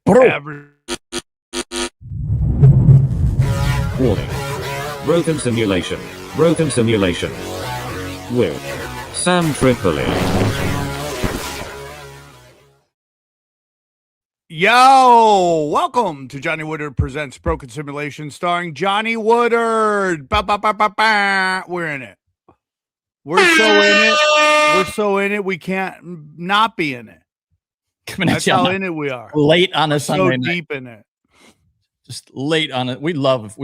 Warning. Broken simulation. Broken simulation. With Sam Tripoli. Yo, welcome to Johnny Woodard Presents Broken Simulation starring Johnny Woodard. Ba, ba, ba, ba, ba. We're in it. We're so in it. We're so in it. We can't not be in it. That's how in it we are. Late on a Sunday night. So deep in it. Just late on it. We love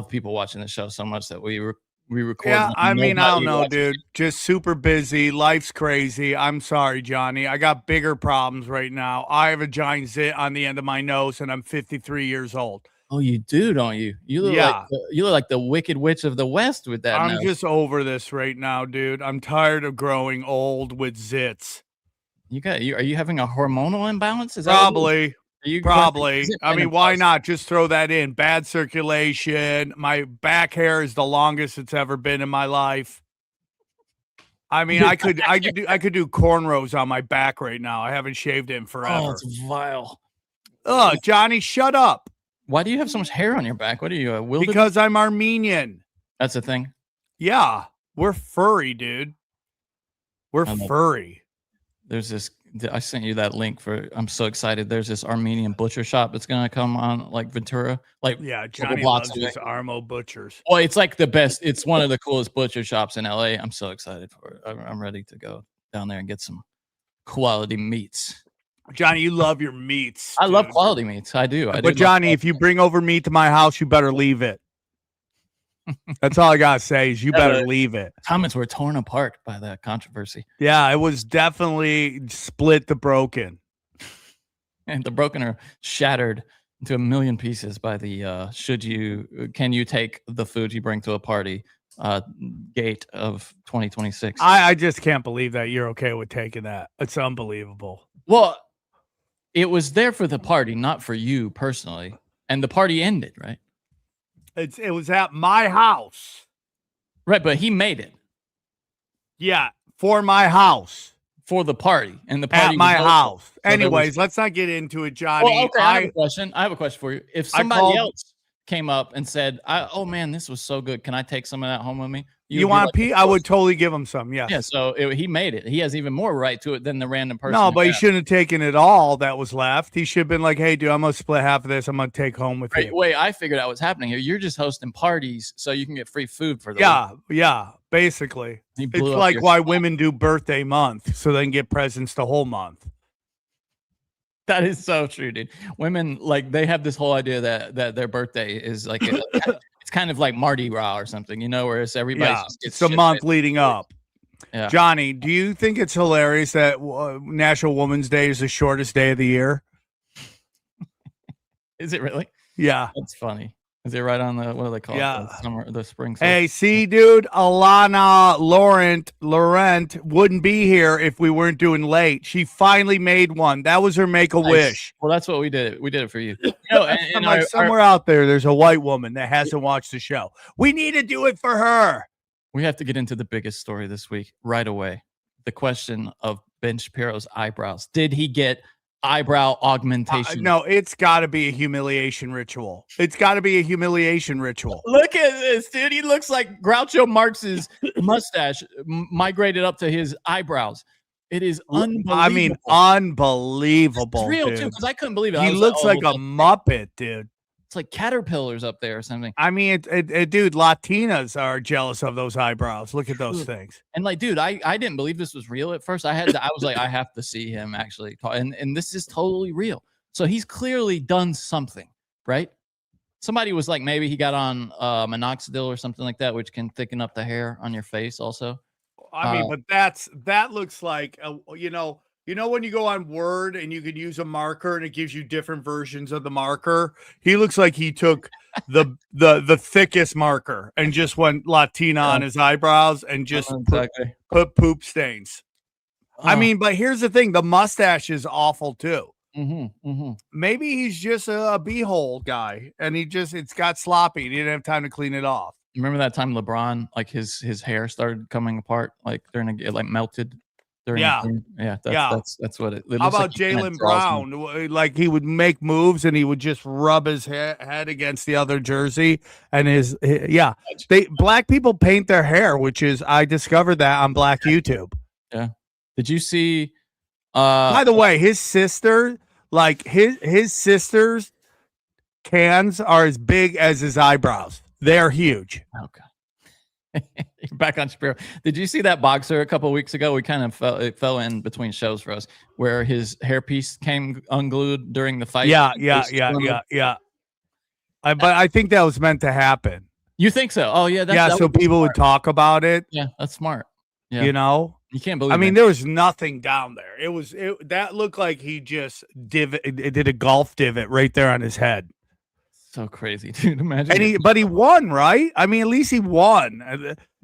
people watching the show so much that we record. Yeah, I mean, I don't know, dude. Just super busy. Life's crazy. I'm sorry, Johnny. I got bigger problems right now. I have a giant zit on the end of my nose, and I'm 53 years old. Oh, you do, don't you? You look like the Wicked Witch of the West with that. I'm just over this right now, dude. I'm tired of growing old with zits. Are you having a hormonal imbalance? Is probably? Probably. I mean, why not just throw that in? Bad circulation. My back hair is the longest it's ever been in my life. I mean, I could do cornrows on my back right now. I haven't shaved it in forever. Oh, it's vile. Oh, Johnny, shut up. Why do you have so much hair on your back? What are you, a wilderness? Because I'm Armenian. That's a thing? Yeah. We're furry, dude. We're furry. There's this, I sent you that link I'm so excited. There's this Armenian butcher shop that's going to come on like Ventura. Yeah, Johnny loves his Armo butchers. Well, it's like the best. It's one of the coolest butcher shops in LA. I'm so excited for it. I'm ready to go down there and get some quality meats. Johnny, you love your meats. I love quality meats. I do. But Johnny, if you bring over meat to my house, you better leave it. That's all I gotta say is you better leave it. Comments were torn apart by that controversy. Yeah, it was definitely split the broken. And the broken are shattered into a million pieces by the can you take the food you bring to a party gate of 2026. I just can't believe that you're okay with taking that. It's unbelievable. Well, it was there for the party, not for you personally. And the party ended, right? It was at my house. Right, but he made it. Yeah, for my house. For the party. And the party at my house. So anyways, let's not get into it, Johnny. Well, okay, I have a question for you. If somebody else came up and said, oh man, this was so good. Can I take some of that home with me? You want pee? I would totally give him some. Yes. Yeah. So he made it. He has even more right to it than the random person. No, but he shouldn't have taken it all that was left. He should have been like, hey, dude, I'm going to split half of this. I'm going to take home with you. Wait, I figured out what's happening here. You're just hosting parties so you can get free food for the week. Yeah, basically. It's like why women do birthday month so they can get presents the whole month. That is so true, dude. Women, like, they have this whole idea that their birthday is like it's kind of like Mardi Gras or something, whereas everybody it's the month leading up. Yeah. Johnny, do you think it's hilarious that National Women's Day is the shortest day of the year? Is it really? Yeah. That's funny. Is it right on the, what do they call it? The spring. Hey, see, dude, Alana Laurent wouldn't be here if we weren't doing late. She finally made one. That was her make-a-wish. Well, that's what we did. We did it for you. And like somewhere out there's a white woman that hasn't watched the show. We need to do it for her. We have to get into the biggest story this week right away. The question of Ben Shapiro's eyebrows. Did he get eyebrow augmentation? No, it's got to be a humiliation ritual. It's got to be a humiliation ritual. Look at this, dude. He looks like Groucho Marx's mustache migrated up to his eyebrows. It is unbelievable. I mean, unbelievable. It's real, too, because I couldn't believe it. He looks like a Muppet, dude. It's like caterpillars up there or something. I mean, dude, Latinas are jealous of those eyebrows. Look at those things. And like, dude, I didn't believe this was real at first. I was like, I have to see him actually talk. And this is totally real. So he's clearly done something, right? Somebody was like, maybe he got on minoxidil or something like that, which can thicken up the hair on your face also. I mean, but that looks like, you know when you go on Word and you can use a marker and it gives you different versions of the marker? He looks like he took the thickest marker and just went Latina on his eyebrows and just put poop stains. I mean, but here's the thing. The mustache is awful too. Maybe he's just a beehole guy and it's got sloppy. He didn't have time to clean it off. Remember that time LeBron, like his hair started coming apart, like during it like melted? Yeah. That's what it How looks like. about Jalen Brown? Like he would make moves and he would just rub his head against the other jersey, and black people paint their hair, which is I discovered that on Black YouTube. Yeah. Did you see? By the way, his sister, like his sister's cans are as big as his eyebrows. They're huge. Okay. You're back on Shapiro. Did you see that boxer a couple of weeks ago? We kind of fell in between shows for us, where his hairpiece came unglued during the fight. Yeah. But I think that was meant to happen. You think so? Oh yeah, so people would talk about it. Yeah, that's smart. Yeah, you know, you can't believe. I mean, there was nothing down there. That looked like he just did a golf divot right there on his head. So crazy, dude. Imagine. But he won, right? I mean, at least he won.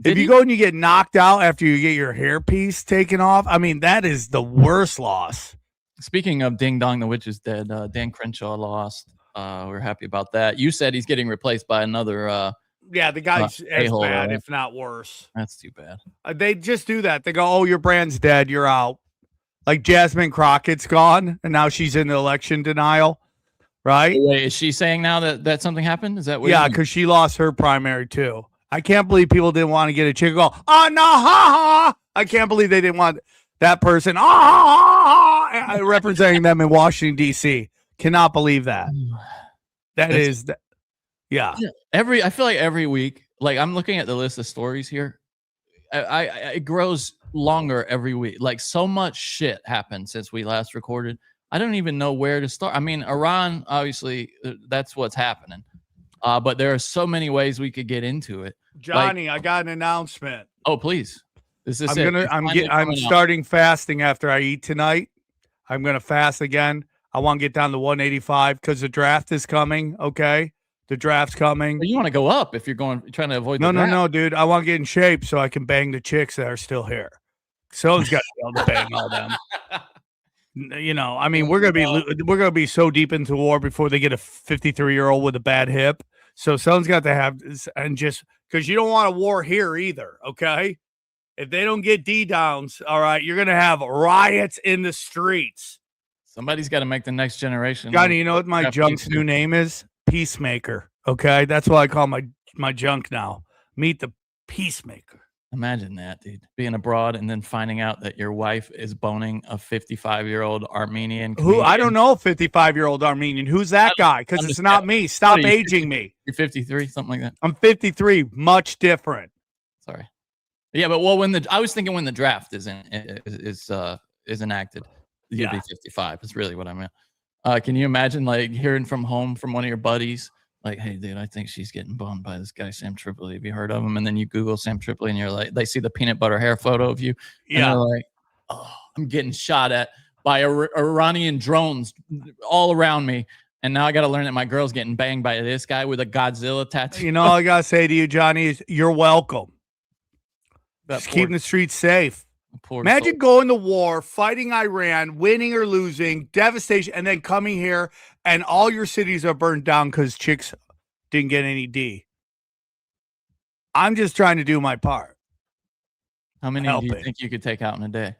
If you go and you get knocked out after you get your hairpiece taken off, I mean, that is the worst loss. Speaking of Ding Dong, the Witch is Dead, Dan Crenshaw lost. We're happy about that. You said he's getting replaced by another. The guy's as bad, if not worse. That's too bad. They just do that. They go, "Oh, your brand's dead. You're out." Like Jasmine Crockett's gone, and now she's in election denial. Right? Wait, is she saying now that something happened? Is that what? Yeah, because she lost her primary too. I can't believe people didn't want to get a chick go, "Oh no, ha ha!" I can't believe they didn't want that person representing them in Washington D.C. Cannot believe that. Yeah. I feel like every week, like I'm looking at the list of stories here. It grows longer every week. Like so much shit happened since we last recorded. I don't even know where to start. I mean, Iran, obviously, that's what's happening. But there are so many ways we could get into it. Johnny, I got an announcement. Oh, please. I'm starting fasting after I eat tonight. I'm going to fast again. I want to get down to 185 because the draft is coming. Okay. The draft's coming. Well, you want to go up if you're trying to avoid the draft. No, dude. I want to get in shape so I can bang the chicks that are still here. Someone's got to be able to bang all them. You know, I mean, we're gonna be so deep into war before they get a 53-year-old with a bad hip. So someone's got to have, and just because you don't want a war here either. Okay, if they don't get D downs, all right, you're gonna have riots in the streets. Somebody's got to make the next generation. Johnny, you know what my junk's new name is? Peacemaker. Okay, that's what I call my junk now. Meet the Peacemaker. Imagine that, dude. Being abroad and then finding out that your wife is boning a 55-year-old Armenian comedian. Who? I don't know, 55-year-old Armenian. Who's that guy? Because it's not me. Stop aging me. You're 53, something like that. I'm 53. Much different. Sorry. Yeah, but I was thinking when the draft is enacted, you'll be 55. That's really what I meant. Can you imagine like hearing from home from one of your buddies? Like, hey, dude, I think she's getting boned by this guy, Sam Tripoli. Have you heard of him? And then you Google Sam Tripoli and you're like, they see the peanut butter hair photo of you. And they're like, oh, I'm getting shot at by Iranian drones all around me. And now I got to learn that my girl's getting banged by this guy with a Godzilla tattoo. You know, all I got to say to you, Johnny, is you're welcome. Just keeping the streets safe. Imagine going to war, fighting Iran, winning or losing, devastation, and then coming here and all your cities are burned down because chicks didn't get any D. I'm just trying to do my part. How many do you think you could take out in a day?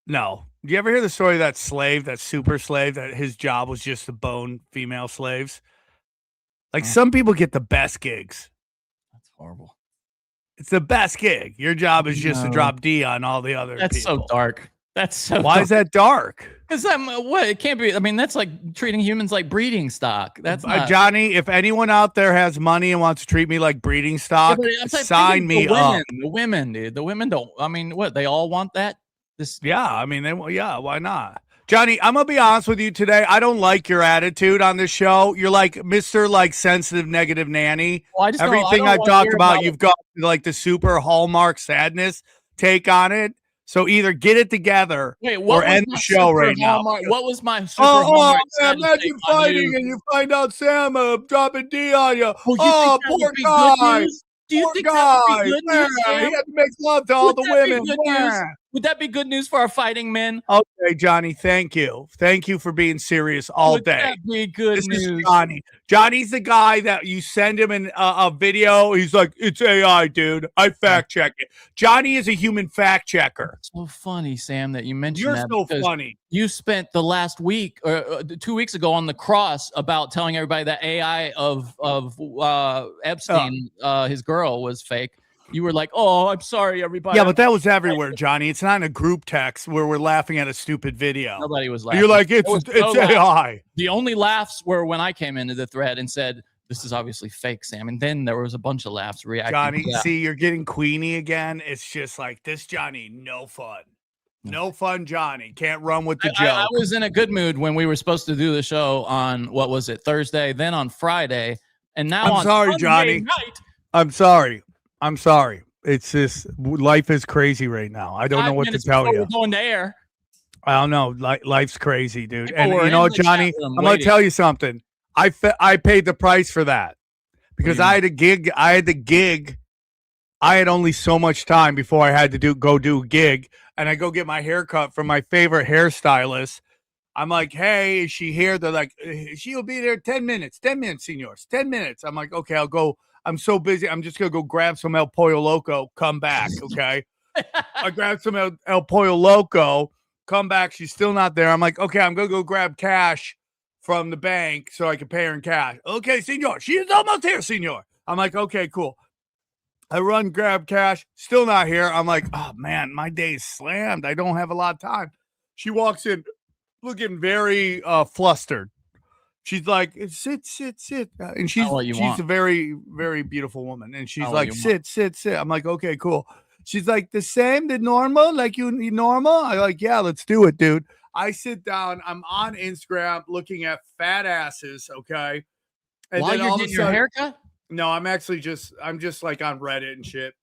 No. Do you ever hear the story of that slave, that super slave, that his job was just to bone female slaves? Like some people get the best gigs. That's horrible. It's the best gig. Your job is just to drop D on all the other That's people. So dark. That's so Why dark. is that dark? Because it can't be. I mean, that's like treating humans like breeding stock. That's not... Johnny, if anyone out there has money and wants to treat me like breeding stock, sign me up. The women, dude. The women don't. I mean, what? They all want that? I mean, why not? Johnny, I'm going to be honest with you today. I don't like your attitude on this show. You're like Mr. like sensitive, negative nanny. Well, everything I've talked about, you've got like the super Hallmark sadness take on it. So either get it together or end the show right now. What was my super Hallmark sadness? Imagine fighting and you find out Sam dropping D on you. Oh, poor guy. Do you think that would be good news? He had to make love to all the women. Would that be good news for our fighting men? Okay, Johnny, thank you. Thank you for being serious all Would day. that be good This news? is Johnny. Johnny's the guy that you send him a video. He's like, it's AI, dude. I fact check it. Johnny is a human fact checker. So funny, Sam, that you mentioned You're that. so because funny. You spent the last week or 2 weeks ago on the cross about telling everybody that AI of Epstein, his girl, was fake. You were like, "Oh, I'm sorry, everybody." Yeah, but that was everywhere, Johnny. It's not in a group text where we're laughing at a stupid video. Nobody was laughing. You're like, it's no AI. The only laughs were when I came into the thread and said, "This is obviously fake, Sam." And then there was a bunch of laughs reacting. Johnny, to that. see, you're getting Queenie again. It's just like this, Johnny. No fun. No fun, Johnny. Can't run with the joke. I was in a good mood when we were supposed to do the show on, what was it, Thursday, then on Friday, and now I'm sorry, Sunday Johnny. night. I'm sorry. I'm sorry. It's just life is crazy right now. I don't know what to tell you. We're going to air. I don't know. Life's crazy, dude. People And were you know in what, the chat Johnny? room I'm going to waiting. tell you something. I paid the price for that because I had a gig. I had only so much time before I had to go do a gig, and I go get my hair cut from my favorite hairstylist. I'm like, hey, is she here? They're like, she'll be there 10 minutes. 10 minutes, senors. 10 minutes. I'm like, okay, I'll go. I'm so busy. I'm just going to go grab some El Pollo Loco, come back, okay? I grabbed some El Pollo Loco, come back. She's still not there. I'm like, okay, I'm going to go grab cash from the bank so I can pay her in cash. Okay, senor. She's almost here, senor. I'm like, okay, cool. I run, grab cash, still not here. I'm like, oh, man, my day's slammed. I don't have a lot of time. She walks in looking very flustered. She's like, sit. And she's a very, very beautiful woman. And she's like, sit. I'm like, okay, cool. She's like, the normal, like you normal? I'm like, yeah, let's do it, dude. I sit down. I'm on Instagram looking at fat asses, okay? And while then you're getting your haircut? No, I'm just like on Reddit and shit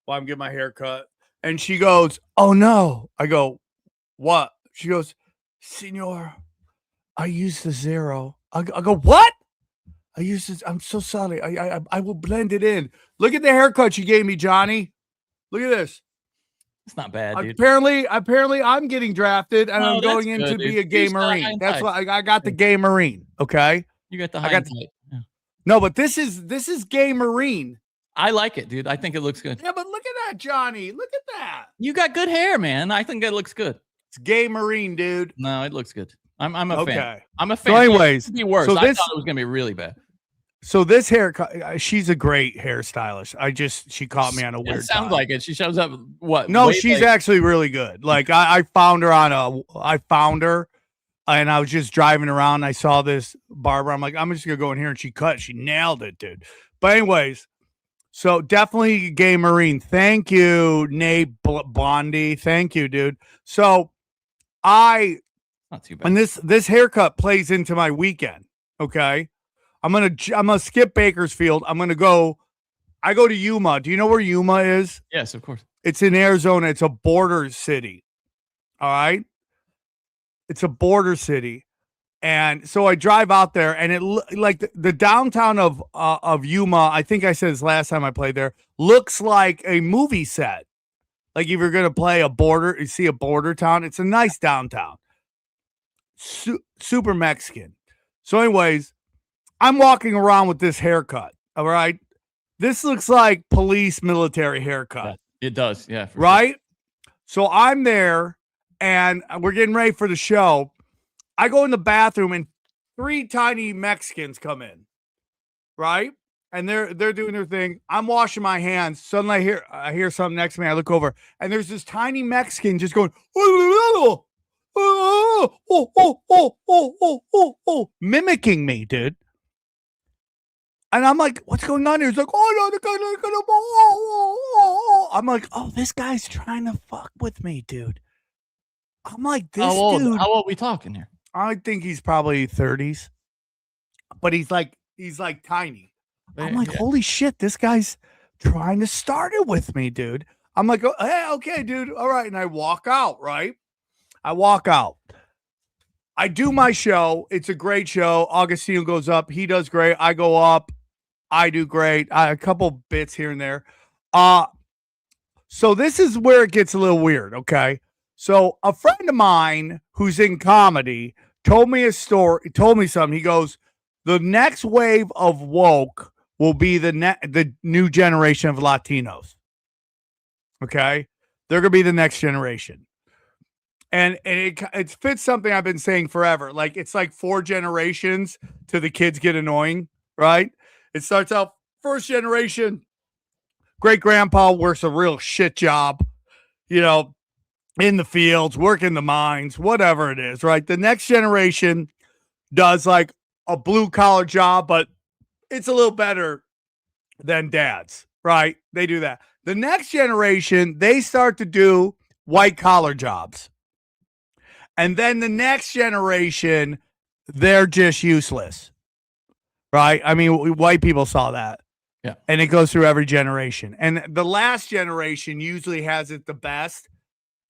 while I'm getting my hair cut. And she goes, oh, no. I go, what? She goes, senor, I used the zero. I go, what? I used this. I'm so sorry. I will blend it in. Look at the haircut she gave me, Johnny. Look at this. It's not bad, dude. Apparently I'm getting drafted and I'm going in to be a gay Marine. That's why I got the gay Marine. Okay. You got the high type. Yeah. No, but this is gay Marine. I like it, dude. I think it looks good. Yeah, but look at that, Johnny. Look at that. You got good hair, man. I think it looks good. It's gay Marine, dude. No, it looks good. I'm a fan. I'm a fan. So anyways, it could be worse. I thought it was gonna be really bad. So this haircut, she's a great hairstylist. She caught me on a weird. It sounds time. like it. She shows up. What? No, she's actually really good. Like I found her and I was just driving around. And I saw this barber. I'm like, I'm just gonna go in here, and she nailed it, dude. But anyways, so definitely gay Marine. Thank you, Nate Blondie. Thank you, dude. So not too bad. And this haircut plays into my weekend. Okay, I'm gonna skip Bakersfield. I go to Yuma. Do you know where Yuma is? Yes, of course. It's in Arizona. It's a border city. All right, it's a border city, and so I drive out there, and like the downtown of Yuma. I think I said this last time I played there. Looks like a movie set. Like if you're gonna play you see a border town. It's a nice downtown. Super Mexican. So anyways, I'm walking around with this haircut. All right. This looks like police military haircut. Yeah, it does. Yeah. Right. Sure. So I'm there and we're getting ready for the show. I go in the bathroom and 3 tiny Mexicans come in. Right. And they're doing their thing. I'm washing my hands. Suddenly I hear something next to me. I look over and there's this tiny Mexican just going, mimicking me, dude. And I'm like, what's going on here? He's like, I'm like, oh, this guy's trying to fuck with me, dude. I'm like, this dude. How old are we talking here? I think he's probably 30s, but he's like tiny. I'm like, holy shit, this guy's trying to start it with me, dude. I'm like, oh, hey, okay, dude. All right. And I walk out, right? I walk out. I do my show. It's a great show. Augustino goes up. He does great. I go up. I do great. A couple bits here and there. So this is where it gets a little weird, okay? So a friend of mine who's in comedy told me a story, told me something. He goes, the next wave of woke will be the new generation of Latinos. Okay? They're going to be the next generation. And it fits something I've been saying forever. Like, it's like 4 generations till the kids get annoying, right? It starts out first generation, great grandpa works a real shit job, you know, in the fields, working the mines, whatever it is, right? The next generation does like a blue collar job, but it's a little better than dad's, right? They do that. The next generation, they start to do white collar jobs. And then the next generation, they're just useless, right? I mean, white people saw that. Yeah. And it goes through every generation. And the last generation usually has it the best.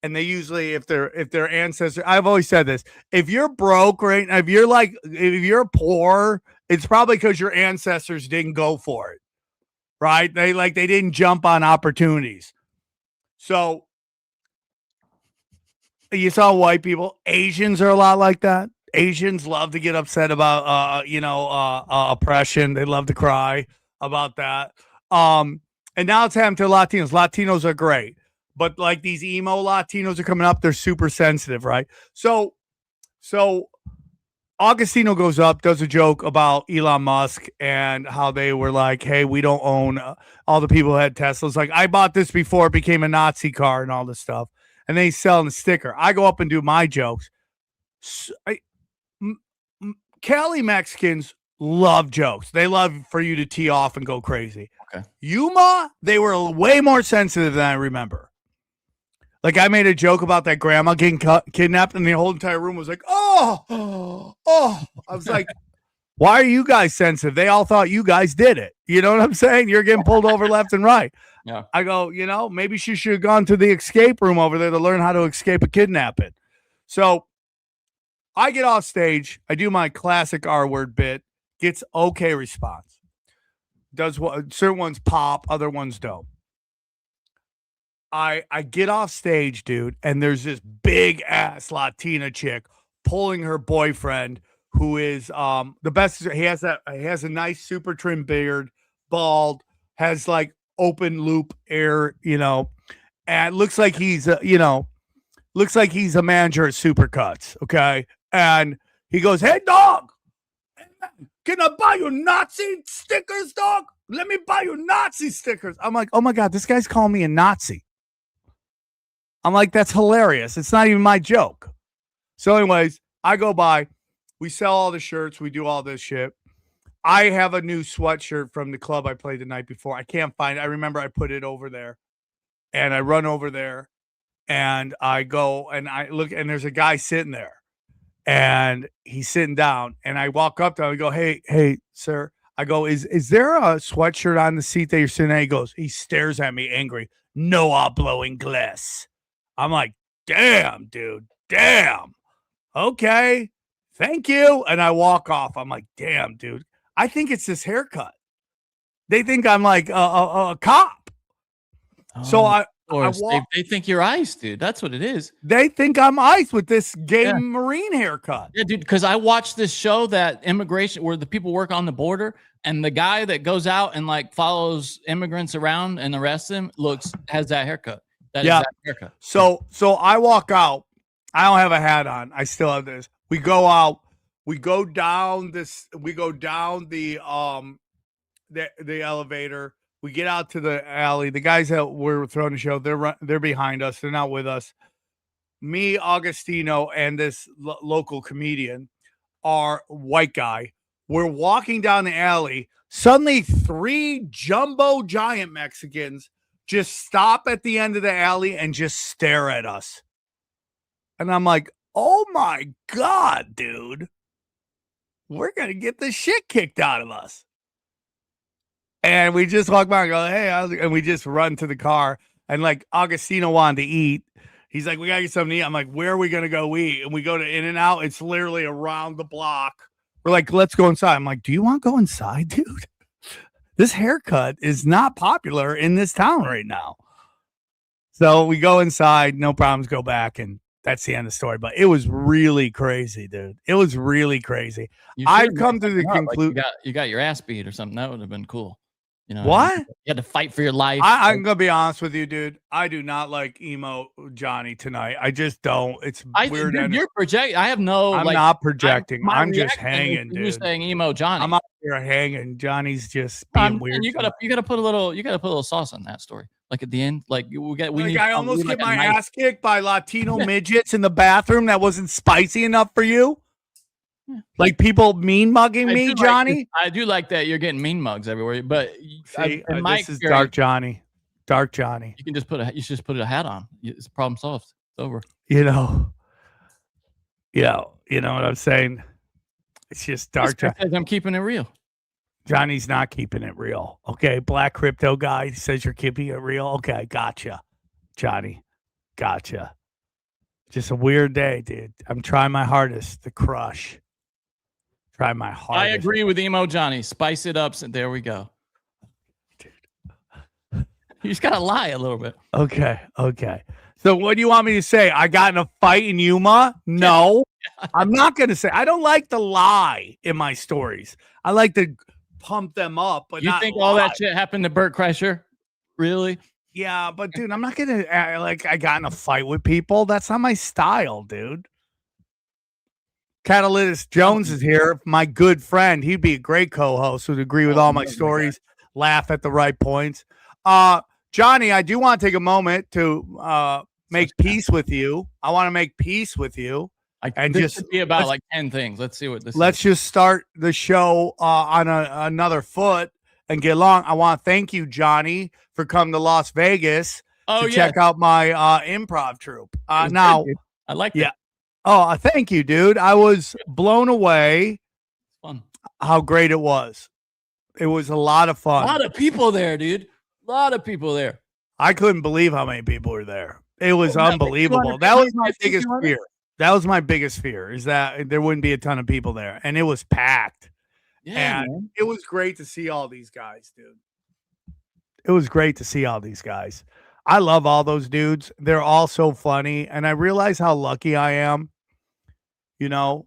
And they usually, if their ancestors, I've always said this, if you're broke, right? If you're poor, it's probably because your ancestors didn't go for it, right? They didn't jump on opportunities. So you saw white people. Asians are a lot like that. Asians love to get upset about, oppression. They love to cry about that. And now it's happening to Latinos. Latinos are great. But like these emo Latinos are coming up, they're super sensitive, right? So Augustino goes up, does a joke about Elon Musk and how they were like, hey, we don't own all the people who had Teslas. Like, I bought this before it became a Nazi car and all this stuff. And then he's selling a sticker. I go up and do my jokes. Cali Mexicans love jokes. They love for you to tee off and go crazy. Okay. Yuma, they were way more sensitive than I remember. Like, I made a joke about that grandma getting kidnapped, and the whole entire room was like, oh. I was like, why are you guys sensitive? They all thought you guys did it. You know what I'm saying? You're getting pulled over left and right. Yeah. I go, maybe she should have gone to the escape room over there to learn how to escape a kidnapping. So I get off stage. I do my classic R word bit. Gets okay response. Does what certain ones pop, other ones don't. I get off stage, dude, and there's this big ass Latina chick pulling her boyfriend, who is the best. He has a nice super trim beard, bald, has like open loop air, and looks like he's a manager at Supercuts, okay? And he goes, "Hey dog, can I buy you Nazi stickers, dog? Let me buy you Nazi stickers." I'm like, oh my God, this guy's calling me a Nazi. I'm like, that's hilarious. It's not even my joke. So anyways, I go by. We sell all the shirts. We do all this shit. I have a new sweatshirt from the club I played the night before. I can't find it. I remember I put it over there. And I run over there. And I go and I look. And there's a guy sitting there. And he's sitting down. And I walk up to him. I go, hey, sir. I go, is there a sweatshirt on the seat that you're sitting at? He stares at me angry. No hablo inglés. I'm like, damn, dude, damn. Okay, thank you. And I walk off. I'm like, damn, dude. I think it's this haircut. They think I'm like a cop. So I walk. They think you're ICE, dude. That's what it is. They think I'm ICE with this gay Marine haircut. Yeah, dude, because I watched this show that immigration, where the people work on the border, and the guy that goes out and like follows immigrants around and arrests them has that haircut. That haircut. So I walk out. I don't have a hat on. I still have this. We go out. We go down the elevator. We get out to the alley. The guys that were throwing the show, they're behind us. They're not with us. Me, Augustino, and this local comedian are white guy. We're walking down the alley. Suddenly, 3 jumbo giant Mexicans just stop at the end of the alley and just stare at us. And I'm like, oh my God, dude. We're going to get the shit kicked out of us. And we just walk by and go, hey, and we just run to the car. And like Augustino wanted to eat. He's like, we got to get something to eat. I'm like, where are we going to go eat? And we go to In-N-Out. It's literally around the block. We're like, let's go inside. I'm like, do you want to go inside, dude? This haircut is not popular in this town right now. So we go inside, no problems, go back, and that's the end of the story. But it was really crazy, dude. It was really crazy. You I've should've come made to the something up, like conclusion. you got your ass beat or something. That would have been cool. You know, What? you had to fight for your life. I'm gonna be honest with you, dude. I do not like emo Johnny tonight. I just don't. It's weird. Dude, you're projecting. I have no. I'm like, not projecting. my I'm just reaction is hanging, to you dude. saying emo Johnny. I'm out here hanging. Johnny's just being weird. You gotta put a little sauce on that story. Like at the end, like we need. I almost get like my ass kicked by Latino midgets in the bathroom. That wasn't spicy enough for you. Like people mean mugging me, Johnny. I do like that you're getting mean mugs everywhere, but See, this is Dark Johnny. Dark Johnny. You can just put a hat on. It's problem solved. It's over. You know what I'm saying? It's just Dark Johnny. I'm keeping it real. Johnny's not keeping it real. Okay, Black Crypto guy says you're keeping it real. Okay, gotcha, Johnny. Gotcha. Just a weird day, dude. I'm trying my hardest to crush. Try my hardest. I agree with emo Johnny. Spice it up. So there we go. Dude. You just gotta lie a little bit. Okay. So what do you want me to say? I got in a fight in Yuma? No. I'm not gonna say. I don't like to lie in my stories. I like to pump them up, but you not think lie. all that shit happened to Burt Kreischer? Really? Yeah, but dude, I'm not gonna act like I got in a fight with people. That's not my style, dude. Catalyst Jones is here, my good friend. He'd be a great co-host. Would agree with all my stories, laugh at the right points. Johnny, I do want to take a moment to make peace with you. I want to make peace with you. And this should be about like 10 things. Let's see what this. Let's just start the show on another foot and get along. I want to thank you, Johnny, for coming to Las Vegas to check out my improv troupe. Now, good, I like that. Yeah. Oh, thank you, dude. I was blown away. Fun. How great it was. It was a lot of fun. A lot of people there, dude. A lot of people there. I couldn't believe how many people were there. It was unbelievable. That was my biggest fear. That was my biggest fear, is that there wouldn't be a ton of people there. And it was packed. Yeah, and man. It was great to see all these guys, dude. It was great to see all these guys. I love all those dudes. They're all so funny. And I realize how lucky I am, to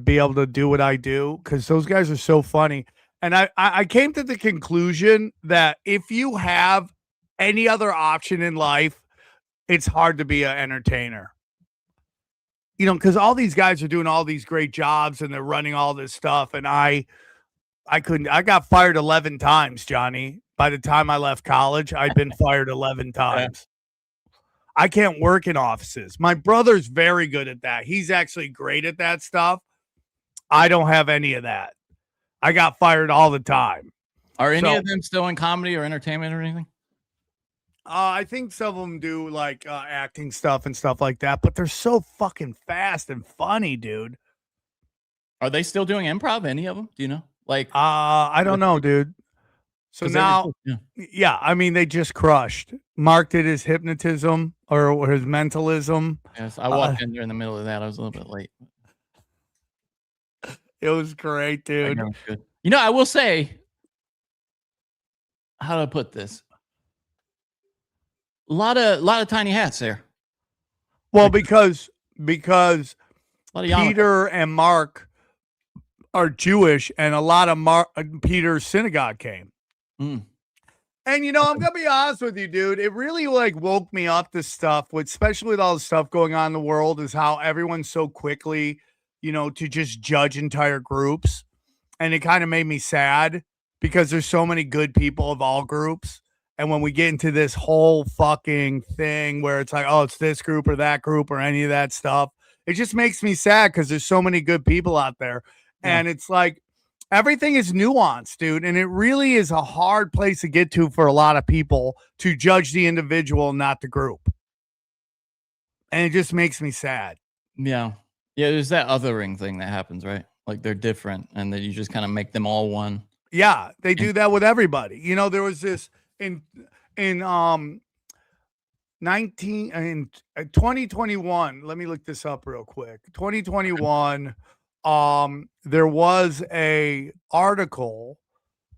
be able to do what I do, because those guys are so funny. And I came to the conclusion that if you have any other option in life, it's hard to be an entertainer. Because all these guys are doing all these great jobs and they're running all this stuff. And I couldn't. I got fired 11 times, Johnny. By the time I left college, I'd been fired 11 times. I can't work in offices. My brother's very good at that. He's actually great at that stuff. I don't have any of that. I got fired all the time. Are any of them still in comedy or entertainment or anything? I think some of them do like acting stuff and stuff like that, but they're so fucking fast and funny, dude. Are they still doing improv? Any of them? Do you know? Like, I don't know, dude. So now, yeah, I mean, they just crushed. Mark did his hypnotism or his mentalism. Yes, I walked in there in the middle of that. I was a little bit late. It was great, dude. Good. I will say, how do I put this? A lot of tiny hats there. Well, because Peter and Mark are Jewish, and a lot of Peter's synagogue came. Mm. And I'm gonna be honest with you, dude. It really woke me up to stuff, especially with all the stuff going on in the world, is how everyone's so quickly, to just judge entire groups, and it kind of made me sad because there's so many good people of all groups. And when we get into this whole fucking thing where it's like, oh, it's this group or that group or any of that stuff, it just makes me sad because there's so many good people out there. Yeah. And it's like everything is nuanced, dude. And it really is a hard place to get to for a lot of people to judge the individual, not the group. And it just makes me sad. Yeah. Yeah, there's that othering thing that happens, right? Like they're different and then you just kind of make them all one. Yeah, they do that with everybody. There was this in 2021, let me look this up real quick. 2021, there was a article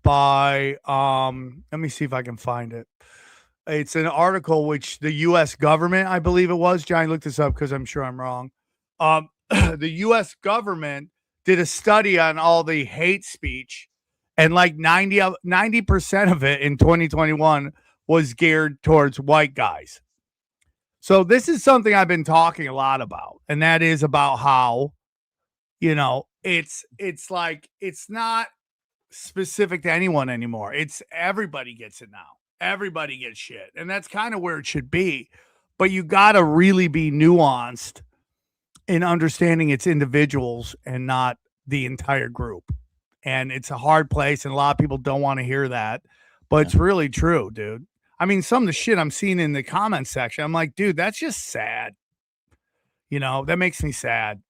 by let me see if I can find it. It's an article which the U.S. government, I believe it was. Johnny, look this up because I'm sure I'm wrong. The U.S. government did a study on all the hate speech, and like 90% of it in 2021 was geared towards white guys. So this is something I've been talking a lot about, and that is about how, you know, it's like it's not specific to anyone anymore. It's everybody gets it now. Everybody gets shit, and that's kind of where it should be. But you got to really be nuanced in understanding it's individuals and not the entire group. And it's a hard place, and a lot of people don't want to hear that, but it's really true, dude. I mean, some of the shit I'm seeing in the comment section, I'm like, dude, that's just sad. You know, that makes me sad.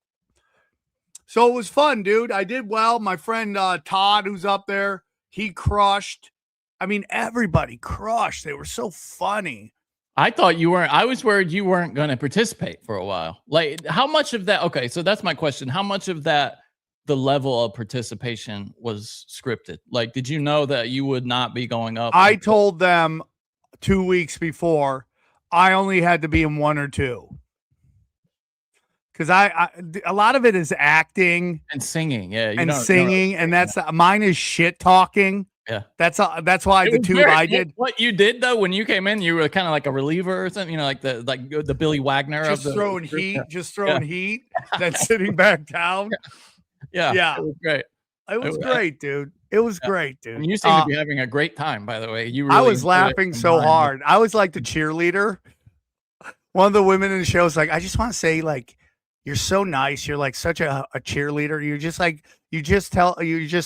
So it was fun, dude. I did well. My friend Todd, who's up there, he crushed. I mean, everybody crushed. They were so funny. I thought you weren't. I was worried you weren't going to participate for a while. Like, how much of that? Okay, so that's my question. How much of that, the level of participation, was scripted? Like, did you know that you would not be going up? I told them 2 weeks before I only had to be in 1 or 2. Because a lot of it is acting and singing, yeah, and singing, and that's mine is shit talking. Yeah, that's why the 2 I did. What you did though when you came in, you were kind of like a reliever or something, you know, like the Billy Wagner just of throwing heat, just throwing heat. Then sitting back down. Yeah, it was great. It was great, dude. It was great, dude. And you seem to be having a great time, by the way. You really I was laughing so hard. I was like the cheerleader. One of the women in the show was like, I just want to say, like, you're so nice. You're like such a cheerleader. You're just like, you're just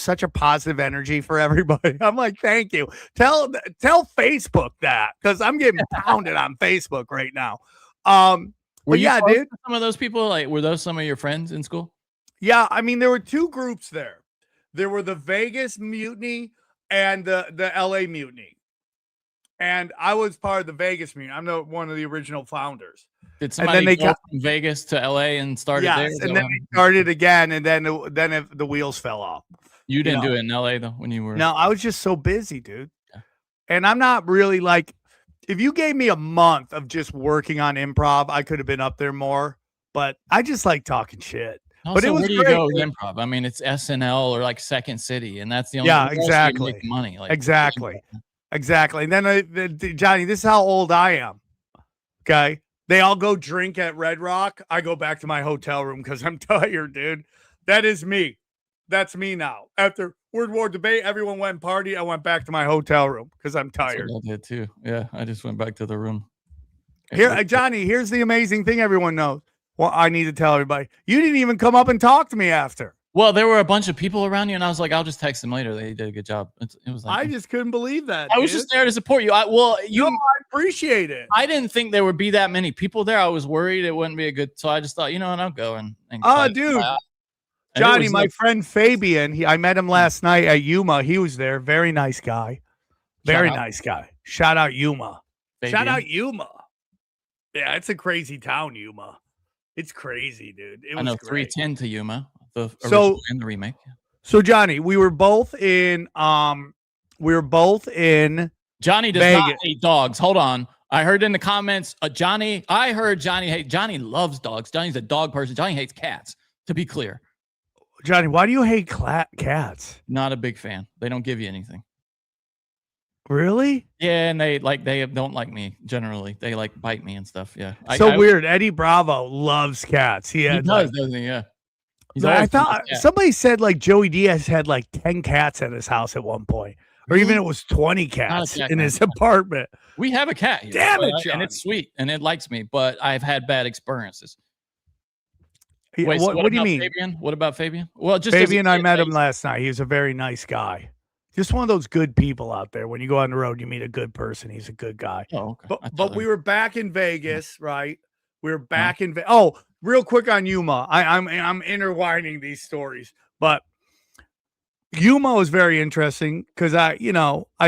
such a positive energy for everybody. I'm like, thank you. Tell Facebook that, because I'm getting pounded on Facebook right now. But yeah, dude. Some of those people, like, were those some of your friends in school? Yeah, I mean, there were 2 groups there. There were the Vegas mutiny and the LA mutiny. And I was part of the Vegas mutiny. I'm one of the original founders. Did somebody go from Vegas to LA and started there? And then they started again, and then the wheels fell off. You didn't do it in LA though when you were. No, I was just so busy, dude. Yeah. And I'm not really like, if you gave me a month of just working on improv, I could have been up there more. But I just like talking shit. Also, but it was where do you go with improv? I mean, it's SNL or like Second City, and that's the only exactly make money. Like, exactly. And then Johnny, this is how old I am. Okay. They all go drink at Red Rock. I go back to my hotel room because I'm tired, dude. That is me. That's me now. After World War debate, everyone went party. I went back to my hotel room because I'm tired. I did too. Yeah, I just went back to the room. Here, Johnny, here's the amazing thing everyone knows. Well, I need to tell everybody. You didn't even come up and talk to me after. Well, there were a bunch of people around you, and I was like, I'll just text them later. They did a good job. It was like, I just couldn't believe that. I was just there to support you. I appreciate it. I didn't think there would be that many people there. I was worried it wouldn't be a good. So I just thought, you know what, I'll go and dude, Johnny, my friend Fabian. I met him last night at Yuma. He was there. Very nice guy. Very nice guy. Shout out Yuma. Fabian. Shout out Yuma. Yeah, it's a crazy town, Yuma. It's crazy, dude. I know. 310 to Yuma. The original and the remake. So Johnny, we were both in Johnny does Vegas. Not hate dogs. Hold on. I heard in the comments, Johnny hate. Johnny loves dogs. Johnny's a dog person. Johnny hates cats, to be clear. Johnny, why do you hate cats? Not a big fan. They don't give you anything. Really? Yeah, and they don't like me generally. They like bite me and stuff. Yeah. So weird. Eddie Bravo loves cats. He does, doesn't he? Yeah. I thought somebody said like Joey Diaz had like 10 cats at his house at one point, or even it was 20 cats in his apartment. We have a cat here. Damn it, Johnny. And it's sweet and it likes me, but I've had bad experiences. Yeah, Wait, what do you mean? Fabian? What about Fabian? Well, just Fabian, I met him last night. He was a very nice guy. Just one of those good people out there. When you go on the road, you meet a good person. He's a good guy. Oh, okay. But we were back in Vegas, right? We were back in Vegas. Oh, real quick on Yuma. I'm intertwining these stories, but Yuma was very interesting because I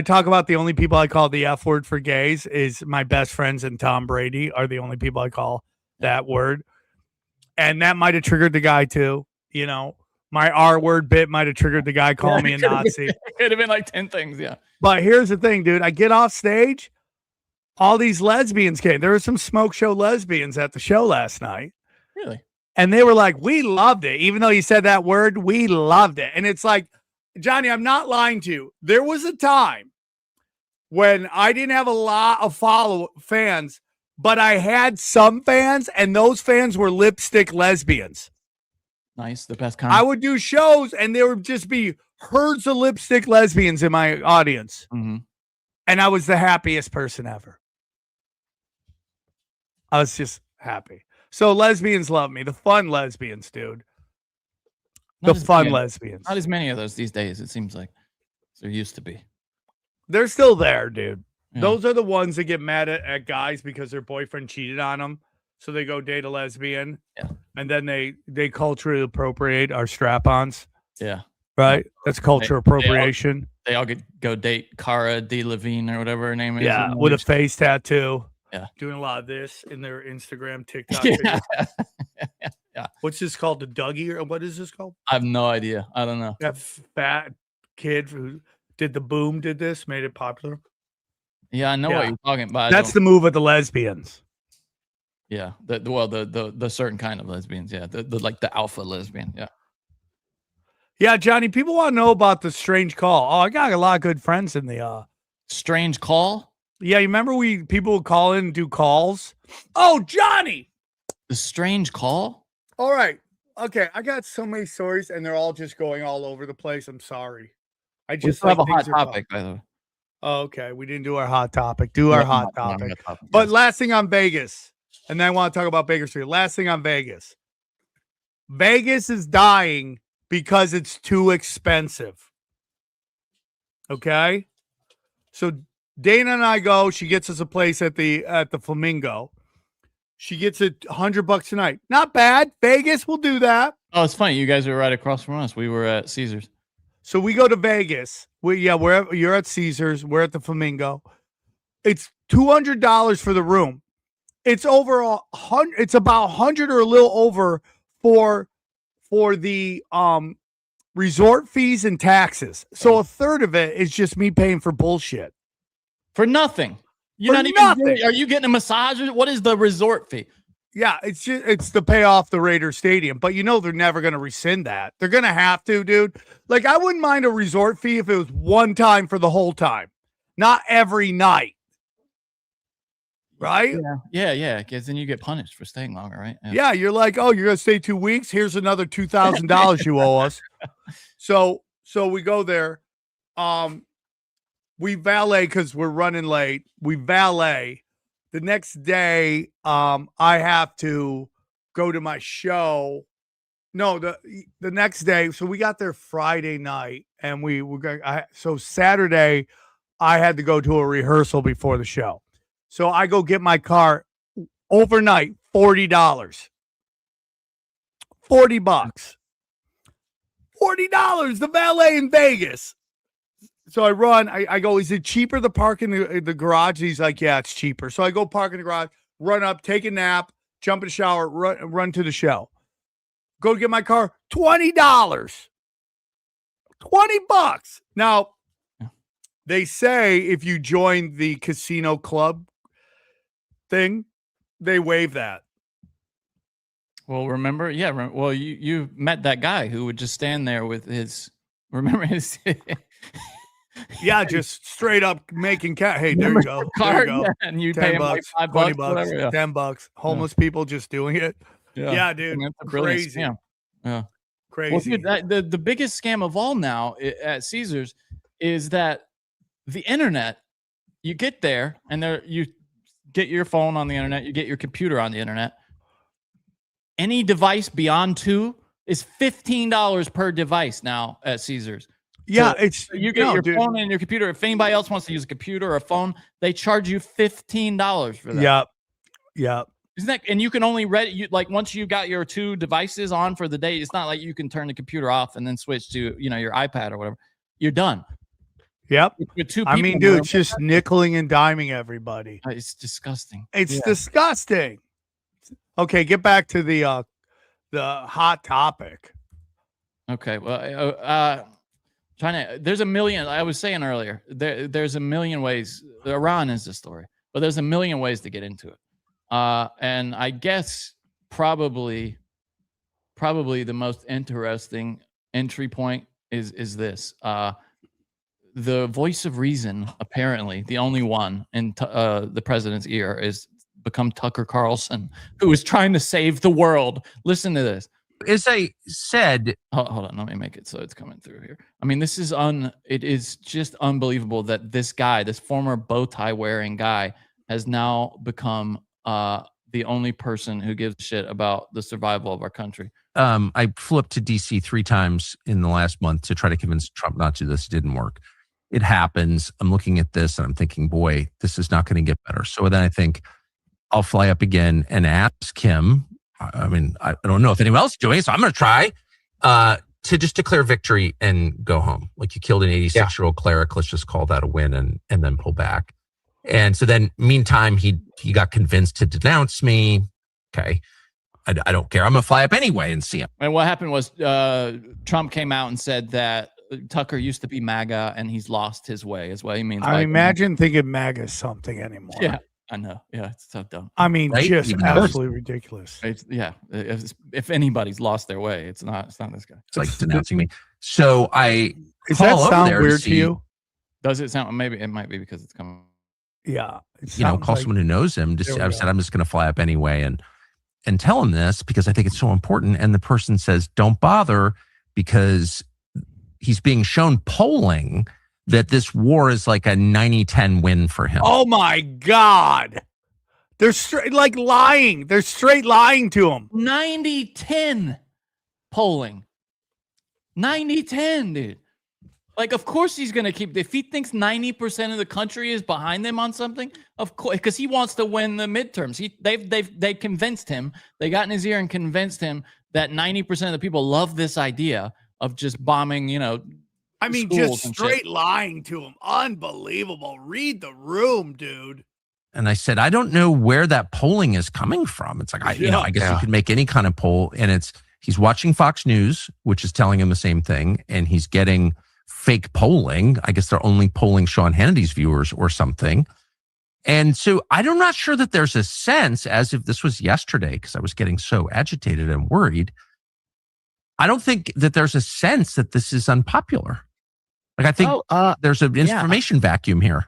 talk about the only people I call the F word for gays is my best friends and Tom Brady are the only people I call that word. And that might have triggered the guy too, My R word bit might have triggered the guy calling me a Nazi. It could have been like 10 things, yeah. But here's the thing, dude. I get off stage. all these lesbians came. There were some smoke show lesbians at the show last night. Really? And they were like, we loved it. Even though you said that word, we loved it. And it's like, Johnny, I'm not lying to you. There was a time when I didn't have a lot of fans, but I had some fans, and those fans were lipstick lesbians. Nice. The best kind. I would do shows, and there would just be herds of lipstick lesbians in my audience. Mm-hmm. And I was the happiest person ever. I was just happy. So lesbians love me. The fun lesbians, dude. The fun lesbians. Not as many of those these days, it seems like. There used to be. They're still there, dude. Yeah. Those are the ones that get mad at guys because their boyfriend cheated on them. So they go date a lesbian. Yeah. And then they culturally appropriate our strap-ons. Yeah. Right? That's culture appropriation. They all go date Cara Delevingne or whatever her name is. Yeah, with a face tattoo. Yeah. Doing a lot of this in their Instagram, TikTok. Yeah. Yeah. What's this called? The Dougie? Or what is this called? I have no idea. I don't know. That fat kid who did the boom, did this, made it popular. Yeah, I know what you're talking about. That's the move of the lesbians. Yeah. The certain kind of lesbians. Yeah. The like the alpha lesbian. Yeah. Yeah, Johnny, people want to know about the strange call. Oh, I got a lot of good friends in the strange call. Yeah, you remember people would call in and do calls? Oh, Johnny! The strange call? All right. Okay, I got so many stories and they're all just going all over the place. I'm sorry. I just have a hot topic, by the way. Oh, okay. We didn't do our hot topic. Do our hot topic. But last thing on Vegas, and then I want to talk about Baker Street. Last thing on Vegas. Vegas is dying because it's too expensive. Okay? So Dana and I go, she gets us a place at the Flamingo. She gets it $100 a night. Not bad. Vegas will do that. Oh, it's funny. You guys are right across from us. We were at Caesars. So we go to Vegas. Wherever you're at Caesars, we're at the Flamingo. It's $200 for the room. It's over $100. It's about 100 or a little over for the resort fees and taxes. So a third of it is just me paying for bullshit. For nothing. You're not even. Are you getting a massage? What is the resort fee? Yeah, it's to pay off the Raiders Stadium, but they're never going to rescind that. They're going to have to, dude. Like, I wouldn't mind a resort fee if it was one time for the whole time, not every night. Right? Yeah. Because then you get punished for staying longer, right? Yeah, you're like, oh, you're going to stay 2 weeks? Here's another $2,000 you owe us. So we go there. We valet because we're running late. We valet. The next day, I have to go to my show. No, the next day. So we got there Friday night, and so Saturday, I had to go to a rehearsal before the show. So I go get my car overnight, $40. $40. $40, the valet in Vegas. So I run. I go, is it cheaper to park in the garage? He's like, yeah, it's cheaper. So I go park in the garage, run up, take a nap, jump in the shower, run to the show. Go get my car, $20. $20. Now, they say if you join the casino club thing, they waive that. Well, remember? Yeah. Well, you met that guy who would just stand there with his, remember his... Yeah, just straight up making cat. Hey, there you go. Card, there you go. Yeah, and you pay him like $5, $20, whatever, yeah. $10. Homeless people just doing it. Yeah, dude. Crazy. Scam. Yeah. Crazy. Well, dude, the biggest scam of all now at Caesars is that the internet, you get there and you get your phone on the internet, you get your computer on the internet. Any device beyond 2 is $15 per device now at Caesars. Yeah, so you get your phone and your computer. If anybody else wants to use a computer or a phone, they charge you $15 for that. Yep. Isn't that? And you can only once you got your 2 devices on for the day. It's not like you can turn the computer off and then switch to your iPad or whatever. You're done. Yep. With 2 people, I mean, dude, it's just nickeling and diming everybody. It's disgusting. It's disgusting. Okay, get back to the hot topic. Okay. Well, there's a million. I was saying earlier, there's a million ways. Iran is the story. but there's a million ways to get into it. And I guess probably the most interesting entry point is this. The voice of reason, apparently the only one in the president's ear, is become Tucker Carlson, who is trying to save the world. Listen to this. As I said, hold on, let me make it so it's coming through here. I mean, it is just unbelievable that this guy, this former bow tie wearing guy, has now become the only person who gives a shit about the survival of our country. I flew up to DC 3 times in the last month to try to convince Trump not to do this. It didn't work. It happens. I'm looking at this and I'm thinking, boy, this is not going to get better. So then I think I'll fly up again and ask him. I mean, I don't know if anyone else is doing it, so I'm going to try to just declare victory and go home. Like, you killed an 86-year-old cleric. Let's just call that a win and then pull back. And so then, meantime, he got convinced to denounce me. Okay, I don't care. I'm going to fly up anyway and see him. And what happened was Trump came out and said that Tucker used to be MAGA and he's lost his way, is what he means. I imagine thinking MAGA is something anymore. Yeah, I know. Yeah, it's so dumb. I mean, right? just Even absolutely ridiculous. If anybody's lost their way, it's not this guy. It's like denouncing me. So Does that sound weird to you? Does it sound? Maybe it might be because it's coming. Yeah, call someone who knows him. I've said I'm just going to fly up anyway and tell him this because I think it's so important. And the person says, don't bother, because he's being shown polling that this war is like a 90-10 win for him. Oh my God. They're straight lying. They're straight lying to him. 90-10 polling. 90-10, dude. Like, of course he's going to keep, if he thinks 90% of the country is behind him on something, of course, because he wants to win the midterms. They convinced him, they got in his ear and convinced him that 90% of the people love this idea of just bombing, I mean, just straight lying to him. Unbelievable. Read the room, dude. And I said, I don't know where that polling is coming from. It's like, I guess you could make any kind of poll. And he's watching Fox News, which is telling him the same thing. And he's getting fake polling. I guess they're only polling Sean Hannity's viewers or something. And so I'm not sure that there's a sense, as if this was yesterday, because I was getting so agitated and worried. I don't think that there's a sense that this is unpopular. Like, I think there's an information vacuum here.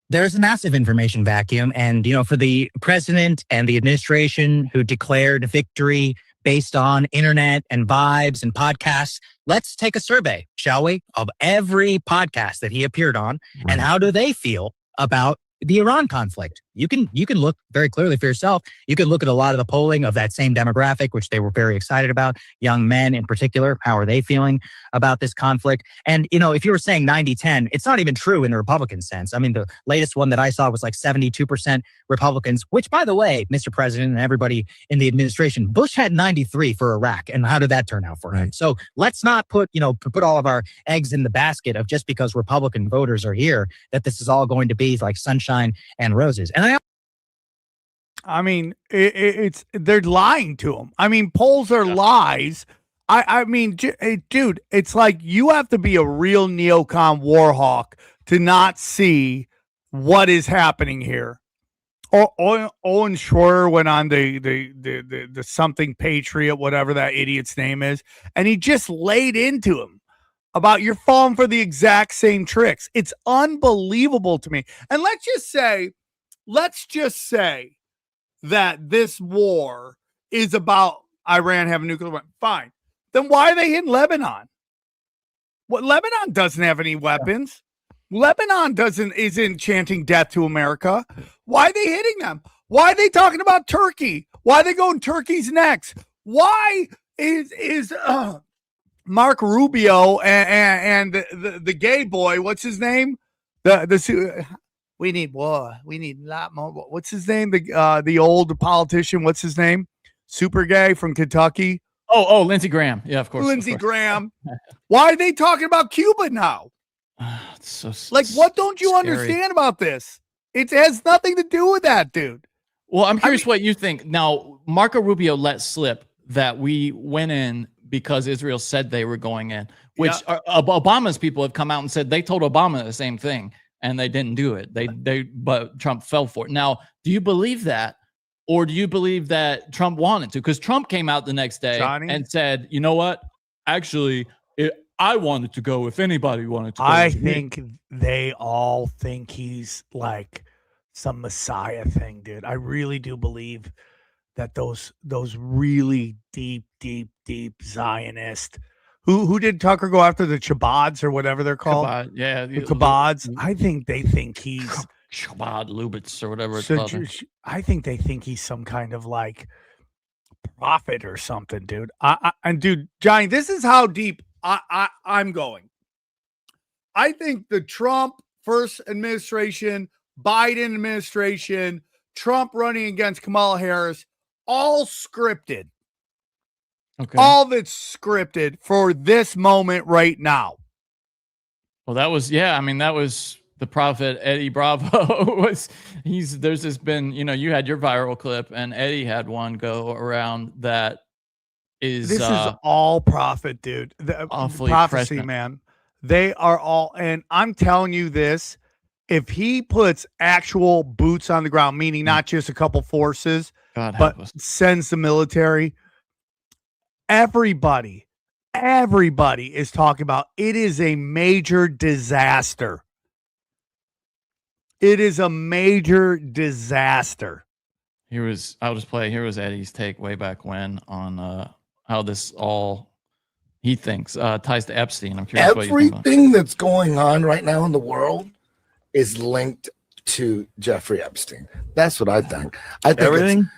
There's a massive information vacuum. And, for the president and the administration who declared victory based on internet and vibes and podcasts, let's take a survey, shall we, of every podcast that he appeared on. Right. And how do they feel about the Iran conflict? You can look very clearly for yourself. You can look at a lot of the polling of that same demographic, which they were very excited about. Young men in particular, how are they feeling about this conflict? And, if you were saying 90-10, it's not even true in the Republican sense. I mean, the latest one that I saw was like 72% Republicans, which, by the way, Mr. President and everybody in the administration, Bush had 93 for Iraq. And how did that turn out for him? So let's not put all of our eggs in the basket of just because Republican voters are here, that this is all going to be like sunshine and roses. And I mean, they're lying to him. I mean, polls are lies. I mean, dude, it's like you have to be a real neocon war hawk to not see what is happening here. Owen Schroer went on the something Patriot, whatever that idiot's name is, and he just laid into him about you're falling for the exact same tricks. It's unbelievable to me. And let's just say that this war is about Iran having nuclear weapons. Fine. Then why are they hitting Lebanon? Lebanon doesn't have any weapons. Lebanon isn't chanting death to America. Why are they hitting them? Why are they talking about Turkey? Why are they going Turkey's next? Why is Mark Rubio and the gay boy, what's his name? We need war. We need a lot more. What's his name? The old politician. What's his name? Super gay from Kentucky. Oh, Lindsey Graham. Yeah, of course. Lindsey Graham. Why are they talking about Cuba now? It's so what don't you understand about this? It has nothing to do with that, dude. Well, I'm curious what you think. Now, Marco Rubio let slip that we went in because Israel said they were going in, which Obama's people have come out and said they told Obama the same thing. and they didn't do it. But Trump fell for it. Now, do you believe that? Or do you believe that Trump wanted to? Because Trump came out the next day and said, you know what? Actually, I wanted to go if anybody wanted to go. I think they all think he's like some Messiah thing, dude. I really do believe that those really deep Zionist who did Tucker go after, the Chabads or whatever they're called? Chabad, yeah. The Chabads. I think they think he's Chabad Lubitz or whatever it's called. I think they think he's some kind of like prophet or something, dude. And dude, Johnny, this is how deep I'm going. I think the Trump first administration, Biden administration, Trump running against Kamala Harris, all scripted. Okay. All of it's scripted for this moment right now. Well, that was the prophet Eddie Bravo. There's this been, you had your viral clip and Eddie had one go around that is this is all prophet, dude. The prophecy, prescient. Man. They are all, and I'm telling you this, if he puts actual boots on the ground, meaning not just a couple forces, but sends the military, everybody is talking about it is a major disaster. It is a major disaster. Here was Eddie's take way back when on how this all he thinks ties to Epstein. I'm curious what you think about. Everything that's going on right now in the world is linked to Jeffrey Epstein. That's what I think. I think everything.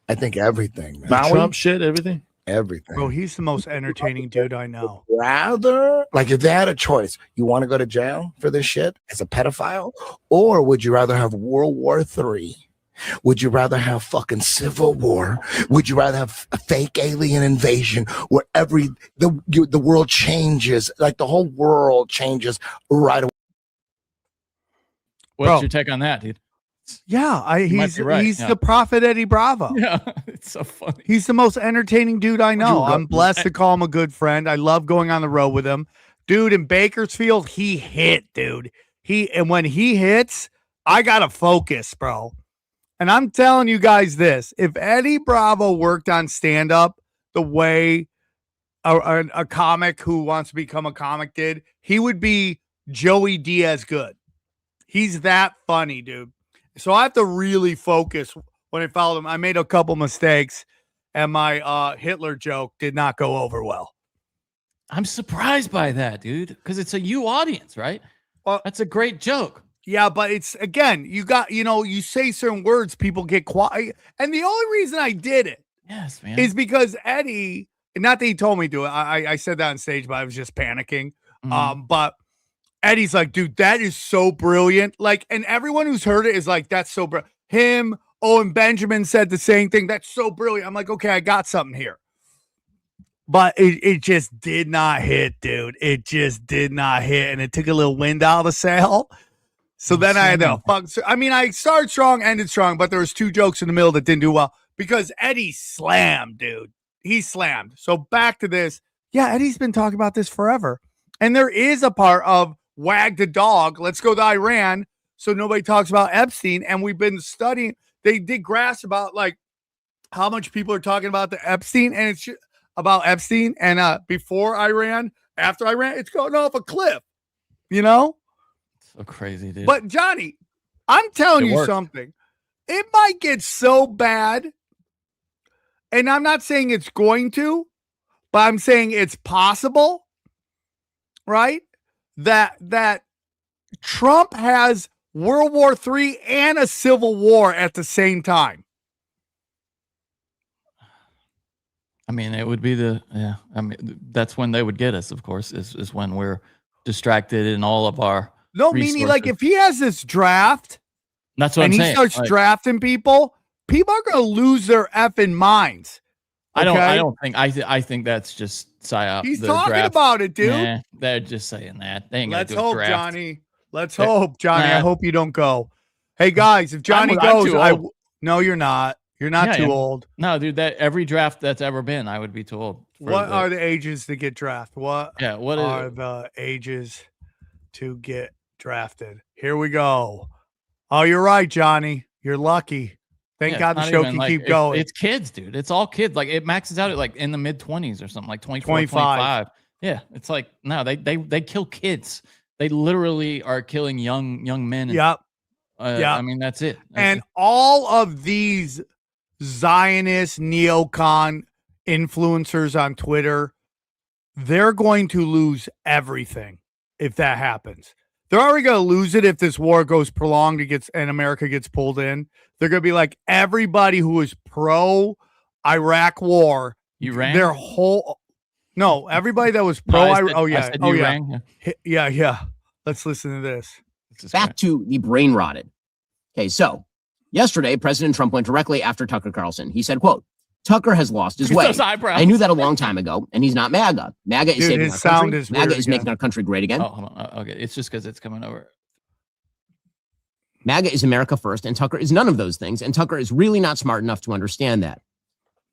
I think everything. Man. Trump shit, everything. Everything. Bro, he's the most entertaining dude I know. Rather, like if they had a choice, you want to go to jail for this shit as a pedophile, or would you rather have World War III? Would you rather have fucking civil war? Would you rather have a fake alien invasion where the world changes, like the whole world changes right away? What's your take on that, dude? Yeah, he's the prophet Eddie Bravo. Yeah, it's so funny. He's the most entertaining dude I know. I'm blessed to call him a good friend. I love going on the road with him. Dude, in Bakersfield, he hit, dude. And when he hits, I gotta focus, bro. And I'm telling you guys this, if Eddie Bravo worked on stand-up the way a comic who wants to become a comic did, he would be Joey Diaz good. He's that funny, dude. So I have to really focus when I followed him. I made a couple mistakes, and my Hitler joke did not go over well. I'm surprised by that, dude, because it's a you audience, right? Well, that's a great joke. Yeah, but it's, again, you say certain words, people get quiet. And the only reason I did it is because Eddie, not that he told me to do it. I said that on stage, but I was just panicking. Mm-hmm. But Eddie's like, dude, that is so brilliant. Like, and everyone who's heard it is like, that's so brilliant. Him, Owen Benjamin said the same thing. That's so brilliant. I'm like, okay, I got something here. But it just did not hit, dude. It just did not hit. And it took a little wind out of the sail. So then I had to I started strong, ended strong, but there was two jokes in the middle that didn't do well because Eddie slammed, dude. He slammed. So back to this. Yeah, Eddie's been talking about this forever. And there is a part of wag the dog. Let's go to Iran. So nobody talks about Epstein. And we've been studying. They did graphs about like how much people are talking about the Epstein, and it's about Epstein. And before Iran, after Iran, it's going off a cliff, So crazy, dude. But Johnny, I'm telling you something. It might get so bad, and I'm not saying it's going to, but I'm saying it's possible, right? That Trump has World War III and a civil war at the same time. I mean, it would be that's when they would get us, of course, is when we're distracted in all of our meaning like if he has this draft, that's what I'm saying. And he starts drafting people are going to lose their effing minds. Okay? I think that's just psyop. He's talking about it, dude. Nah, they're just saying that. They ain't Let's gonna do hope, a draft. Johnny. Let's hope, Johnny. I hope you don't go. Hey guys, if Johnny goes, no, you're not. You're not too old. No, dude. That every draft that's ever been, I would be too old. What are the ages to get drafted? What are the ages to get drafted. Here we go. Oh, you're right, Johnny. You're lucky. Thank God the show can keep going. It's kids, dude. It's all kids. Like it maxes out at like in the mid-20s or something, like 24, 25. 25. Yeah, it's like no, they kill kids. They literally are killing young men. Yep. I mean, that's it. And all of these Zionist neocon influencers on Twitter, they're going to lose everything if that happens. They're already going to lose it if this war goes prolonged and America gets pulled in. They're going to be like everybody who is pro Iraq war. You ran their whole. No, everybody that was pro. Yeah. Let's listen to this. Back to the brain rotted. Okay, so yesterday, President Trump went directly after Tucker Carlson. He said, quote, Tucker has lost his way. Those eyebrows. I knew that a long time ago, and he's not MAGA. MAGA is saving our country. MAGA is making our country great again. Oh, hold on. Okay, it's just because it's coming over. MAGA is America first, and Tucker is none of those things, and Tucker is really not smart enough to understand that.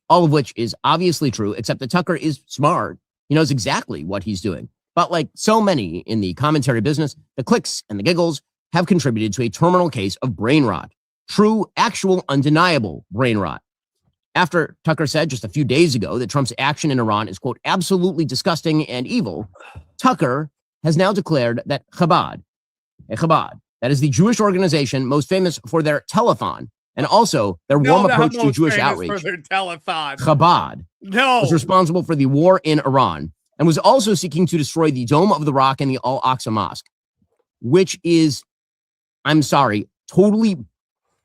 All of which is obviously true, except that Tucker is smart. He knows exactly what he's doing. But like so many in the commentary business, the clicks and the giggles have contributed to a terminal case of brain rot. True, actual, undeniable brain rot. After Tucker said just a few days ago that Trump's action in Iran is, quote, absolutely disgusting and evil, Tucker has now declared that Chabad, that is the Jewish organization most famous for their telethon and also their warm approach to Jewish outreach. For their telethon. Chabad was responsible for the war in Iran and was also seeking to destroy the Dome of the Rock and the Al-Aqsa Mosque, which is, I'm sorry, totally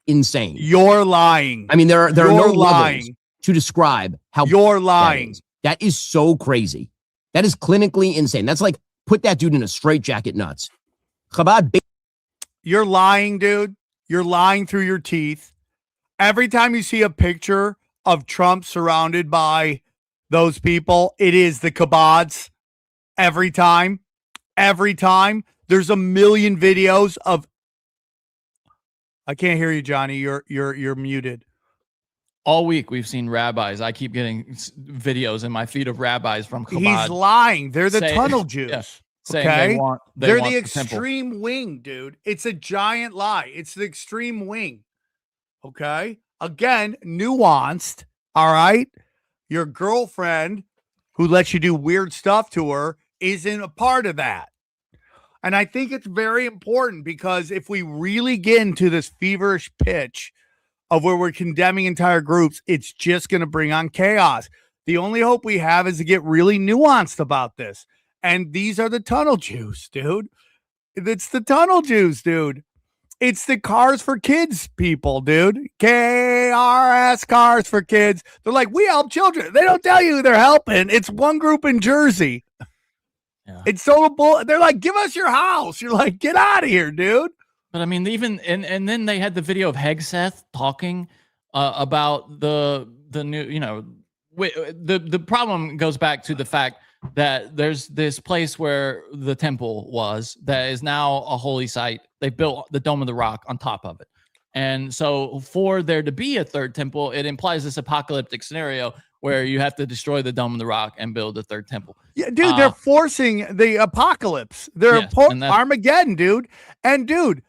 insane. You're lying. I mean, there are no levels to describe how you're lying. That is so crazy. That is clinically insane. That's like put that dude in a straitjacket nuts. Chabad. You're lying, dude. You're lying through your teeth. Every time you see a picture of Trump surrounded by those people, it is the Chabads. Every time. There's a million videos of. I can't hear you, Johnny. You're muted. All week we've seen rabbis. I keep getting videos in my feed of rabbis from Chabad. He's lying. They're the tunnel Jews. Yeah, okay, they're the extreme wing, dude. It's a giant lie. It's the extreme wing. Okay. Again, nuanced. All right. Your girlfriend who lets you do weird stuff to her isn't a part of that. And I think it's very important because if we really get into this feverish pitch of where we're condemning entire groups, it's just going to bring on chaos. The only hope we have is to get really nuanced about this. And these are the tunnel Jews, dude. It's the tunnel Jews, dude. It's the cars for kids people, dude. KRS cars for kids. They're like, we help children. They don't tell you who they're helping. It's one group in Jersey. Yeah. It's so bull. They're like, give us your house. You're like, get out of here, dude. But I mean, even and then they had the video of Hegseth talking about the new, the problem goes back to the fact that there's this place where the temple was that is now a holy site. They built the Dome of the Rock on top of it. And so for there to be a third temple, it implies this apocalyptic scenario where you have to destroy the Dome of the Rock and build a third temple. Yeah, dude, they're forcing the apocalypse. They're Armageddon, dude. And dude,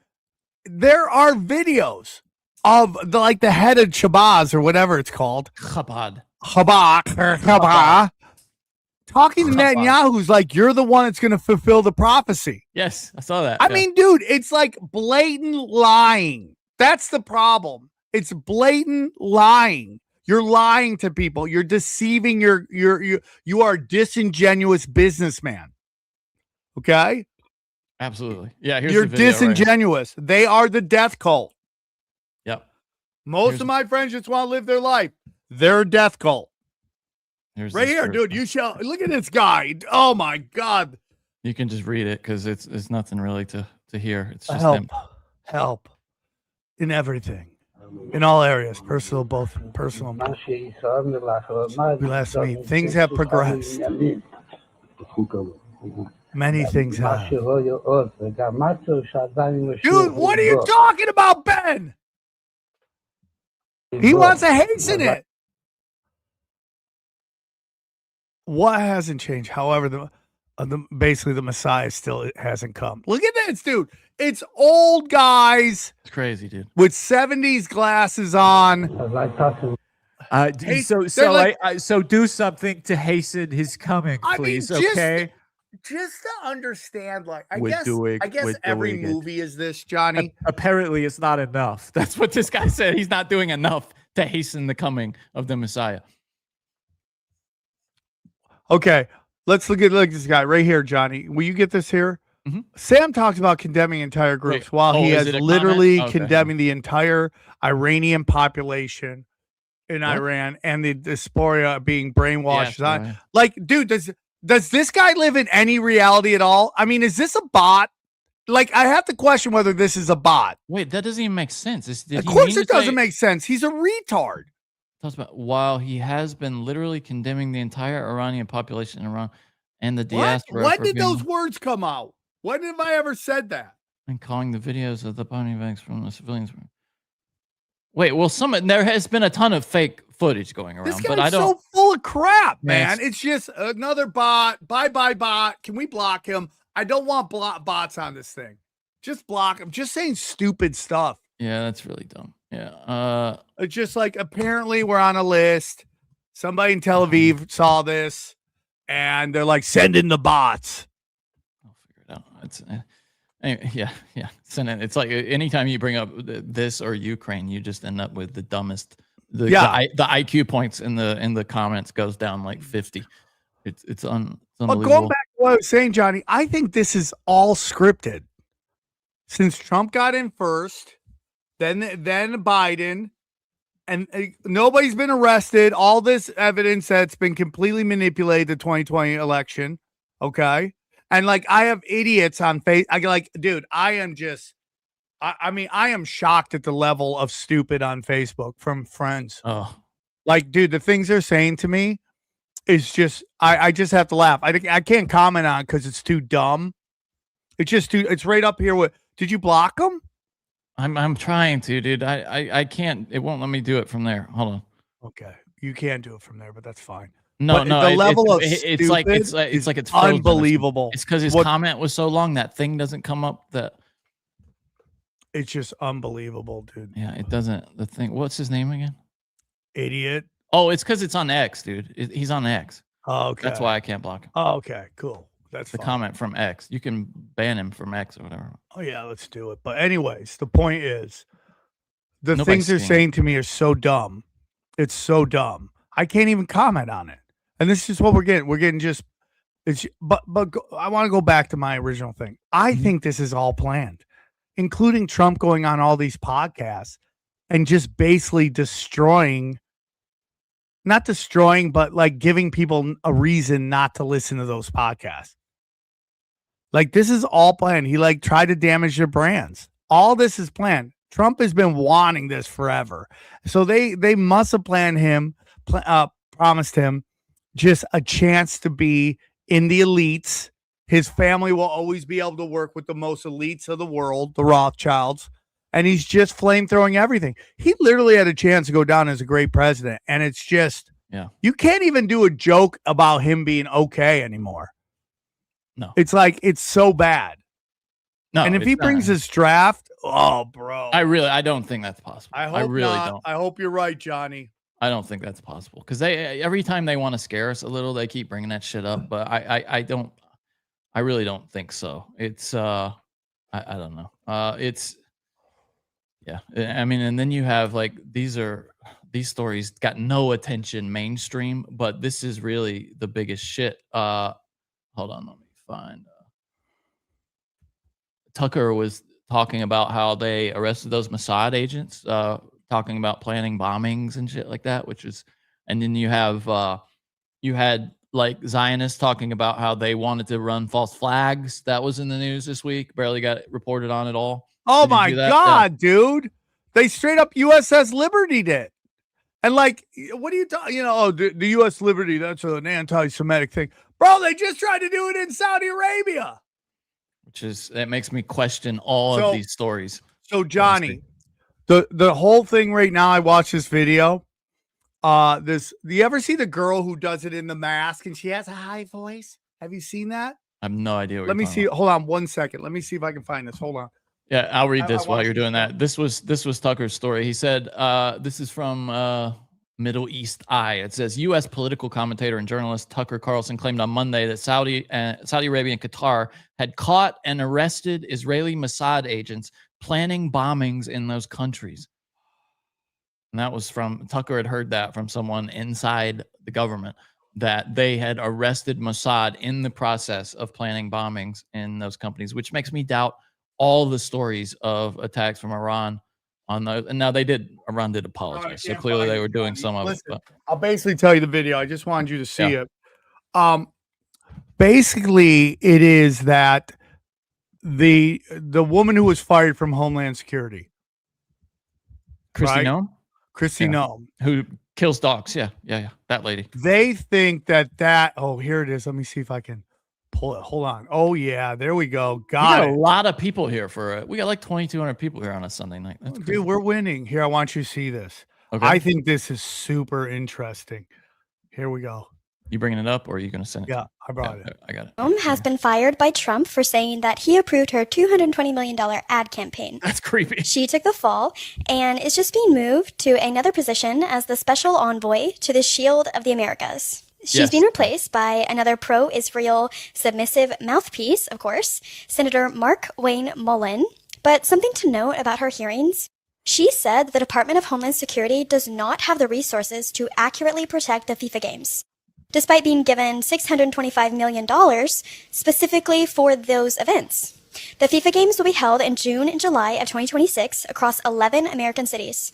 there are videos of the head of Shabazz or whatever it's called. Chabad. Talking to Netanyahu, who's like, you're the one that's going to fulfill the prophecy. Yes, I saw that. I mean, dude, it's like blatant lying. That's the problem. It's blatant lying. You're lying to people. You're deceiving you are a disingenuous businessman. Okay? Absolutely. Yeah, you're disingenuous. Right, they are the death cult. Yep. Most of my friends just want to live their life. They're a death cult. Right here, dude. You shall look at this guy. Oh my God. You can just read it because it's nothing really to hear. It's just help in everything. In all areas, personal, both personal. Blasphemy. Things have progressed. Many things have. Dude, what are you talking about, Ben? He wants to hasten it. What hasn't changed? However, Basically the Messiah still hasn't come. Look at this, dude. It's old guys It's crazy, dude. with 70s glasses on. Hey, so they're like- so do something to hasten his coming, please. Okay. Just to understand, like I We're guess doing every it. movie is this, Johnny. Apparently, it's not enough. That's what this guy said. He's not doing enough to hasten the coming of the Messiah. Okay, let's look at this guy right here, Johnny. Will you get this here? Mhm. Sam talks about condemning entire groups Wait, while he is has it a literally comment? Okay. condemning the entire Iranian population in What? Iran and the diaspora being brainwashed. Yeah, right. Like, dude, does this guy live in any reality at all? I mean, is this a bot? Like, I have to question whether this is a bot. Wait, that doesn't even make sense. Of course it doesn't make sense. He's a retard. Talks about while he has been literally condemning the entire Iranian population in Iran and the diaspora. When for did being- those words come out? When have I ever said that? and calling the videos of the body bags from the civilians. Wait, well, there has been a ton of fake footage going around, This but guy's I don't. so full of crap, Man, man. It's just another bot. Bye bot. Can we block him? I don't want bots on this thing. Just block him. Just saying stupid stuff. Yeah, that's really dumb. Yeah. It's just like apparently we're on a list. Somebody in Tel Aviv saw this, and they're like, send in the bots. I'll figure it out. It's anyway, yeah. Send it. It's like anytime you bring up this or Ukraine, you just end up with the dumbest. The IQ points in the comments goes down like 50. It's unbelievable. But going back to what I was saying, Johnny, I think this is all scripted. Since Trump got in first, then Biden, and nobody's been arrested. All this evidence that's been completely manipulated the 2020 election. Okay. And like, I have idiots on face. Dude, I am just, I mean, I am shocked at the level of stupid on Facebook from friends. Oh, Like, dude, the things they're saying to me is just, I just have to laugh. I can't comment on it because it's too dumb. It's just too, it's right up here with, did you block them? I'm trying to, dude. I can't. It won't let me do it from there. Hold on. Okay. You can't do it from there, but that's fine. No, But no. the level of it's like it's stupid like it's is frozen. unbelievable. It's because his What- comment was so long that thing doesn't come up. That It's just unbelievable, dude. yeah, it doesn't. The thing. What's his name again? Idiot. Oh, it's because it's on X, dude. He's on X. Oh, okay. That's why I can't block him. Oh, okay. Cool. That's The fine. comment from X. You can ban him from X or whatever. Oh, yeah, let's do it. But anyways, the point is the Nobody's things they're seeing it. saying to me are so dumb. It's so dumb. I can't even comment on it. And this is what we're getting. We're getting just it's I want to go back to my original thing. I Mm-hmm. think this is all planned, including Trump going on all these podcasts and just basically not destroying, but like giving people a reason not to listen to those podcasts. Like, this is all planned. He like tried to damage their brands. All this is planned. Trump has been wanting this forever. So they must have planned him, promised him just a chance to be in the elites. His family will always be able to work with the most elites of the world, the Rothschilds. And he's just flamethrowing everything. He literally had a chance to go down as a great president. And it's just, Yeah. you can't even do a joke about him being okay anymore. No. It's like, it's so bad. No. And if it's he not. brings his draft, oh, bro. I don't think that's possible. I hope I really not. don't. I hope you're right, Johnny. I don't think that's possible because every time they want to scare us a little, they keep bringing that shit up. But I really don't think so. It's I don't know. It's yeah. I mean, and then you have like these stories got no attention mainstream, but this is really the biggest shit. Hold on, let me find. Tucker was talking about how they arrested those Mossad agents. Talking about planning bombings and shit like that, and then you had like Zionists talking about how they wanted to run false flags. That was in the news this week. Barely got reported on at all. Oh Did you my do that? God, dude. They straight up USS Liberty did. And like, what are you talking? The US Liberty, that's an anti-Semitic thing. Bro, they just tried to do it in Saudi Arabia. That makes me question all of these stories. So Johnny, the whole thing right now, I watched this video. Do you ever see the girl who does it in the mask and she has a high voice? Have you seen that? I have no idea. What Let you're me talking see. about. Hold on 1 second. Let me see if I can find this. Hold on. Yeah, I'll read I this while want you're you to doing know. that. This was Tucker's story. He said, this is from Middle East Eye. It says U.S. political commentator and journalist Tucker Carlson claimed on Monday that Saudi Arabia and Qatar had caught and arrested Israeli Mossad agents planning bombings in those countries. And that was from Tucker had heard that from someone inside the government that they had arrested Mossad in the process of planning bombings in those companies, which makes me doubt all the stories of attacks from Iran on those. And now Iran did apologize. So clearly they were doing some of it. Listen, But I'll basically tell you the video. I just wanted you to see Yeah. it. Basically, it is that the woman who was fired from Homeland Security, Christy right? Noem, Christy Yeah. Noem, who kills dogs. Yeah. That lady. they think that oh, here it is. Let me see if I can pull it. Hold on. Oh yeah, there we go. We Got got it. a lot of people here we got like 2,200 people here on a Sunday night. That's crazy. Dude, we're winning. Here, I want you to see this. Okay. I think this is super interesting. Here we go. You bringing it up or are you going to send it? Yeah, I brought it. I got it. Noem has been fired by Trump for saying that he approved her $220 million ad campaign. That's creepy. She took the fall and is just being moved to another position as the special envoy to the Shield of the Americas. She's Yes. being replaced by another pro-Israel submissive mouthpiece, of course, Senator Mark Wayne Mullen. But something to note about her hearings, she said the Department of Homeland Security does not have the resources to accurately protect the FIFA games, despite being given $625 million specifically for those events. The FIFA games will be held in June and July of 2026 across 11 American cities.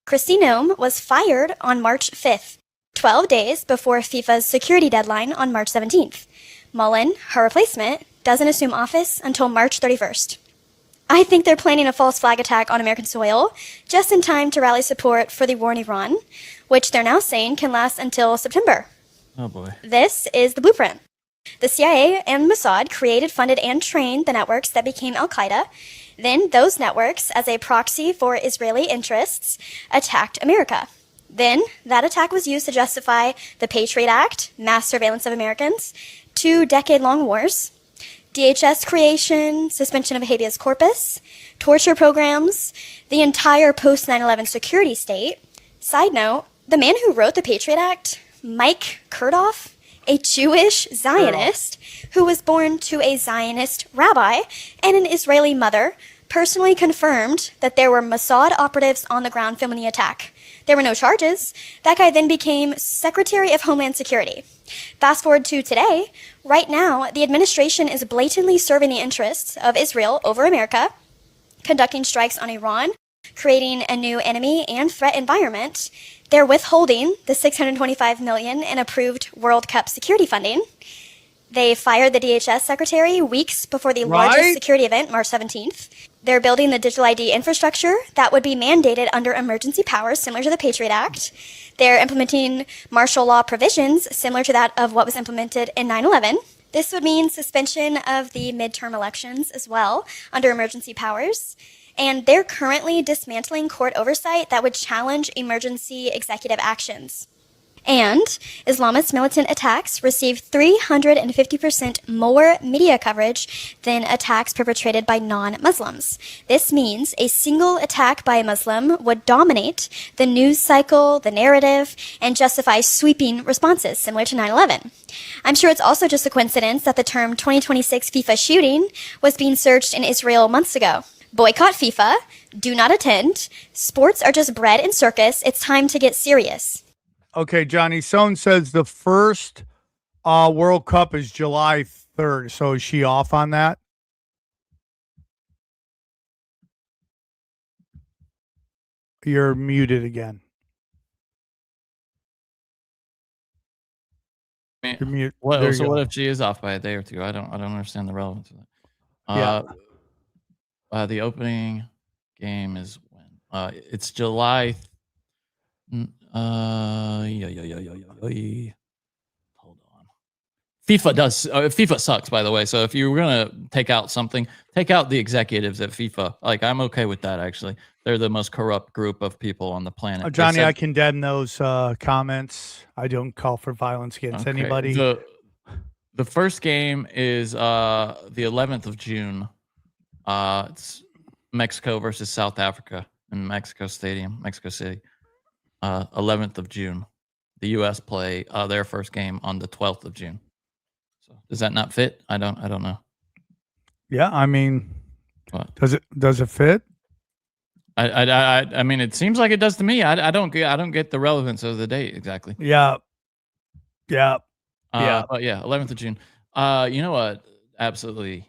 Christy Noem was fired on March 5th, 12 days before FIFA's security deadline on March 17th. Mullen, her replacement, doesn't assume office until March 31st. I think they're planning a false flag attack on American soil just in time to rally support for the war in Iran, which they're now saying can last until September. Oh boy. This is the blueprint. The CIA and Mossad created, funded, and trained the networks that became Al-Qaeda. Then those networks, as a proxy for Israeli interests, attacked America. Then that attack was used to justify the Patriot Act, mass surveillance of Americans, 2 decade-long wars, DHS creation, suspension of habeas corpus, torture programs, the entire post-9/11 security state. Side note, the man who wrote the Patriot Act, Mike Kurdoff, a Jewish Zionist who was born to a Zionist rabbi and an Israeli mother, personally confirmed that there were Mossad operatives on the ground filming the attack. There were no charges. That guy then became Secretary of Homeland Security. Fast forward to today. Right now, the administration is blatantly serving the interests of Israel over America, conducting strikes on Iran, creating a new enemy and threat environment. They're withholding the $625 million in approved World Cup security funding. They fired the DHS secretary weeks before the largest security event, March 17th. They're building the digital ID infrastructure that would be mandated under emergency powers similar to the Patriot Act. They're implementing martial law provisions similar to that of what was implemented in 9/11. This would mean suspension of the midterm elections as well under emergency powers. And they're currently dismantling court oversight that would challenge emergency executive actions. And Islamist militant attacks receive 350% more media coverage than attacks perpetrated by non-Muslims. This means a single attack by a Muslim would dominate the news cycle, the narrative, and justify sweeping responses similar to 9/11. I'm sure it's also just a coincidence that the term 2026 FIFA shooting was being searched in Israel months ago. Boycott FIFA, do not attend, sports are just bread and circus, it's time to get serious. Okay, Johnny Sohn says the first World Cup is July 3rd. So is she off on that? You're muted again. You're mute. What, There you so go. what if she is off by a day or two? I don't understand the relevance of that. The opening game is when? It's July. Hold on. FIFA sucks, by the way. So if you were gonna take out something, take out the executives at FIFA. Like, I'm okay with that, actually. They're the most corrupt group of people on the planet. Johnny, I condemn those comments. I don't call for violence against anybody. The first game is the 11th of June. It's Mexico versus South Africa in Mexico Stadium, Mexico City. 11th of June. The U.S. play their first game on the 12th of June. So does that not fit? I don't know. Yeah, I mean, What? does it fit? I mean, it seems like it does to me. I don't get the relevance of the date exactly. Yeah. But yeah, 11th of June. You know what absolutely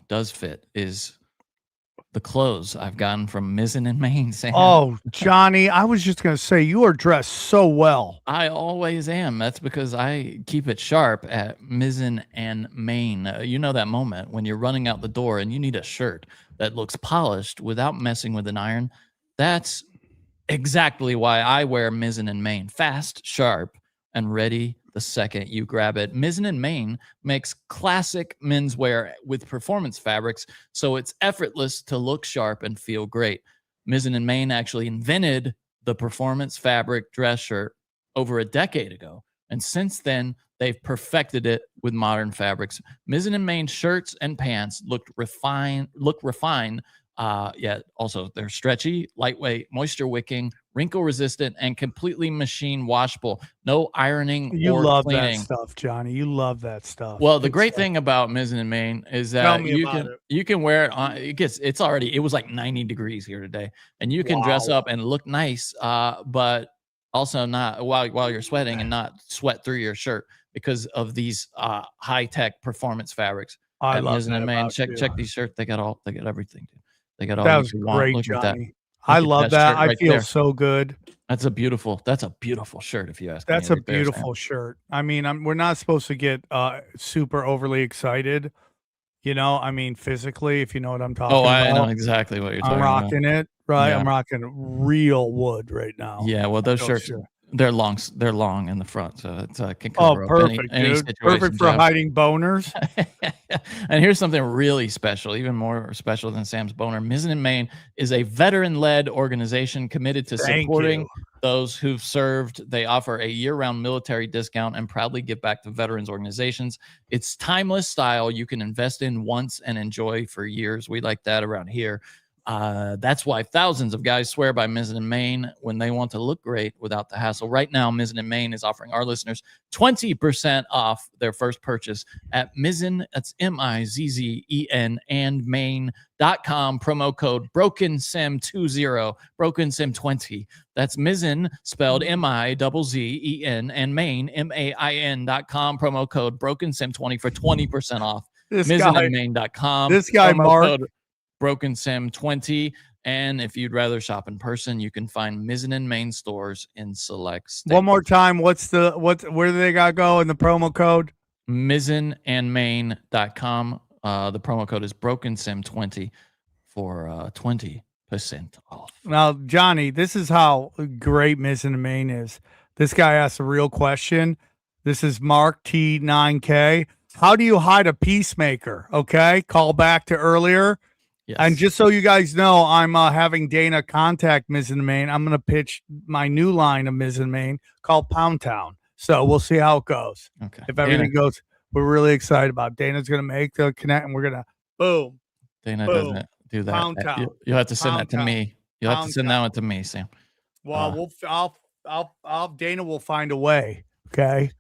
does fit is the clothes I've gotten from Mizzen in Maine. Sam. Oh, Johnny, I was just gonna say you are dressed so well. I always am. That's because I keep it sharp at Mizzen and Maine. You know that moment when you're running out the door and you need a shirt that looks polished without messing with an iron. That's exactly why I wear Mizzen and Maine. Fast, sharp, and ready the second you grab it. Mizzen and Maine makes classic menswear with performance fabrics, so it's effortless to look sharp and feel great. Mizzen and Maine actually invented the performance fabric dress shirt over a decade ago, and since then they've perfected it with modern fabrics. Mizzen and Maine shirts and pants look refined. Also they're stretchy, lightweight, moisture wicking, wrinkle resistant, and completely machine washable. No ironing You or love cleaning. that stuff, Johnny. You love that stuff. Well, the Good great stuff. thing about Mizzen and Maine is Tell that me about it. you can wear it on. It was like 90 degrees here today, and you can dress Wow. up and look nice, but also not while you're sweating and not sweat through your shirt because of these high tech performance fabrics. I at love Mizzen that and Maine. about you. Check these shirts. They got everything, dude. They got all That you was could want. great, Look at that. Johnny. I Look at love that. shirt I right feel there. so good. That's a beautiful shirt, if you ask me. That's a right there, Sam. beautiful shirt. I mean, we're not supposed to get super overly excited. You know, I mean, physically, if you know what I'm talking Oh, I about. know exactly what you're talking I'm about. rocking it, right? Yeah. I'm rocking real wood right now. Yeah, well, those Oh, shirts, sure. they're long in the front, so it can Oh, cover up perfect, any dude. situation. Perfect for Jeff. hiding boners. And here's something really special, even more special than Sam's boner. Mizzen and Maine is a veteran-led organization committed to Thank supporting you. those who've served. They offer a year-round military discount and proudly give back to veterans organizations. It's timeless style you can invest in once and enjoy for years. We like that around here. That's why thousands of guys swear by Mizzen and Maine when they want to look great without the hassle. Right now, Mizzen and Maine is offering our listeners 20% off their first purchase at Mizzen, that's MIZZEN, and Maine.com. Promo code BrokenSim20, BrokenSim20. That's Mizzen, spelled MIZZEN, and Maine, MAIN.com. Promo code BrokenSim20 for 20% off. MizzenandMaine.com. This guy, Promo Mark. code BrokenSim20. And if you'd rather shop in person, you can find Mizzen and Maine stores in select states. One more time. Where do they got to go in the promo code? MizzenandMaine.com. The promo code is BrokenSim20 for 20% off. Now, Johnny, this is how great Mizzen and Maine is. This guy asked a real question. This is Mark T9K. How do you hide a peacemaker? Okay. Call back to earlier. Yes. And just so you guys know, I'm having Dana contact Mizzen and Maine. I'm going to pitch my new line of Mizzen and Maine called Pound Town. So we'll see how it goes. Okay. If everything goes, we're really excited about it. Dana's going to make the connect, and we're going to boom. Dana Boom. doesn't do that. Pound Town. You'll have to send Pound that to Town. me. You'll have to Pound send that Town. one to me, Sam. Well, Dana will find a way. Okay.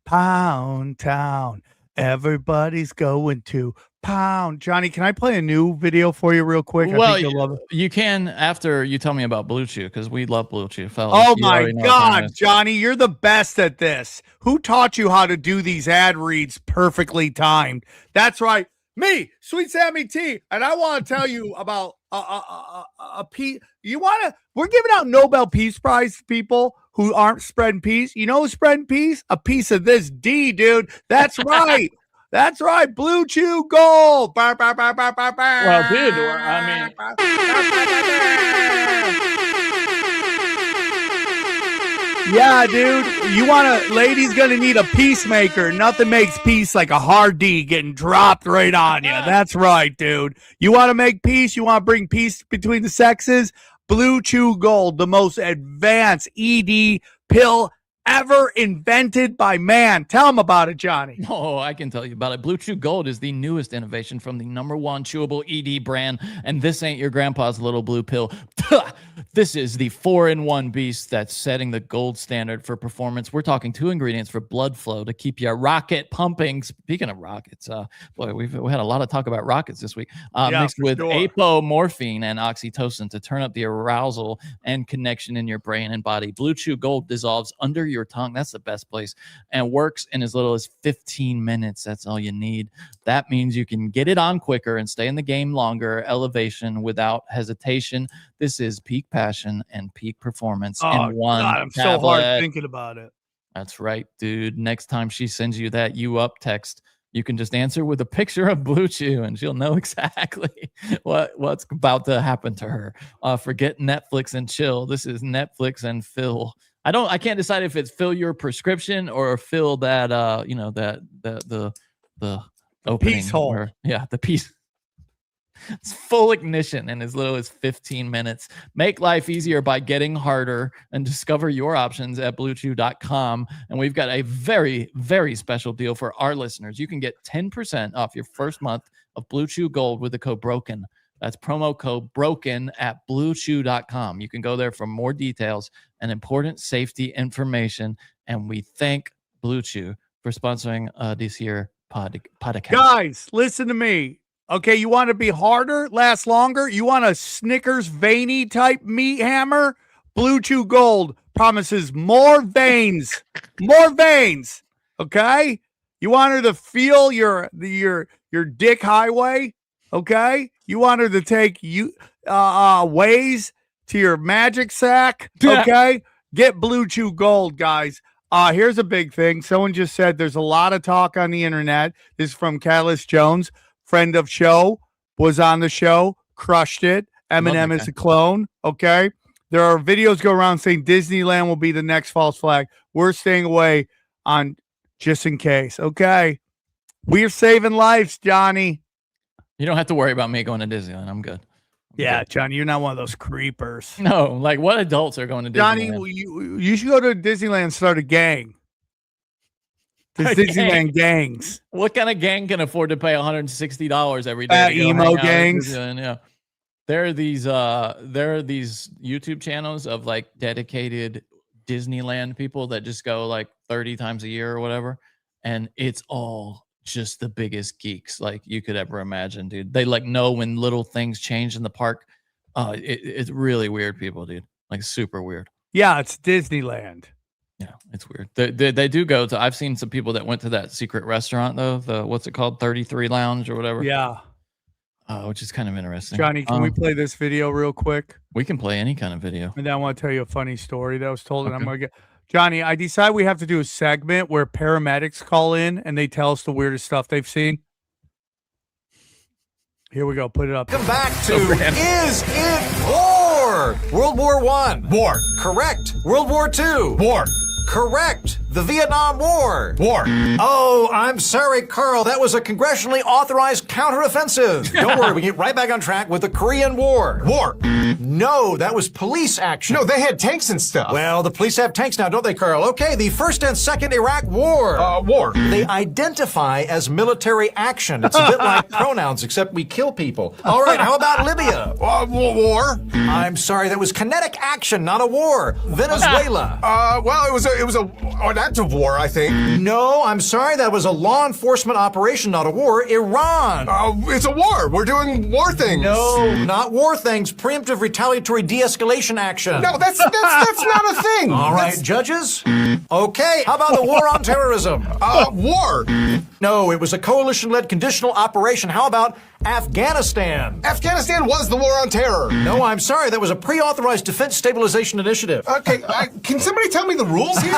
Pound Town. Everybody's going to Pound. Johnny, can I play a new video for you real quick? I Well, think you'll love it. you can after you tell me about Blue Chew, because we love Blue Chew, fellas. Oh You my already know what time it God, is. Johnny, you're the best at this. Who taught you how to do these ad reads perfectly timed? That's right. Me, Sweet Sammy T. And I want to tell you about a piece. We're giving out Nobel Peace Prize to people who aren't spreading peace. You know who's spreading peace? A piece of this D, dude. That's right. That's right. Blue Chew Gold. Well, dude, I yeah, dude. Ladies gonna need a peacemaker. Nothing makes peace like a hard D getting dropped right on you. That's right, dude. You want to make peace? You want to bring peace between the sexes? Blue Chew Gold, the most advanced ED pill ever invented by man. Tell them about it, Johnny. Oh, I can tell you about it. Blue Chew Gold is the newest innovation from the #1 chewable ED brand, and this ain't your grandpa's little blue pill. This is the 4-in-1 beast that's setting the gold standard for performance. We're talking 2 ingredients for blood flow to keep your rocket pumping. Speaking of rockets, boy, we had a lot of talk about rockets this week. Mixed with apomorphine and oxytocin to turn up the arousal and connection in your brain and body. Blue Chew Gold dissolves under your tongue. That's the best place, and works in as little as 15 minutes. That's all you need. That means you can get it on quicker and stay in the game longer. Elevation without hesitation. This is peak passion and peak performance in one God, I'm tablet. so hard thinking about it. That's right, dude. Next time she sends you that "you up" text, you can just answer with a picture of Blue Chew, and she'll know exactly what's about to happen to her. Forget Netflix and chill. This is Netflix and fill. I can't decide if it's fill your prescription or fill that the opening piece hole. The piece. It's full ignition in as little as 15 minutes. Make life easier by getting harder and discover your options at bluechew.com. And we've got a very, very special deal for our listeners. You can get 10% off your first month of Blue Chew Gold with the code BROKEN. That's promo code BROKEN at bluechew.com. You can go there for more details and important safety information. And we thank Blue Chew for sponsoring this here podcast. Guys, listen to me. Okay, you want to be harder, last longer? You want a Snickers veiny type meat hammer? Blue Chew Gold promises more veins. More veins. Okay? You want her to feel your dick highway? Okay? You want her to take ways to your magic sack? Okay? Get Blue Chew Gold, guys. Here's a big thing. Someone just said there's a lot of talk on the internet. This is from Catalyst Jones. Friend of show, was on the show, crushed it. Eminem is a clone. Okay. There are videos go around saying Disneyland will be the next false flag. We're staying away on just in case. Okay. We're saving lives, Johnny. You don't have to worry about me going to Disneyland. I'm good. Yeah, Johnny, you're not one of those creepers. No, like what adults are going to Disneyland? Johnny, you should go to Disneyland and start a gang. There's Disneyland gangs. What kind of gang can afford to pay $160 every day? Emo gangs. Yeah. There are these YouTube channels of like dedicated Disneyland people that just go like 30 times a year or whatever. And it's all just the biggest geeks like you could ever imagine, dude. They like know when little things change in the park. It's really weird people, dude. Like super weird. Yeah, it's Disneyland. Yeah, it's weird. They do go to. I've seen some people that went to that secret restaurant though. The what's it called, 33 Lounge or whatever. Yeah, which is kind of interesting. Johnny, can we play this video real quick? We can play any kind of video. And then I want to tell you a funny story that was told. And I'm gonna get Johnny. I decided we have to do a segment where paramedics call in and they tell us the weirdest stuff they've seen. Here we go. Put it up. Come back to Is It War? World War I. War. Correct. World War II. War. Correct. The Vietnam War. War. Oh, I'm sorry, Carl. That was a congressionally authorized counteroffensive. Don't worry, we get right back on track with the Korean War. War. No, that was police action. No, they had tanks and stuff. Well, the police have tanks now, don't they, Carl? Okay, the First and Second Iraq War. War. They identify as military action. It's a bit like pronouns, except we kill people. All right, how about Libya? War. I'm sorry, that was kinetic action, not a war. Venezuela. Well, it was an act of war, I think. No, I'm sorry, that was a law enforcement operation, not a war. Iran. It's a war. We're doing war things. No, not war things. Preemptive retaliatory de-escalation action. No, that's not a thing. All right, judges. Okay, how about the war on terrorism? War. No, it was a coalition-led conditional operation. How about Afghanistan? Afghanistan was the war on terror. No, I'm sorry, that was a pre-authorized defense stabilization initiative. Okay, can somebody tell me the rules here?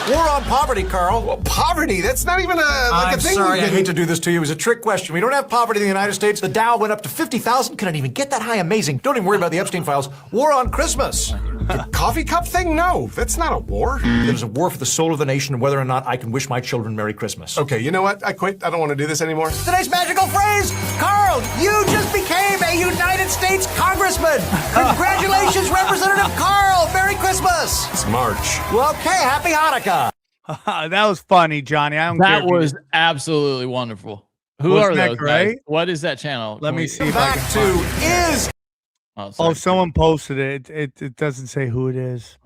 War on poverty, Carl. Well, poverty? That's not even a thing. I'm sorry, I hate to do this to you. It was a trick question. We don't have poverty in the United States. The Dow went up to 50,000. Couldn't even get that high. Amazing. Don't even worry about the Epstein files. War on Christmas. The coffee cup thing? No, that's not a war. It is a war for the soul of the nation and whether or not I can wish my children Merry Christmas. Okay, you know what? I quit. I don't want to do this anymore. Today's magical phrase, Carl, you just became a United United States Congressman. Congratulations, Representative Carl. Merry Christmas. It's March. Well, okay, happy Hanukkah. That was funny, Johnny. I don't care. That if you was did- absolutely wonderful. Who Wasn't are that those great? guys? What is that channel? Let Can me we- see if I Back can to find it. is. Oh, Oh, someone posted it. It doesn't say who it is.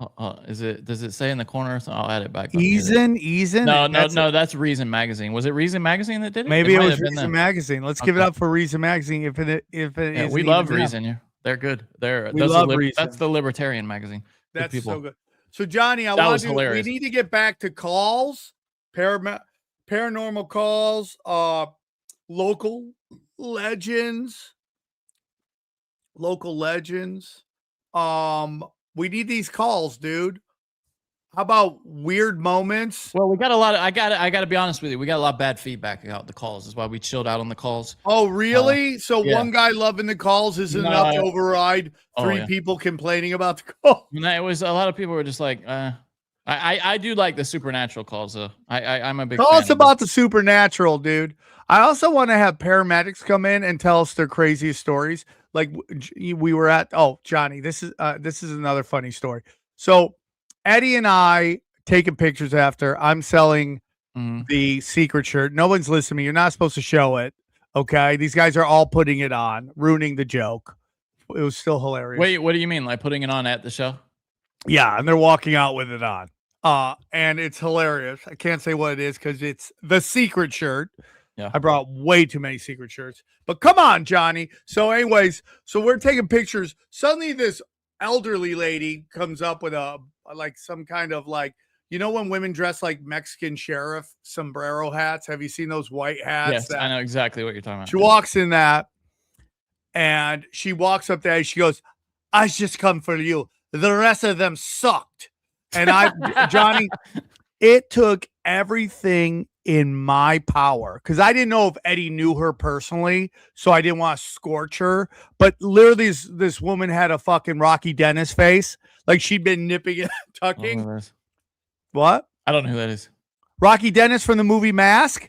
Is it? Does it say in the corner? So I'll add it back. Eason? No. That's Reason Magazine. Was it Reason Magazine that did it? Maybe it might was have been Reason them. Magazine. Let's give it Okay. up for Reason Magazine. If it Yeah, isn't we even love them. Reason. Yeah, they're good. We love Reason. That's the libertarian magazine. Good That's people. so good. So Johnny, That we was hilarious. need to get back to calls, paranormal calls, local legends. We need these calls, dude. How about weird moments? Well, we got a lot of. I got to be honest with you. We got a lot of bad feedback about the calls. That's why we chilled out on the calls. Oh, really? So yeah. one guy loving the calls isn't No. enough to override three yeah. people complaining about the call. And it was a lot of people were just like, I do like the supernatural calls though. I'm a big Tell fan us of about the supernatural, dude. I also want to have paramedics come in and tell us their craziest stories. Like we were at. Oh, Johnny, this is another funny story. So Eddie and I taking pictures after. I'm selling the secret shirt. No one's listening to me. You're not supposed to show it. Okay, these guys are all putting it on, ruining the joke. It was still hilarious. Wait, what do you mean? Like putting it on at the show? Yeah, and they're walking out with it on. And it's hilarious. I can't say what it is because it's the secret shirt. Yeah. I brought way too many secret shirts. But come on, Johnny. So, anyways, so we're taking pictures. Suddenly this elderly lady comes up with some kind of when women dress like Mexican sheriff sombrero hats. Have you seen those white hats? Yes, I know exactly what you're talking about. She walks in that and she walks up there and she goes, I just come for you. The rest of them sucked. And Johnny, it took everything in my power because I didn't know if Eddie knew her personally, so I didn't want to scorch her. But literally, this woman had a fucking Rocky Dennis face, like she'd been nipping and tucking. What? I don't know who that is. Rocky Dennis from the movie Mask?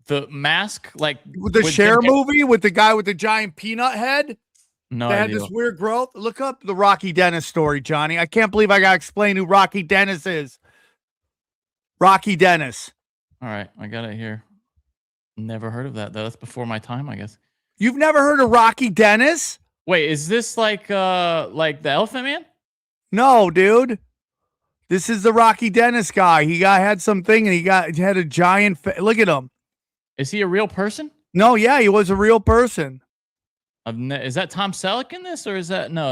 The Mask, like The Cher movie with the guy with the giant peanut head? No They had idea. this weird growth. Look up the Rocky Dennis story, Johnny. I can't believe I got to explain who Rocky Dennis is. Rocky Dennis. All right, I got it here. Never heard of that though. That's before my time, I guess. You've never heard of Rocky Dennis? Wait, is this like the Elephant Man? No, dude. This is the Rocky Dennis guy. He had something and he had a giant look at him. Is he a real person? No, yeah, he was a real person. Is that Tom Selleck in this, or is that no?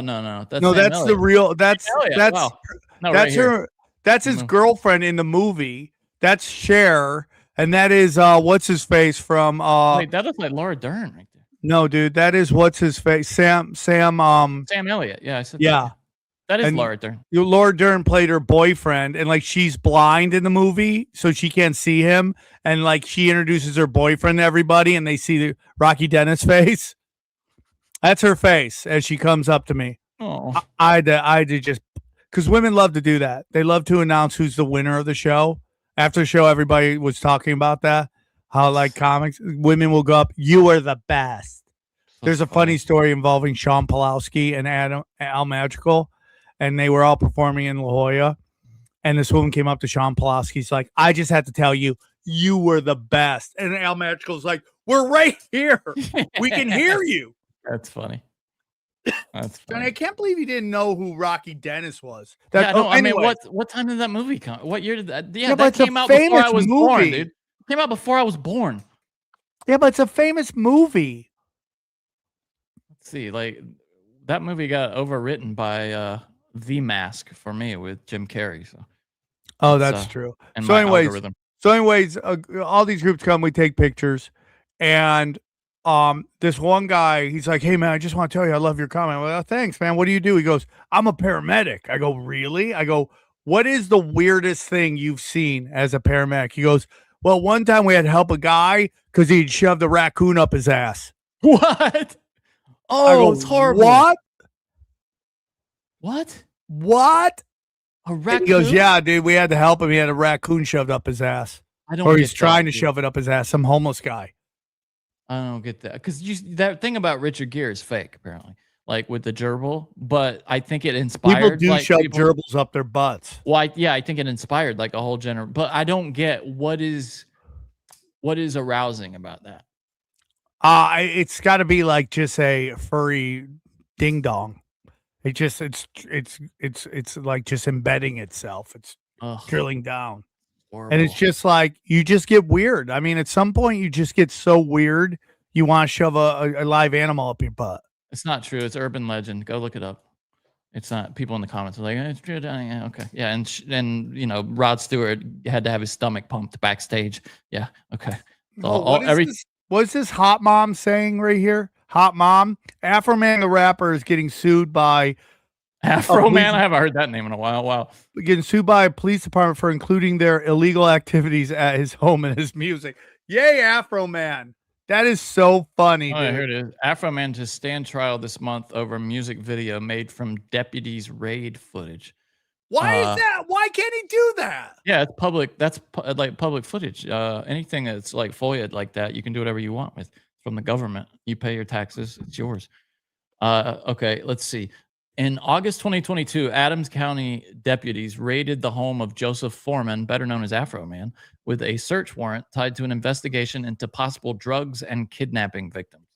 That's No, Sam that's the Elliott. real. That's Sam Elliott, that's wow. No, that's right here. her. That's his girlfriend in the movie. That's Cher, and that is what's his face from. Wait, that looks like Laura Dern right there. No, dude, that is what's his face. Sam. Sam Elliott. Yeah, I said Yeah. That is And Laura Dern. Laura Dern played her boyfriend, and she's blind in the movie, so she can't see him. And she introduces her boyfriend to everybody, and they see the Rocky Dennis face. That's her face as she comes up to me. Oh, I did just because women love to do that. They love to announce who's the winner of the show. After the show, everybody was talking about that. How comics, women will go up. You are the best. There's a funny story involving Sean Pulowski and Al Madrigal, and they were all performing in La Jolla. And this woman came up to Sean Pulowski's like, I just had to tell you, you were the best. And Al Madrigal's like, we're right here. We can hear you. that's funny. That's Johnny, funny. I can't believe you didn't know who Rocky Dennis was. Yeah, no, I mean, anyway. what time did that movie come? What year did that? Yeah, Yeah, but that it's a came out before famous I was born, movie. dude. It came out before I was born. Yeah, but it's a famous movie. Let's see, that movie got overwritten by The Mask for me with Jim Carrey. So, Oh, that's true. and So my anyways, algorithm. all these groups come, we take pictures, and this one guy, he's like, hey man, I just want to tell you I love your comment. Well, thanks, man. What do you do? He goes, I'm a paramedic. I go, really? I go, what is the weirdest thing you've seen as a paramedic? He goes, well, one time we had to help a guy because he'd shoved a raccoon up his ass. What? I Oh, go, it's horrible. What? What? A And raccoon? he goes, yeah, dude, we had to help him. He had a raccoon shoved up his ass. I don't Or get he's that, trying to dude. shove it up his ass. Some homeless guy. I don't get that because that thing about Richard Gere is fake, apparently, like with the gerbil. But I think it inspired. People do shove people, gerbils up their butts. Well, I think it inspired like a whole generation. But I don't get what is arousing about that. It's got to be like just a furry ding dong. It's like just embedding itself. It's drilling down. Horrible. And it's just like you just get weird. I mean, at some point you just get so weird you want to shove a live animal up your butt. It's not true. It's urban legend. Go look it up. It's not. People in the comments are like, it's true. Yeah, okay. Yeah, and you know, Rod Stewart had to have his stomach pumped backstage. Yeah, okay. What's this hot mom saying right here? Hot mom, Afro Man the rapper is getting sued by Afro Man. I haven't heard that name in a while. Wow. Getting sued by a police department for including their illegal activities at his home and his music. Yay, Afro Man. That is so funny. Oh, yeah, here it is. Afro Man to stand trial this month over a music video made from deputies' raid footage. Why is that? Why can't he do that? Yeah, it's public. That's like public footage. Anything that's like FOIA like that, you can do whatever you want with from the government. You pay your taxes. It's yours. Okay, let's see. In August 2022, Adams County deputies raided the home of Joseph Foreman, better known as Afro Man, with a search warrant tied to an investigation into possible drugs and kidnapping victims.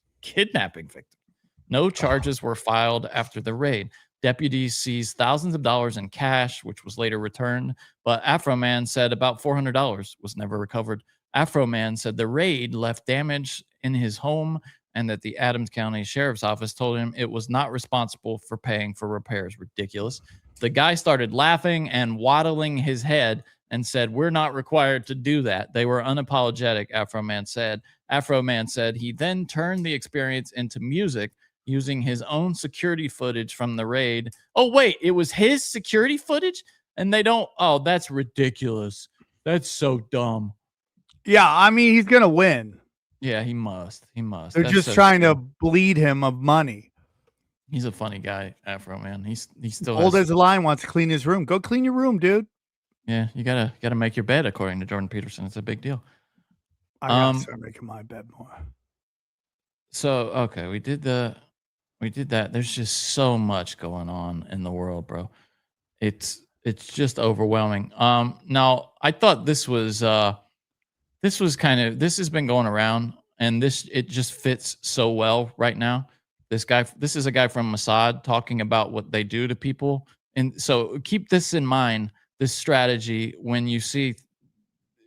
No charges were filed after the raid. Deputies seized thousands of dollars in cash, which was later returned, but Afro Man said about $400 was never recovered. Afro Man said the raid left damage in his home and that the Adams County Sheriff's Office told him it was not responsible for paying for repairs. Ridiculous. The guy started laughing and waddling his head and said, "We're not required to do that." They were unapologetic, Afro Man said. Afro Man said he then turned the experience into music using his own security footage from the raid. Oh, wait, it was his security footage? And they don't, oh, that's ridiculous. That's so dumb. Yeah, I mean, he's going to win. Yeah, he must. They're just trying to bleed him of money. He's a funny guy, Afro Man. He still old as a lion, wants to clean his room. Go clean your room, dude. Yeah, you gotta make your bed, according to Jordan Peterson. It's a big deal. I gotta start making my bed more. So okay, we did that. There's just so much going on in the world, bro. It's just overwhelming. Now I thought this has been going around, and it just fits so well right now. This is a guy from Mossad talking about what they do to people. And so keep this in mind, this strategy, when you see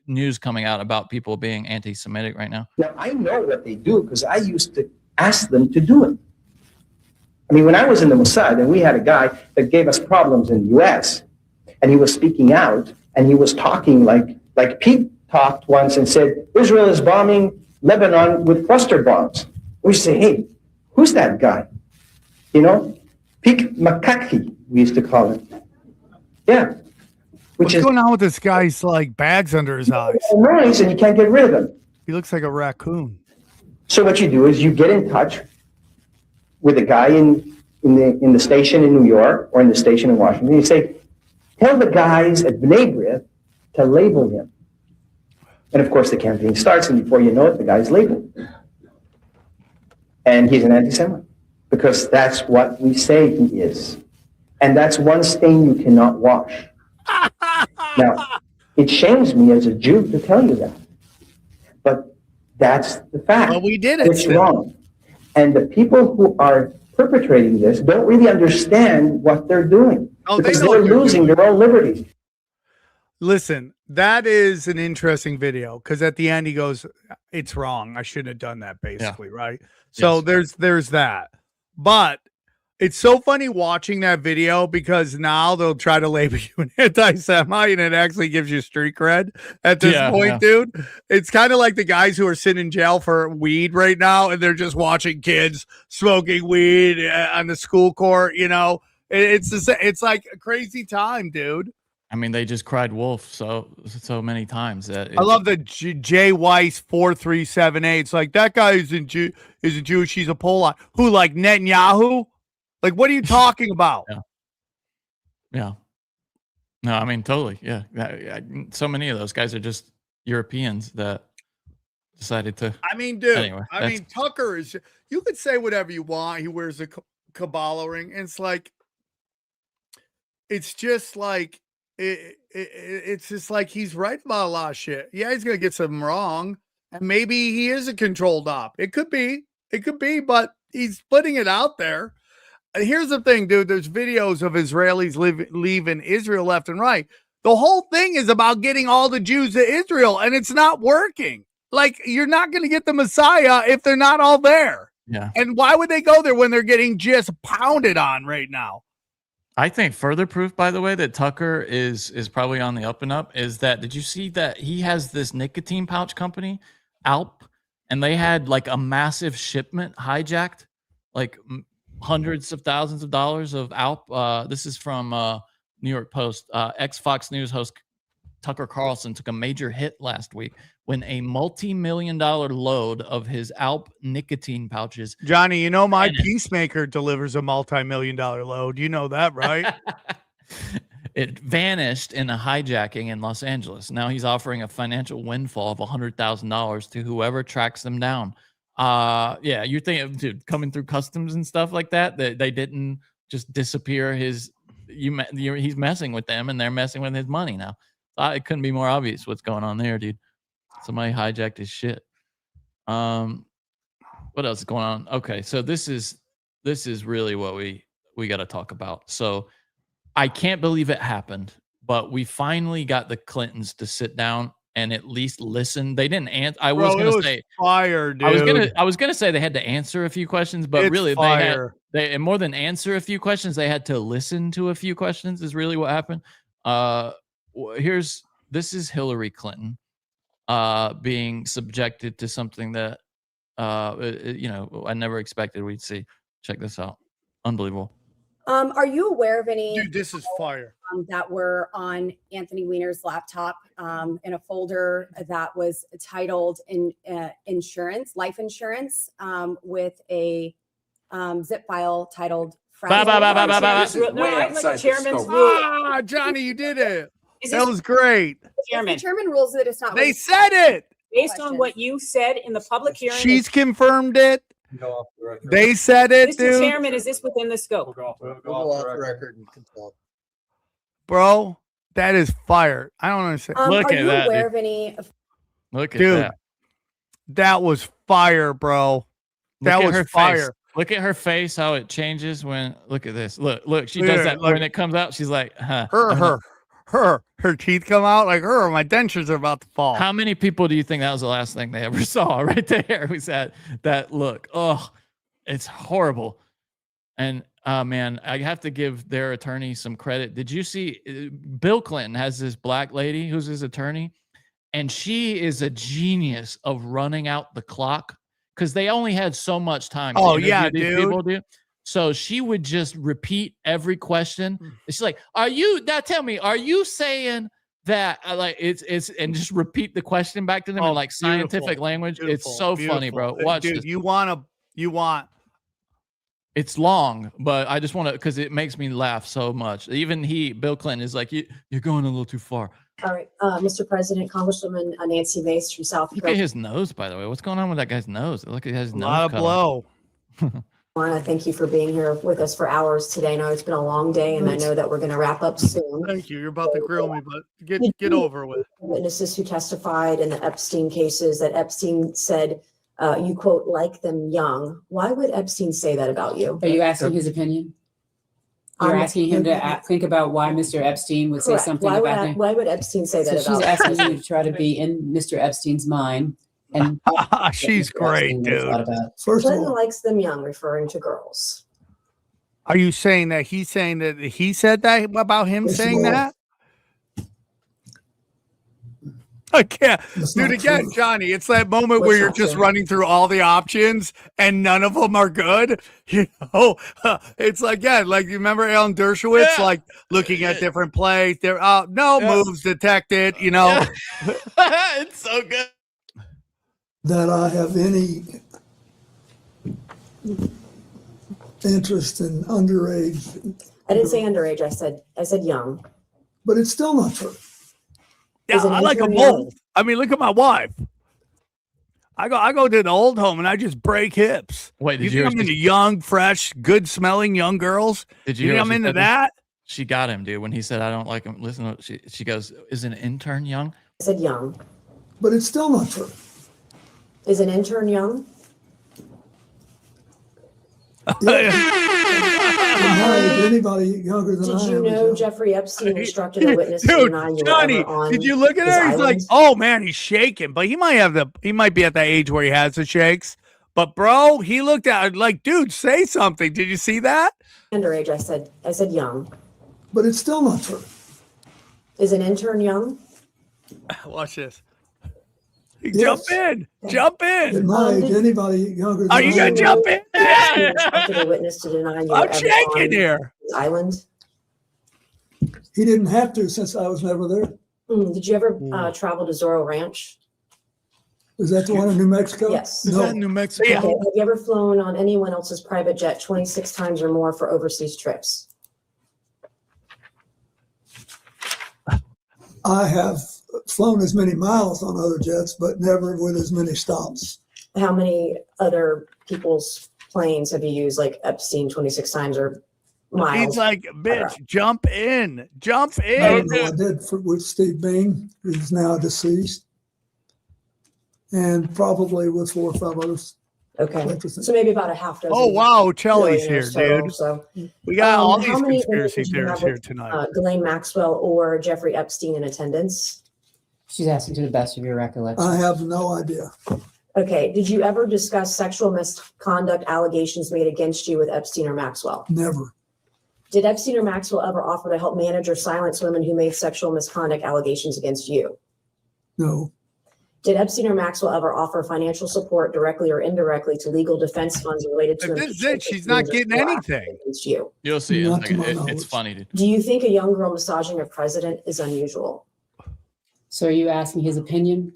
news coming out about people being anti-Semitic right now. Now, I know what they do because I used to ask them to do it. I mean, when I was in the Mossad and we had a guy that gave us problems in the US, and he was speaking out and he was talking like Pete talked once and said, Israel is bombing Lebanon with cluster bombs. We say, hey, who's that guy? You know, Pete Makaki, we used to call him. Yeah. What's going on with this guy's like bags under his eyes? Noise, and you can't get rid of them. He looks like a raccoon. So what you do is you get in touch with a guy in the station in New York or in the station in Washington. You say, tell the guys at B'nai B'rith to label him. And of course the campaign starts, and before you know it, the guy's labeled. And he's an anti-Semite because that's what we say he is. And that's one stain you cannot wash. Now, it shames me as a Jew to tell you that. But that's the fact. Well, we did it. It's wrong. And the people who are perpetrating this don't really understand what they're doing. Because they're losing their own liberties. Listen, that is an interesting video because at the end he goes, it's wrong. I shouldn't have done that, basically, right? So there's that. But it's so funny watching that video because now they'll try to label you an anti-Semite and it actually gives you street cred at this point, dude. It's kind of like the guys who are sitting in jail for weed right now and they're just watching kids smoking weed on the school court, you know. It's like a crazy time, dude. I mean, they just cried wolf so many times that I love the Jay Weiss 4378. It's like that guy isn't Jewish. He's a Polak. Who, like Netanyahu? Like, what are you talking about? Yeah. No, I mean, totally. Yeah. So many of those guys are just Europeans that decided to. I mean, dude. Anyway, I mean, Tucker is. You could say whatever you want. He wears a Kabbalah ring. And it's just like it's just like he's right about a lot of shit. Yeah, he's gonna get some wrong, and maybe he is a controlled op. It could be, but he's putting it out there. And here's the thing, dude. There's videos of Israelis leaving Israel left and right. The whole thing is about getting all the Jews to Israel, and it's not working. Like, you're not going to get the Messiah if they're not all there. Yeah. And why would they go there when they're getting just pounded on right now? I think further proof, by the way, that Tucker is probably on the up and up is that, did you see that he has this nicotine pouch company, Alp, and they had like a massive shipment hijacked, like hundreds of thousands of dollars of Alp. This is from New York Post. Ex-Fox News host Tucker Carlson took a major hit last week when a multi-million-dollar load of his Alp nicotine pouches. Johnny, you know my Peacemaker delivers a multi-million-dollar load. You know that, right? It vanished in a hijacking in Los Angeles. Now he's offering a financial windfall of $100,000 to whoever tracks them down. Yeah, you're thinking, dude, coming through customs and stuff like that, they didn't just disappear he's messing with them and they're messing with his money now. It couldn't be more obvious what's going on there, dude. Somebody hijacked his shit. What else is going on? Okay, so this is really what we got to talk about. So I can't believe it happened, but we finally got the Clintons to sit down and at least listen. They didn't answer. I was gonna say fire, dude. I was gonna say they had to answer a few questions, but It's really fire. they more than answer a few questions, they had to listen to a few questions. Is really what happened. This is Hillary Clinton being subjected to something that I never expected we'd see. Check this out. Unbelievable. Are you aware of any Dude, this is fire. that were on Anthony Weiner's laptop in a folder that was titled insurance, life insurance, with a zip file titled Chairman's rule. Johnny, you did it. That was great. Chairman. The chairman rules that it's not. They said it. Based on what you said in the public hearing. She's confirmed it. They said it, Mr. dude. Chairman, is this within the scope? We'll go off the record and consult. Bro, that is fire. I don't understand. Look are at you that. aware Dude. of any? Look at Dude, that. that was fire, bro. That Look at was her fire. face. Look at her face, how it changes when. Look at this. Look. She does that when it comes out. She's like, huh. Her teeth come out like her. My dentures are about to fall. How many people do you think that was the last thing they ever saw? Right there, we said that look. Oh, it's horrible. And man, I have to give their attorney some credit. Did you see Bill Clinton has this black lady who's his attorney, and she is a genius of running out the clock because they only had so much time. Oh to yeah, these dude. people, dude. So she would just repeat every question. She's like, tell me, are you saying that like it's and just repeat the question back to them in like scientific language? It's so funny, bro. Watch dude, this. You want It's long, but I just want to because it makes me laugh so much. Even Bill Clinton is like, you're going a little too far. All right, Mr. President, Congresswoman Nancy Mace from South Look Carolina. at his nose, by the way. What's going on with that guy's nose? Look at his nose. a lot of cut blow. I want to thank you for being here with us for hours today. I know it's been a long day, and I know that we're going to wrap up soon. Thank you. You're about to grill me, but get over with. Witnesses who testified in the Epstein cases that Epstein said, you quote, like them young. Why would Epstein say that about you? Are you asking his opinion? You're asking him to think about why Mr. Epstein would say Correct. something Why about would, him? why would Epstein say that So about she's asking you to try to be in Mr. Epstein's mind. And She's great, dude. First Clinton likes them young, referring to girls. Are you saying that he's saying that he said that about him saying that? I can't. Dude, again, Johnny, it's that moment where you're just running through all the options and none of them are good. You know, it's like, yeah, like you remember Alan Dershowitz, like looking at different plays. There, no moves detected, you know. It's so good. That I have any interest in underage. I didn't say underage. I said young. But it's still not true. Yeah, I like them both. I mean, look at my wife. I go to the old home and I just break hips. Wait, did you you think I'm into young, fresh, good smelling young girls? Did you you think hear I'm what she into said? that? She got him, dude. When he said, I don't like him. Listen, she goes, is an intern young? I said young. But it's still not true. Is an intern young? Anybody younger than Did I you am. know Jeffrey Epstein instructed a witness to deny you were Johnny, ever on did you look at his her? He's like, island? oh man, he's shaking, but he might be at that age where he has the shakes. But bro, he looked at like, dude, say something. Did you see that? Underage, I said young. But it's still not true. Is an intern young? Watch this. Yes. Jump in. At my age, anybody younger than Are you I gonna am. jump in? Instructed a witness to deny you were I'm ever shaking on here. his island. He didn't have to since I was never there. Did you ever travel to Zorro Ranch? Is that the one in New Mexico? Yes. No. New Mexico? Okay. Have you ever flown on anyone else's private jet 26 times or more for overseas trips? I have flown as many miles on other jets, but never with as many stops. How many other people's planes have you used, like Epstein 26 times or miles? He's like, bitch, jump in. I did with Steve Bing, who's now deceased, and probably with 4 or 5 others. Okay, so maybe about a half dozen. Oh wow, Chelly's here, billionaires total, dude. So We got all how these many conspiracy women did you theories have here with, tonight. Ghislaine Maxwell or Jeffrey Epstein in attendance? She's asking to the best of your recollection. I have no idea. Okay, did you ever discuss sexual misconduct allegations made against you with Epstein or Maxwell? Never. Did Epstein or Maxwell ever offer to help manage or silence women who made sexual misconduct allegations against you? No. Did Epstein or Maxwell ever offer financial support directly or indirectly to legal defense funds related to This is it. She's not getting anything. against you? You'll see. Not to my It's knowledge. funny, dude. Do you think a young girl massaging a president is unusual? So are you asking his opinion?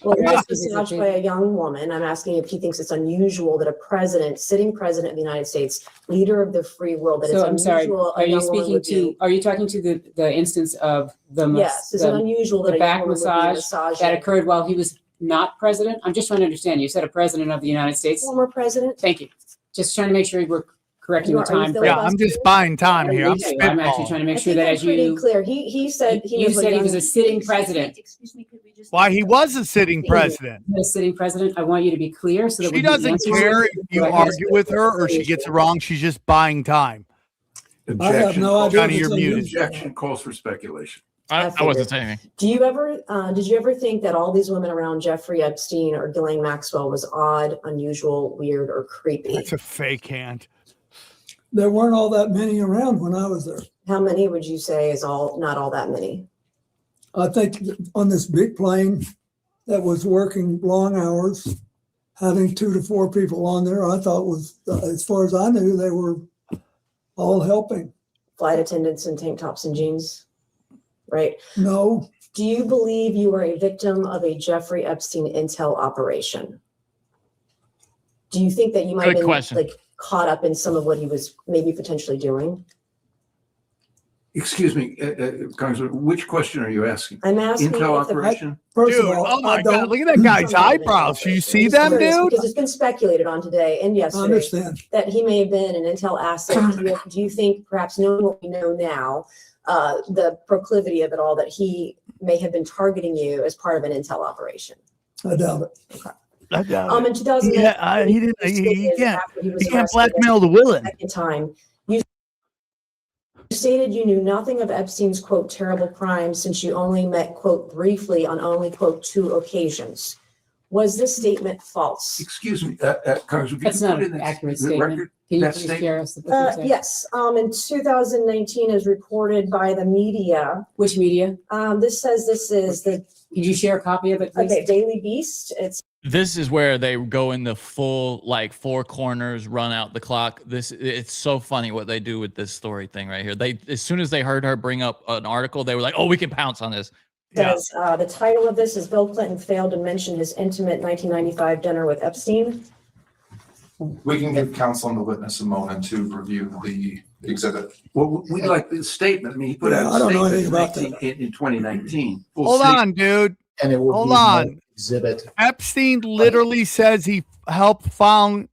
Well, You're he was asking his massaged by opinion? a young woman. I'm asking if he thinks it's unusual that a president, sitting president of the United States, leader of the free world, that So I'm it's sorry, unusual. a are you young woman speaking would to, be- are you talking to the instance of Yes, is it unusual that the a young back woman would be massage massaging that occurred while he was not president? I'm just trying to understand. You said a president of the United States. former president? Thank you. Just trying to make sure we're correcting the Are you time frame. Yeah, I'm just buying time here. I'm Okay, I'm actually spitballing. trying to make I sure think that I'm as pretty you, clear. He said he you was said he was young- a sitting president. Why he was a sitting president. A sitting president. I want you to be clear so that She when he doesn't answers care you, if you go ahead. argue with her or she gets it wrong. She's just buying time. I have no idea. Johnny, if you're it's muted. unusual. Objection calls for speculation. I wasn't saying anything. Do you ever, did you ever think that all these women around Jeffrey Epstein or Ghislaine Maxwell was odd, unusual, weird, or creepy? That's a fake hand. There weren't all that many around when I was there. How many would you say is not all that many? I think on this big plane that was working long hours, having 2 to 4 people on there, I thought was, as far as I knew, they were all helping. Flight attendants in tank tops and jeans, right? No, Do you believe you were a victim of a Jeffrey Epstein intel operation? Do you think that you might have Good been question. like caught up in some of what he was maybe potentially doing? Excuse me, Congressman, which question are you asking? I'm asking Intel if the- operation? first Dude, of all, oh my I God, don't. look at that guy's eyebrows. Do you see them, dude? Because it's been speculated on today and I yesterday understand. that he may have been an intel asset. Do you think, perhaps knowing what we know now, the proclivity of it all, that he may have been targeting you as part of an intel operation? I doubt it. I doubt it. In 2008, Yeah, he didn't. He can't. after he was He can't arrested blackmail the villain. second time, you stated you knew nothing of Epstein's, quote, terrible crimes since you only met, quote, briefly on only, quote, 2 occasions. Was this statement false? Excuse me, Congressman. That's not an accurate statement. Can you that please statement? share us the Yes, in 2019, as reported by the media. Which media? This says this is the, Could you share a copy of it, please? okay, Daily Beast. It's This is where they go in the full, like, 4 corners, run out the clock. It's so funny what they do with this story thing right here. They, as soon as they heard her bring up an article, they were like, oh, we can pounce on this. says, the title of this is Bill Clinton failed to mention his intimate 1995 dinner with Epstein. We can give counsel and the witness a moment to review the exhibit. Well, we'd like the statement. I mean, he put Yeah, out I a don't know statement anything about in 2019. Full Hold statement. on, dude. And it will Hold be on. exhibit. Epstein literally says he helped found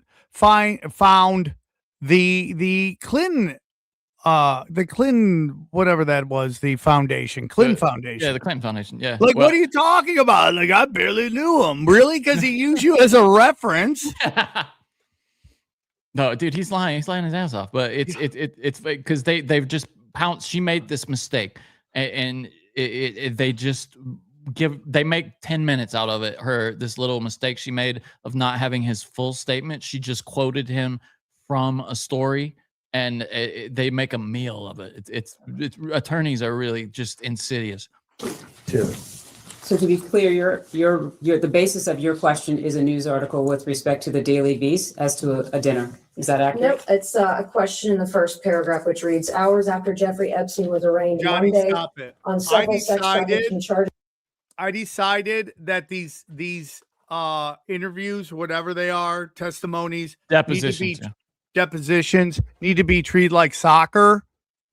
the Clinton whatever that was, the foundation, Clinton Foundation. Yeah, the Clinton Foundation. Yeah. Like, what are you talking about? Like, I barely knew him. Really? Because he used you as a reference. No, dude, he's lying. He's lying his ass off. But it's because they've just pounced. She made this mistake, and they just they make 10 minutes out of it. This little mistake she made of not having his full statement. She just quoted him from a story, and they make a meal of it. It's attorneys are really just insidious. So to be clear, the basis of your question is a news article with respect to the Daily Beast as to a dinner. Is that accurate? Nope, it's a question in the first paragraph, which reads, hours after Jeffrey Epstein was arraigned Johnny, Monday stop it. on several sex trafficking charges. I decided that these interviews, whatever they are, testimonies, depositions need to be treated like soccer,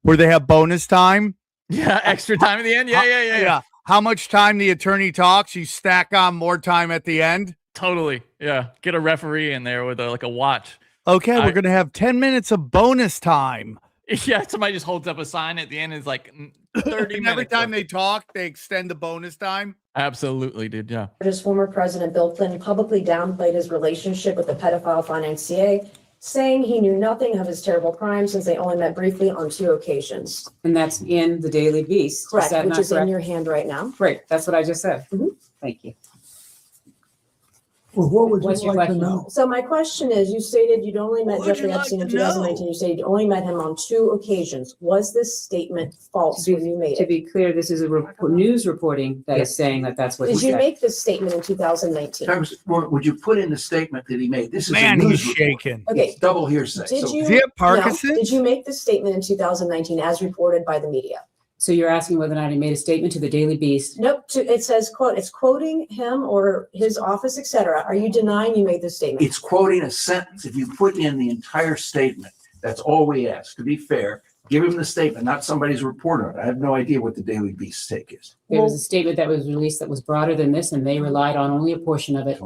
where they have bonus time. Yeah, extra time at the end. Yeah. How much time the attorney talks, you stack on more time at the end. Totally. Yeah. Get a referee in there with a watch. Okay, we're going to have 10 minutes of bonus time. Yeah, somebody just holds up a sign at the end. It's like 30 minutes. Every time they talk, they extend the bonus time. Absolutely, dude. Yeah. His former president, Bill Clinton, publicly downplayed his relationship with the pedophile financier, saying he knew nothing of his terrible crimes since they only met briefly on 2 occasions. And that's in the Daily Beast. Correct, which is in your hand right now. Great. That's what I just said. Thank you. Well, what would What's you your like to question? know? So my question is, you stated you'd only met Jeffrey Epstein in 2019. You said you only met him on 2 occasions. Was this statement false when you made To it? be clear, this is a news reporting that is saying that that's what he Did you said. make this statement in 2019? Would you put in the statement that he made? This is Man, a he's news report. shaking. Okay. It's double hearsay. Did So- you? Is he at no. Parkinson's? Did you make this statement in 2019 as reported by the media? So you're asking whether or not he made a statement to the Daily Beast. Nope. It says, quote, it's quoting him or his office, etc. Are you denying you made this statement? It's quoting a sentence. If you put in the entire statement, that's all we ask. To be fair, give him the statement, not somebody's report on it. I have no idea what the Daily Beast take is. There was a statement that was released that was broader than this, and they relied on only a portion of it.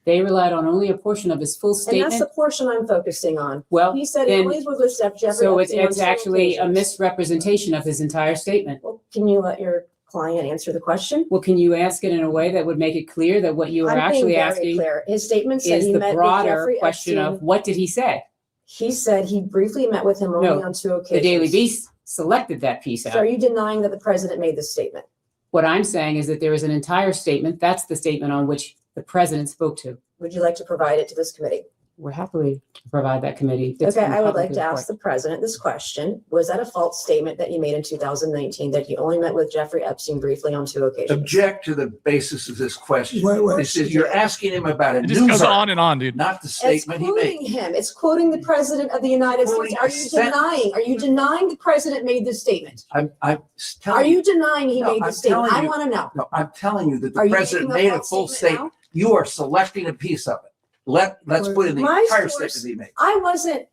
They relied on only a portion of his full And statement. that's the portion I'm focusing on. Well, he said then- it only was with Jeffrey So Epstein on it's 2 actually a occasions. misrepresentation of his entire statement. Well, can you let your client answer the question? Well, can you ask it in a way that would make it clear that what you are I'm being actually very asking clear. His statement said is he the met with broader Jeffrey question Epstein. of what did he say? He said he briefly met with him only No, on 2 The occasions. Daily Beast selected that piece So are out. you denying that the president made this statement? What I'm saying is that there is an entire statement. That's the statement on which the president spoke to. Would you like to provide it to this committee? We're happy to provide that committee. It's Okay, been I would like publicly to ask the president this question. Was that a false statement that you made in 2019 that you only met with Jeffrey Epstein briefly on 2 occasions? Object to the basis of this question. Wait. This is, you're asking him about a It just news goes article, on and on, dude. not the It's statement he quoting made. him. It's quoting the president of the United Quoting States. Are a you sentence. denying? Are you denying the president made this statement? I'm Are telling you denying he No, made I'm this statement? telling I you. want to know. No, I'm telling you that the Are you president making a made a false full statement statement. You are selecting a piece of it. Let's put in the My entire source- statement he made. I wasn't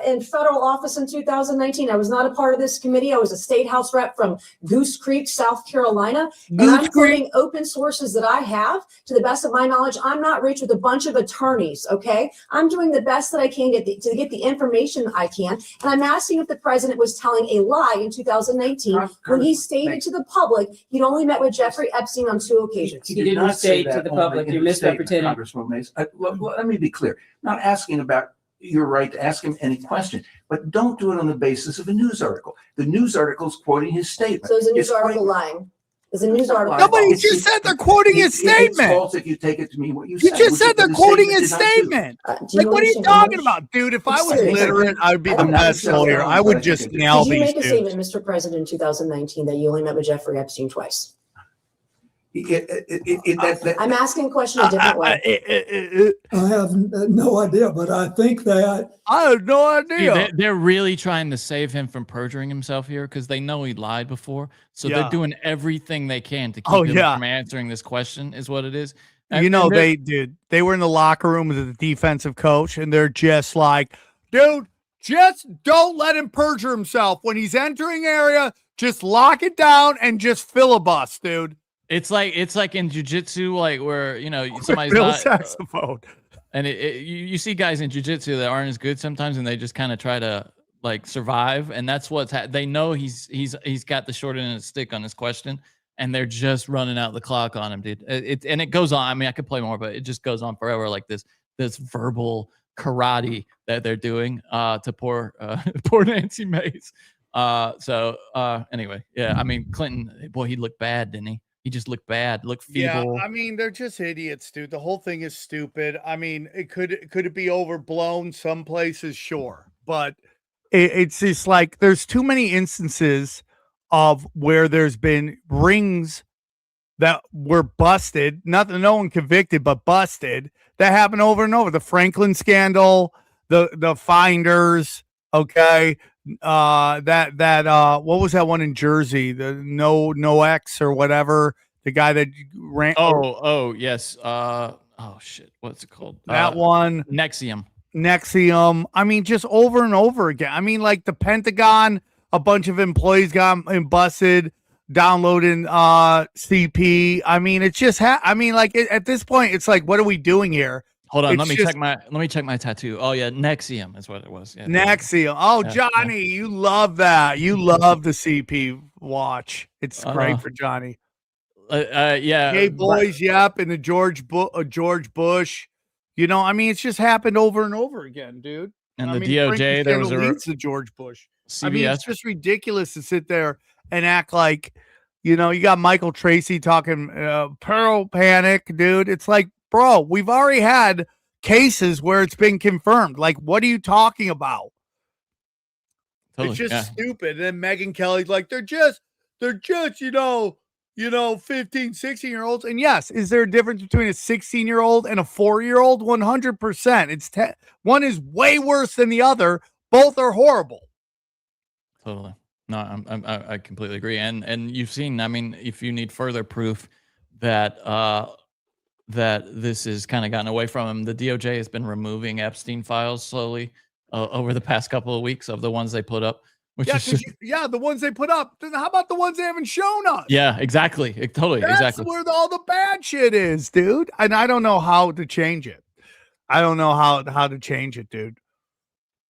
in federal office in 2019. I was not a part of this committee. I was a state house rep from Goose Creek, South Carolina. And I'm quoting open sources that I have. To the best of my knowledge, I'm not rich with a bunch of attorneys, okay? I'm doing the best that I can to get the information I can. And I'm asking if the president was telling a lie in 2019 when he stated to the public he'd only met with Jeffrey Epstein on 2 occasions. He did not say to the public, you're misrepresenting. Congresswoman Mays. Let me be clear. Not asking about your right to ask him any question, but don't do it on the basis of a news article. The news article is quoting his statement. So is the news It's article quoting- lying? Is the news article? Nobody It's- just said they're quoting his It's statement. false if you take it to mean what you You said. just which said is they're the quoting statement his did not do. statement. Do Like, what are you understand talking English? about, dude? If I was Serious. literate, I would be the I'm not best selling lawyer. it, I would but just I nail Did you these make a dudes. statement, Mr. President, in 2019 that you only met with Jeffrey Epstein twice? I'm asking a question a different way. I have no idea, but I think that I have no Dude, idea. they're really trying to save him from perjuring himself here because they know he lied before. So Yeah. they're doing everything they can to keep Oh, him yeah. from answering this question, is what it is. You know, they're- they did. They were in the locker room with the defensive coach, and they're just like, dude, just don't let him perjure himself. When he's entering area, just lock it down and just filibust, dude. It's like in jujitsu, like where somebody's Bill not saxophone. and you see guys in jujitsu that aren't as good sometimes, and they just kind of try to like survive, and that's what's they know he's got the short end of the stick on this question, and they're just running out the clock on him, dude. It goes on. I mean, I could play more, but it just goes on forever, like this verbal karate that they're doing to poor Nancy Mace. Anyway, yeah, I mean, Clinton, boy, he looked bad, didn't he? He just looked bad, looked feeble. Yeah, I mean, they're just idiots, dude. The whole thing is stupid. I mean, could it be overblown some places? Sure. But it's just like there's too many instances of where there's been rings that were busted, no one convicted, but busted. That happened over and over. The Franklin scandal, the Finders, okay. What was that one in Jersey? The no X or whatever. The guy that ran. Oh yes. Oh shit. What's it called? That one. Nexium. I mean, just over and over again. I mean, like the Pentagon, a bunch of employees got busted downloading CP. I mean, it's just at this point, it's like, what are we doing here? Hold on, It's let me just- check my tattoo. Oh yeah, Nexium is what it was. Yeah, Nexium. Oh, Yeah, Johnny, you love that. You love the CP watch. It's great for Johnny. Yeah. Hey boys, yep, and the George Bush. I mean, it's just happened over and over again, dude. And I the mean, DOJ, Franklin there was scandal a leads to George Bush. I mean, CBS. it's just ridiculous to sit there and act like, you got Michael Tracy talking Pearl Panic, dude. It's like, bro, we've already had cases where it's been confirmed. Like, what are you talking about? Totally, It's just yeah. stupid. And then Megyn Kelly's like, they're just, 15, 16-year-olds. And yes, is there a difference between a 16-year-old and a 4-year-old? 100%. One is way worse than the other. Both are horrible. Totally. No, I completely agree. And you've seen, I mean, if you need further proof that that this has kind of gotten away from him, the DOJ has been removing Epstein files slowly over the past couple of weeks of the ones they put up. Which Yeah, is just, the ones they put up. Then how about the ones they haven't shown us? yeah, exactly. That's Exactly. where all the bad shit is, dude. And I don't know how to change it. I don't know how to change it, dude.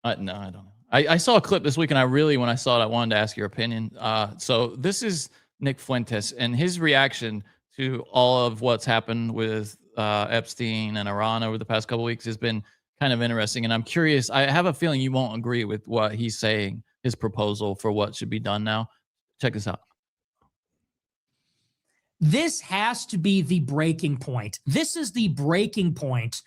No, I don't know. I saw a clip this week, and when I saw it, I wanted to ask your opinion. So this is Nick Fuentes, and his reaction to all of what's happened with Epstein and Iran over the past couple of weeks has been kind of interesting. And I'm curious. I have a feeling you won't agree with what he's saying, his proposal for what should be done now. Check this out. This has to be the breaking point. This is the breaking point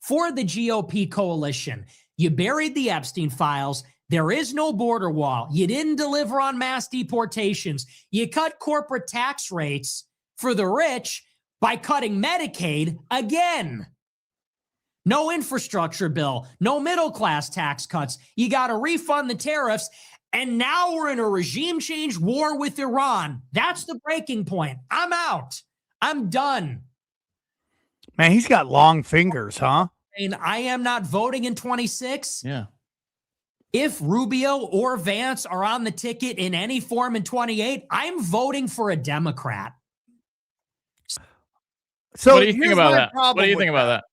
for the GOP coalition. You buried the Epstein files. There is no border wall. You didn't deliver on mass deportations. You cut corporate tax rates for the rich by cutting Medicaid again. No infrastructure bill, no middle class tax cuts. You got to refund the tariffs. And now we're in a regime change war with Iran. That's the breaking point. I'm out. I'm done. Man, he's got long fingers, huh? And I am not voting in 26. Yeah. If Rubio or Vance are on the ticket in any form in 28, I'm voting for a Democrat. So what do you think here's about my that? What problem do you with think about that?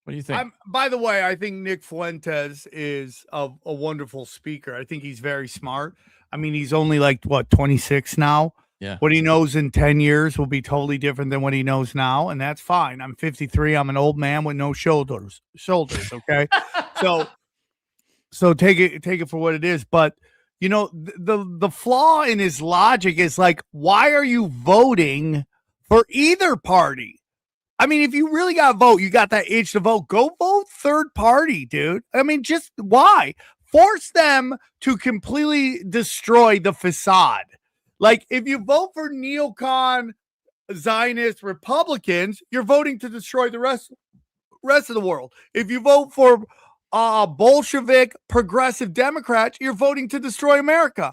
What do you think? By the way, I think Nick Fuentes is a wonderful speaker. I think he's very smart. I mean, he's only like, 26 now? Yeah. What he knows in 10 years will be totally different than what he knows now, and that's fine. I'm 53. I'm an old man with no shoulders, okay? So take it for what it is. But, the flaw in his logic is like, why are you voting for either party? I mean, if you really got to vote, you got that itch to vote, go vote third party, dude. I mean, just why? Force them to completely destroy the facade. Like, if you vote for neocon Zionist Republicans, you're voting to destroy the rest of the world. If you vote for Bolshevik progressive Democrats, you're voting to destroy America.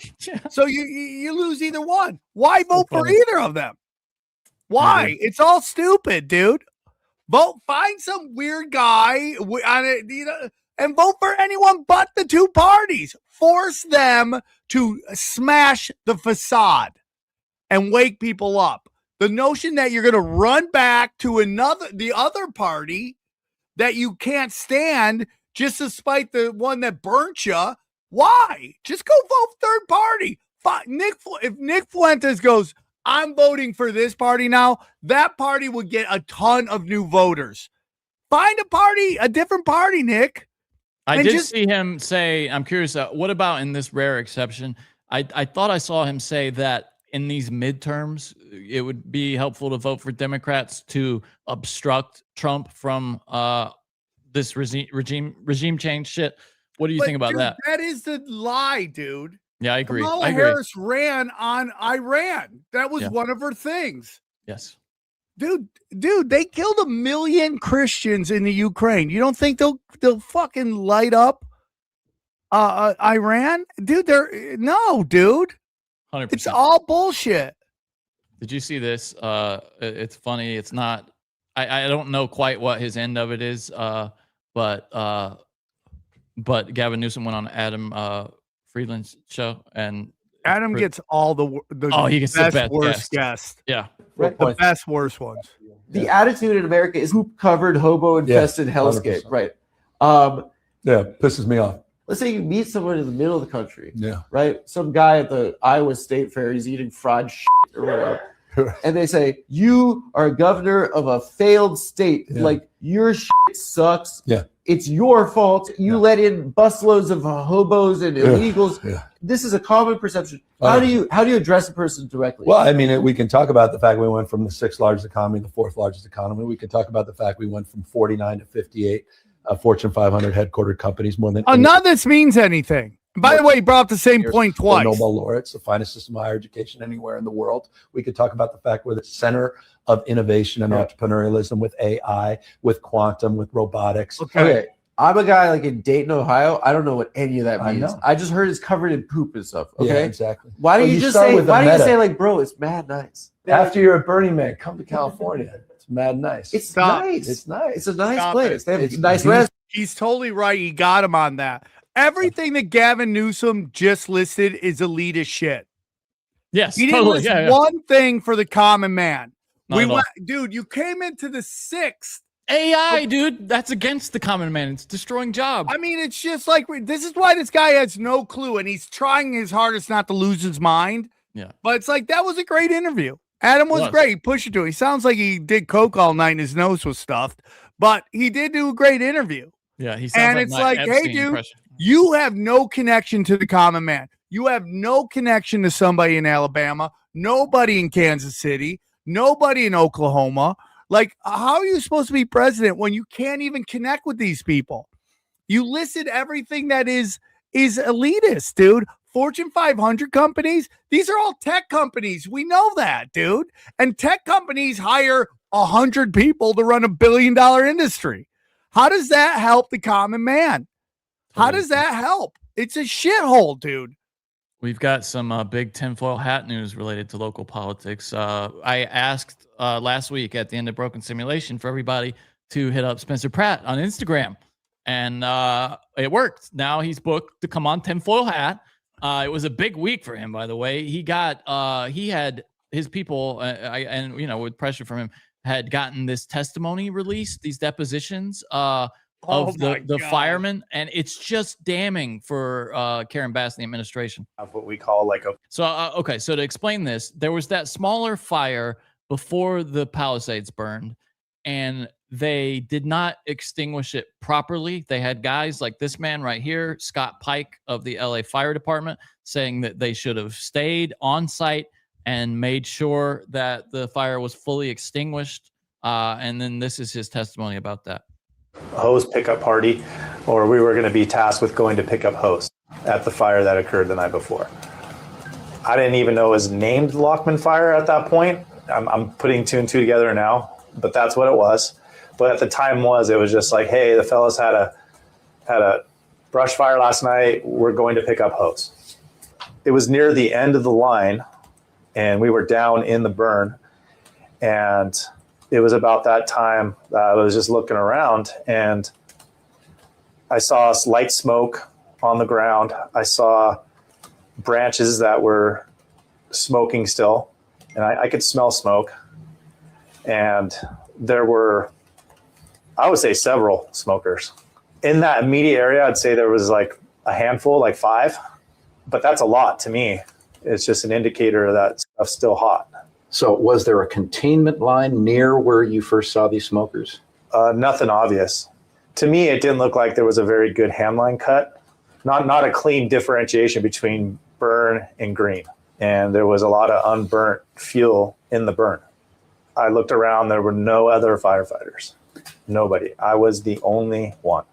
So you lose either one. Why vote for either of them? Why? Mhm. It's all stupid, dude. Find some weird guy on it, and vote for anyone but the two parties. Force them to smash the facade and wake people up. The notion that you're going to run back to the other party that you can't stand just to spite the one that burnt you. Why? Just go vote third party. If Nick Fuentes goes, I'm voting for this party now, that party would get a ton of new voters. Find a different party, Nick. I did see him say, I'm curious, what about in this rare exception? I thought I saw him say that in these midterms, it would be helpful to vote for Democrats to obstruct Trump from this regime change shit. What do you think about that? That is the lie, dude. Yeah, I agree. Kamala Harris ran on Iran. That was one of her things. Yes. Dude, they killed 1 million Christians in the Ukraine. You don't think they'll fucking light up Iran? Dude, dude. 100%. It's all bullshit. Did you see this? It's funny. It's not. I don't know quite what his end of it is. But Gavin Newsom went on Adam Friedland's show, and Adam gets all the he gets the best worst guest. Yeah, right. The best worst ones. The attitude in America is covered hobo infested hellscape. Right. Pisses me off. Let's say you meet someone in the middle of the country. Yeah. Right. Some guy at the Iowa State Fair, he's eating fried shit or whatever. And they say, you are a governor of a failed state. Yeah. Like, your shit sucks. Yeah. It's your fault. You let in busloads of hobos and illegals. Yeah. This is a common perception. How do you address a person directly? Well, I mean, we can talk about the fact we went from the 6th largest economy to the 4th largest economy. We can talk about the fact we went from 49 to 58 Fortune 500 headquartered companies, more than none of this means anything. By the way, he brought up the same point twice. Nobel laureates, the finest system of higher education anywhere in the world. We could talk about the fact we're the center of innovation and entrepreneurialism with AI, with quantum, with robotics. Okay. I'm a guy like in Dayton, Ohio. I don't know what any of that means. I just heard it's covered in poop and stuff. Okay. Yeah, exactly. Why don't you just say, like, bro, it's mad nice. After you're at Burning Man, come to California. It's mad nice. It's nice. It's nice. It's a nice Stop place. it. They have nice restaurants. He's totally right. He got him on that. Everything that Gavin Newsom just listed is elitist shit. Yes, he didn't list one thing for the common man. Dude, you came into the 6th. AI, dude, that's against the common man. It's destroying jobs. I mean, it's just like, this is why this guy has no clue, and he's trying his hardest not to lose his mind. Yeah. But it's like, that was a great interview. Adam was great. He pushed it to it. He sounds like he did coke all night and his nose was stuffed, but he did do a great interview. Yeah, he sounds it's like, hey, dude, you have no connection to the common man. You have no connection to somebody in Alabama, nobody in Kansas City, nobody in Oklahoma. Like, how are you supposed to be president when you can't even connect with these people? You listed everything that is elitist, dude. Fortune 500 companies, these are all tech companies. We know that, dude. And tech companies hire 100 people to run $1 billion industry. How does that help the common man? How does that help? It's a shithole, dude. We've got some big tinfoil hat news related to local politics. I asked last week at the end of Broken Simulation for everybody to hit up Spencer Pratt on Instagram, and it worked. Now he's booked to come on Tinfoil Hat. It was a big week for him, by the way. He had his people, and with pressure from him, had gotten this testimony released, these depositions of the firemen, and it's just damning for Karen Bass and the administration. Of what we call like a So to explain this, there was that smaller fire before the Palisades burned, and they did not extinguish it properly. They had guys like this man right here, Scott Pike of the LA Fire Department, saying that they should have stayed on site and made sure that the fire was fully extinguished. And then this is his testimony about that. hose pickup party, or we were going to be tasked with going to pick up hose at the fire that occurred the night before. I didn't even know it was named Lockman Fire at that point. I'm putting two and two together now, but that's what it was. But at the time it was just like, hey, the fellas had a brush fire last night. We're going to pick up hose. It was near the end of the line, and we were down in the burn. And it was about that time that I was just looking around, and I saw light smoke on the ground. I saw branches that were smoking still, and I could smell smoke. And there were, I would say, several smokers. In that immediate area, I'd say there was like a handful, like 5, but that's a lot to me. It's just an indicator that stuff's still hot. So was there a containment line near where you first saw these smokers? Nothing obvious. To me, it didn't look like there was a very good handline cut. Not a clean differentiation between burn and green. And there was a lot of unburnt fuel in the burn. I looked around, there were no other firefighters. Nobody. I was the only one.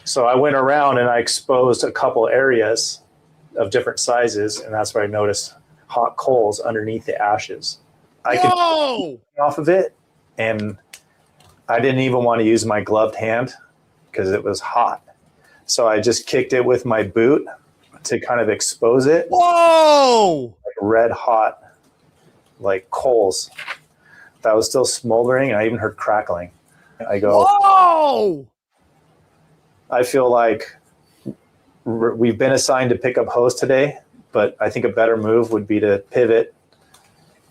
So I went around and I exposed a couple areas of different sizes, and that's where I noticed hot coals underneath the ashes. I could off of it, and I didn't even want to use my gloved hand because it was hot. So I just kicked it with my boot to kind of expose it. Whoa! Like red hot, like coals that was still smoldering, and I even heard crackling. I go, whoa! I feel like we've been assigned to pick up hose today, but I think a better move would be to pivot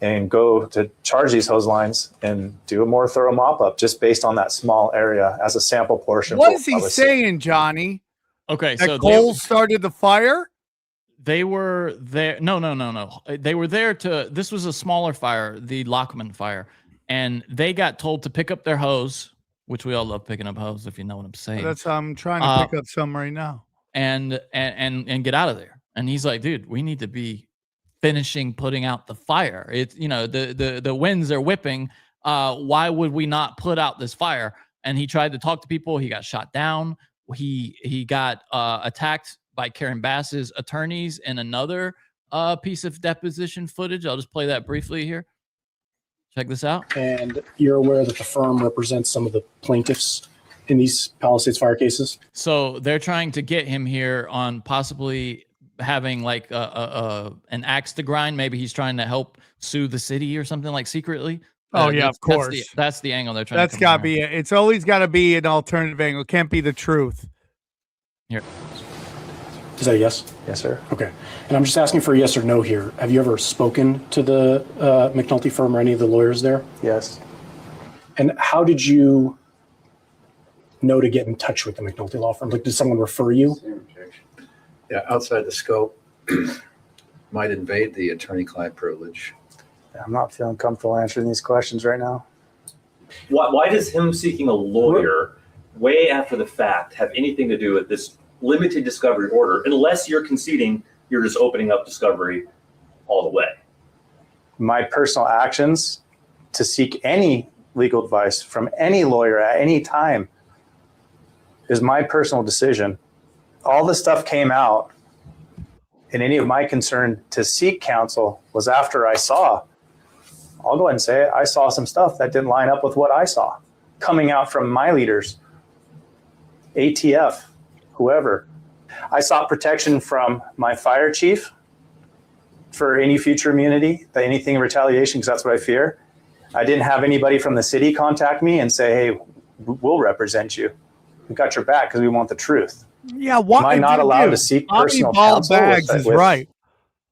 and go to charge these hose lines and do a more thorough mop up just based on that small area as a sample portion. What is he saying, Johnny? Okay, that so coal started the fire? They were there. No. They were there to, this was a smaller fire, the Lockman fire. And they got told to pick up their hose, which we all love picking up hose, if you know what I'm saying. That's I'm trying to pick up some right now. And get out of there. And he's like, dude, we need to be finishing putting out the fire. It's, you know, the winds are whipping. Why would we not put out this fire? And he tried to talk to people. He got shot down. He got attacked by Karen Bass's attorneys in another piece of deposition footage. I'll just play that briefly here. Check this out. And you're aware that the firm represents some of the plaintiffs in these Palisades fire cases? So they're trying to get him here on possibly having like an axe to grind. Maybe he's trying to help sue the city or something, like secretly. Oh yeah, of course. That's the angle they're trying. That's got to be it. It's always got to be an alternative angle. It can't be the truth. Here. Is that a yes? Yes, sir. Okay. And I'm just asking for a yes or no here. Have you ever spoken to the McNulty firm or any of the lawyers there? Yes. And how did you know to get in touch with the McNulty law firm? Like, did someone refer you? Yeah, outside the scope might invade the attorney-client privilege. I'm not feeling comfortable answering these questions right now. Why does him seeking a lawyer way after the fact have anything to do with this limited discovery order, unless you're conceding you're just opening up discovery all the way? My personal actions to seek any legal advice from any lawyer at any time is my personal decision. All the stuff came out, and any of my concern to seek counsel was after I saw, I'll go ahead and say it, I saw some stuff that didn't line up with what I saw coming out from my leaders, ATF, whoever. I sought protection from my fire chief for any future immunity, anything in retaliation, because that's what I fear. I didn't have anybody from the city contact me and say, hey, we'll represent you. We got your back because we want the truth. Yeah, why am I not allowed to seek personal counsel? Bags is right.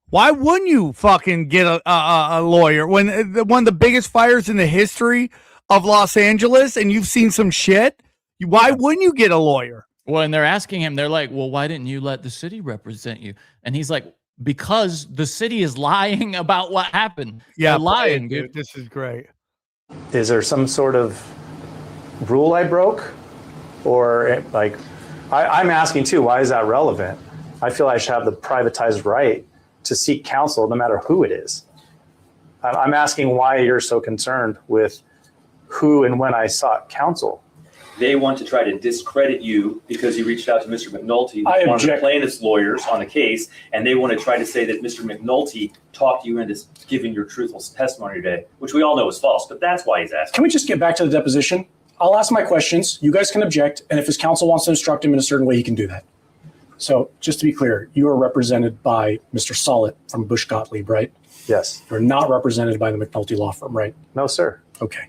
Why wouldn't you fucking get a lawyer when one of the biggest fires in the history of Los Angeles, and you've seen some shit? Why wouldn't you get a lawyer? Well, and they're asking him, they're like, well, why didn't you let the city represent you? And he's like, because the city is lying about what happened. Yeah, they're lying, dude. This is great. Is there some sort of rule I broke? Or like, I'm asking too, why is that relevant? I feel I should have the privatized right to seek counsel no matter who it is. I'm asking why you're so concerned with who and when I sought counsel. They want to try to discredit you because you reached out to Mr. McNulty, one of the plaintiff's lawyers on the case, and they want to try to say that Mr. McNulty talked you into giving your truthful testimony today, which we all know is false, but that's why he's asking. Can we just get back to the deposition? I'll ask my questions. You guys can object, and if his counsel wants to instruct him in a certain way, he can do that. So just to be clear, you are represented by Mr. Solid from Bush Gottlieb, right? Yes. You're not represented by the McNulty law firm, right? No, sir. Okay.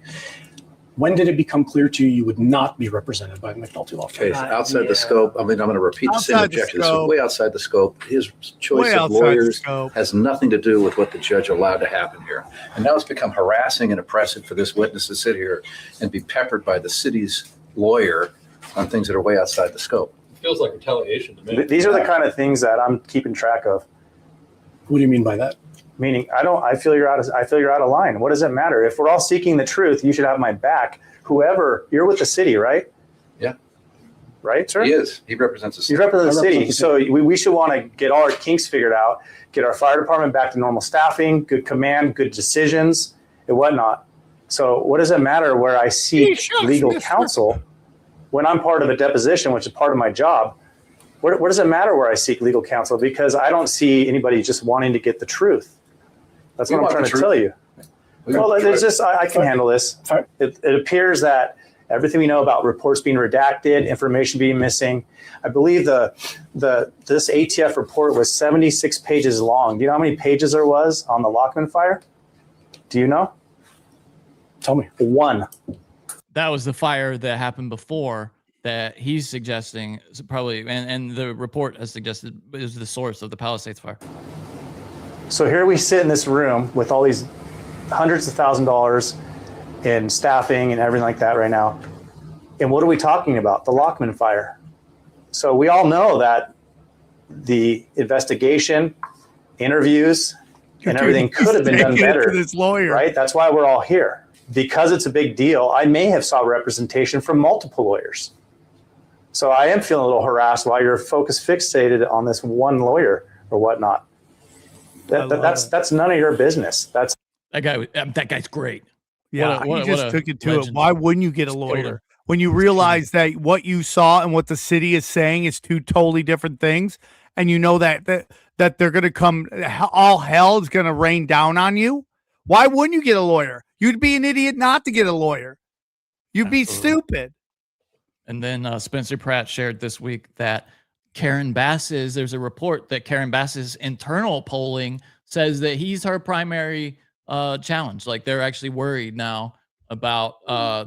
When did it become clear to you you would not be represented by the McNulty law firm? Okay, outside the scope, I mean, I'm going to repeat the same Outside the objection. This is scope. way outside the scope. His choice Way of outside the lawyers scope. has nothing to do with what the judge allowed to happen here. And now it's become harassing and oppressive for this witness to sit here and be peppered by the city's lawyer on things that are way outside the scope. Feels like retaliation to me. These are the kind of things that I'm keeping track of. What do you mean by that? Meaning, I feel you're out of line. What does it matter? If we're all seeking the truth, you should have my back. Whoever, you're with the city, right? Yeah. Right, sir? He is. He represents the city. You represent the city. So we should want to get all our kinks figured out, get our fire department back to normal staffing, good command, good decisions, and whatnot. So what does it matter where I seek legal counsel when I'm part of a deposition, which is part of my job? What does it matter where I seek legal counsel? Because I don't see anybody just wanting to get the truth. That's what I'm trying to tell you. Well, it's just, I can handle this. It appears that everything we know about reports being redacted, information being missing. I believe this ATF report was 76 pages long. Do you know how many pages there was on the Lockman fire? Do you know? Tell me. 1. That was the fire that happened before that he's suggesting probably, and the report has suggested is the source of the Palisades fire. So here we sit in this room with all these hundreds of $1,000s in staffing and everything like that right now. And what are we talking about? The Lockman fire. So we all know that the investigation, interviews, and everything could have been done better. This lawyer. Right? That's why we're all here. Because it's a big deal, I may have sought representation from multiple lawyers. So I am feeling a little harassed while you're fixated on this one lawyer or whatnot. That's none of your business. That's that guy's great. Yeah, What a- he just what a took it to it. legend. Why wouldn't you get a Just lawyer? total- When you realize that what you saw and what the city is saying is two totally different things, and you know that they're going to come, all hell is going to rain down on you. Why wouldn't you get a lawyer? You'd be an idiot not to get a lawyer. You'd be stupid. And then Spencer Pratt shared this week that there's a report that Karen Bass's internal polling says that he's her primary challenge. Like they're actually worried now about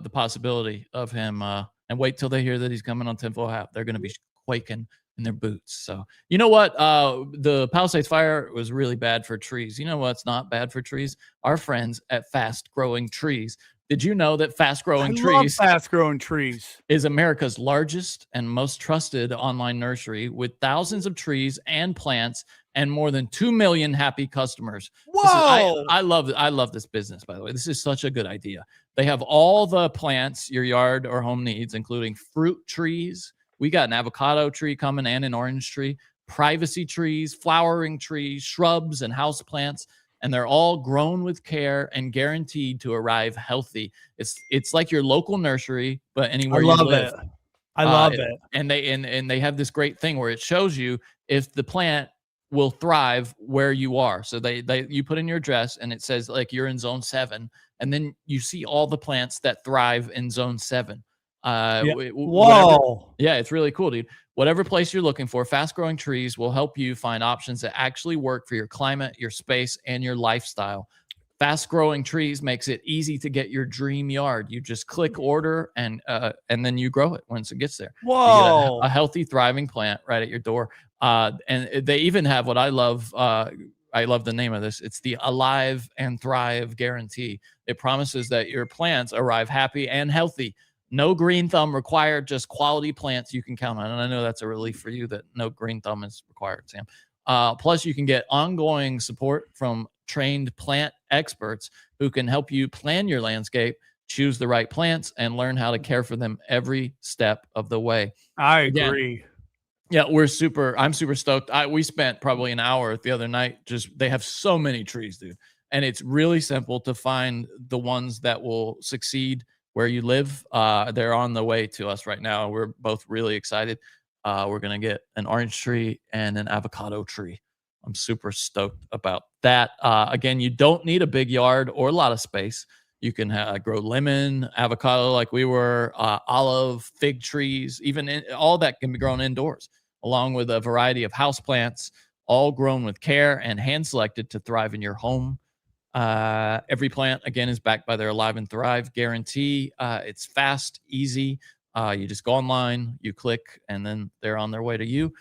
the possibility of him. And wait till they hear that he's coming on tinfoil hat. They're going to be quaking in their boots. So you know what? The Palisades fire was really bad for trees. You know what's not bad for trees? Our friends at Fast Growing Trees. Did you know that Fast Growing Trees is America's largest and most trusted online nursery with thousands of trees and plants and more than 2 million happy customers? Whoa! I love this business, by the way. This is such a good idea. They have all the plants your yard or home needs, including fruit trees. We got an avocado tree coming and an orange tree, privacy trees, flowering trees, shrubs, and house plants. And they're all grown with care and guaranteed to arrive healthy. It's like your local nursery, but anywhere you live. I love it. And they have this great thing where it shows you if the plant will thrive where you are. So you put in your address and it says like you're in zone 7, and then you see all the plants that thrive in zone 7. Whoa. Yeah, it's really cool, dude. Whatever place you're looking for, Fast Growing Trees will help you find options that actually work for your climate, your space, and your lifestyle. Fast Growing Trees makes it easy to get your dream yard. You just click order and then you grow it once it gets there. Whoa. You get a healthy, thriving plant right at your door. And they even have what I love. I love the name of this. It's the Alive and Thrive Guarantee. It promises that your plants arrive happy and healthy. No green thumb required, just quality plants you can count on. And I know that's a relief for you that no green thumb is required, Sam. Plus, you can get ongoing support from trained plant experts who can help you plan your landscape, choose the right plants, and learn how to care for them every step of the way. I agree. Yeah, I'm super stoked. We spent probably an hour the other night. They have so many trees, dude. And it's really simple to find the ones that will succeed where you live. They're on the way to us right now. We're both really excited. We're going to get an orange tree and an avocado tree. I'm super stoked about that. Again, you don't need a big yard or a lot of space. You can grow lemon, avocado like we were, olive, fig trees, all that can be grown indoors, along with a variety of houseplants, all grown with care and hand-selected to thrive in your home. Every plant, again, is backed by their Alive and Thrive guarantee. It's fast, easy. You just go online, you click, and then they're on their way to you.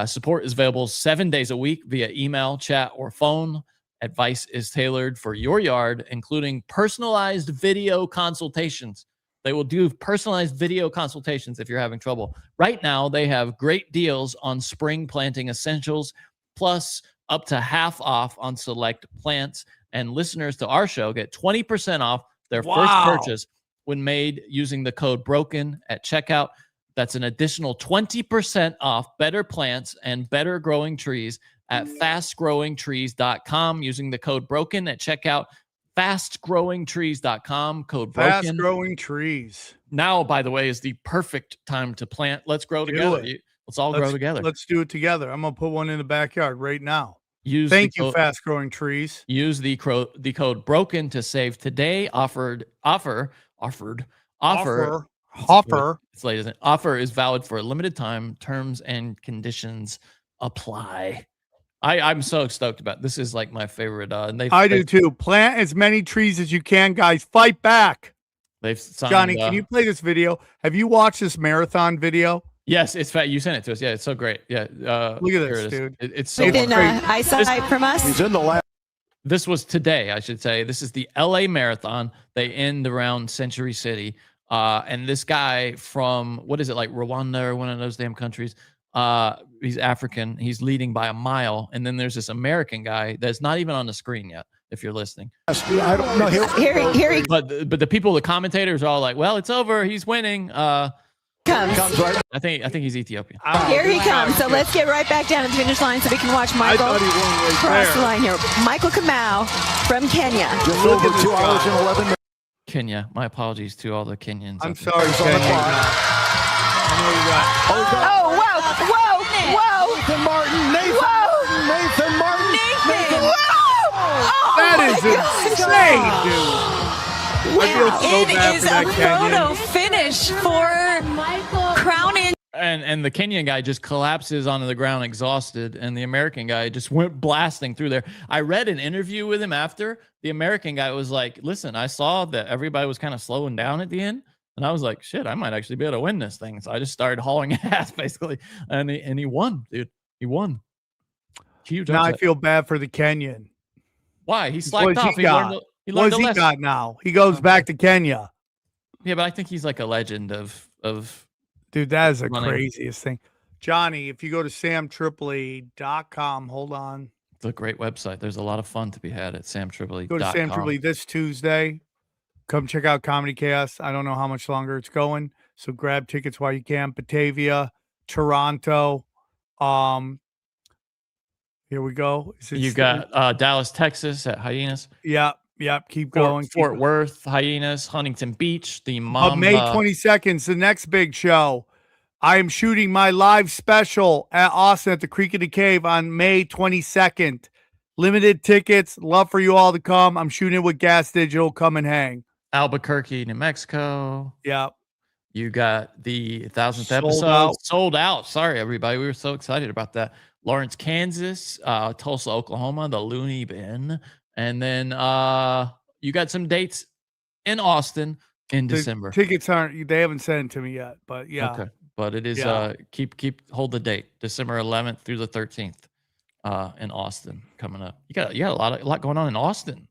Support is available 7 days a week via email, chat, or phone. Advice is tailored for your yard, including personalized video consultations. They will do personalized video consultations if you're having trouble. Right now, they have great deals on spring planting essentials, plus up to half off on select plants. And listeners to our show get 20% off their first purchase when made using the code BROKEN at checkout. That's an additional 20% off better plants and better growing trees at fastgrowingtrees.com using the code BROKEN at checkout. Fastgrowingtrees.com, code BROKEN. Fast growing trees. Now, by the way, is the perfect time to plant. Let's grow together. Let's all grow together. Let's do it together. I'm gonna put one in the backyard right now. Thank you, Fast Growing Trees. Use the code BROKEN to save today. Offer. It's late, isn't it? Offer is valid for a limited time. Terms and conditions apply. I'm so stoked about it. This is like my favorite. I do too. Plant as many trees as you can, guys. Fight back. They've signed, Johnny, can you play this video? Have you watched this marathon video? Yes, it's fat. You sent it to us. Yeah, it's so great. Yeah. Look at this, dude. It's so within eyesight from us. He's in the lab. This was today, I should say. This is the LA Marathon. They end around Century City. And this guy from, what is it, like Rwanda or one of those damn countries? He's African. He's leading by a mile. And then there's this American guy that's not even on the screen yet, if you're listening. I don't know. Here he But the people, the commentators are all like, well, it's over. He's winning. comes. Right? I think he's Ethiopian. Here he comes. So let's get right back down to the finish line so we can watch Michael cross the line here. Michael Kamau from Kenya. Just over 2 hours and 11 minutes. Kenya. My apologies to all the Kenyans. I'm sorry, Kenya. Oh, wow. Whoa. Whoa. Nathan Martin. Nathan Martin. Nathan. Whoa. That is insane, dude. Wow. It is a photo finish for crowning. And the Kenyan guy just collapses onto the ground exhausted, and the American guy just went blasting through there. I read an interview with him after. The American guy was like, listen, I saw that everybody was kind of slowing down at the end, and I was like, shit, I might actually be able to win this thing. So I just started hauling ass, basically, and he won, dude. He won. Huge now upset. I feel bad for the Kenyan. Why? He slacked off. He learned What's a he lesson. got now? He goes back to Kenya. Yeah, but I think he's like a legend of dude, that is the running. craziest thing. Johnny, if you go to samtripoli.com, hold on. It's a great website. There's a lot of fun to be had at samtripoli.com. Go to Sam Tripoli this Tuesday. Come check out Comedy Chaos. I don't know how much longer it's going, so grab tickets while you can. Batavia, Toronto. Here we go. You got Dallas, Texas at Hyenas. Yep. Keep going. Fort Worth, Hyenas, Huntington Beach, the Mamba. May 22nd is the next big show. I am shooting my live special at Austin at the Creek of the Cave on May 22nd. Limited tickets. Love for you all to come. I'm shooting it with Gas Digital. Come and hang. Albuquerque, New Mexico. Yep. You got the 1000th Sold episode. out. Sold out. Sorry, everybody. We were so excited about that. Lawrence, Kansas, Tulsa, Oklahoma, the Looney Bin. And then you got some dates in Austin in December. Tickets they haven't sent it to me yet, but yeah. Okay. But it is hold the date. December 11th through the 13th in Austin coming up. You got a lot going on in Austin.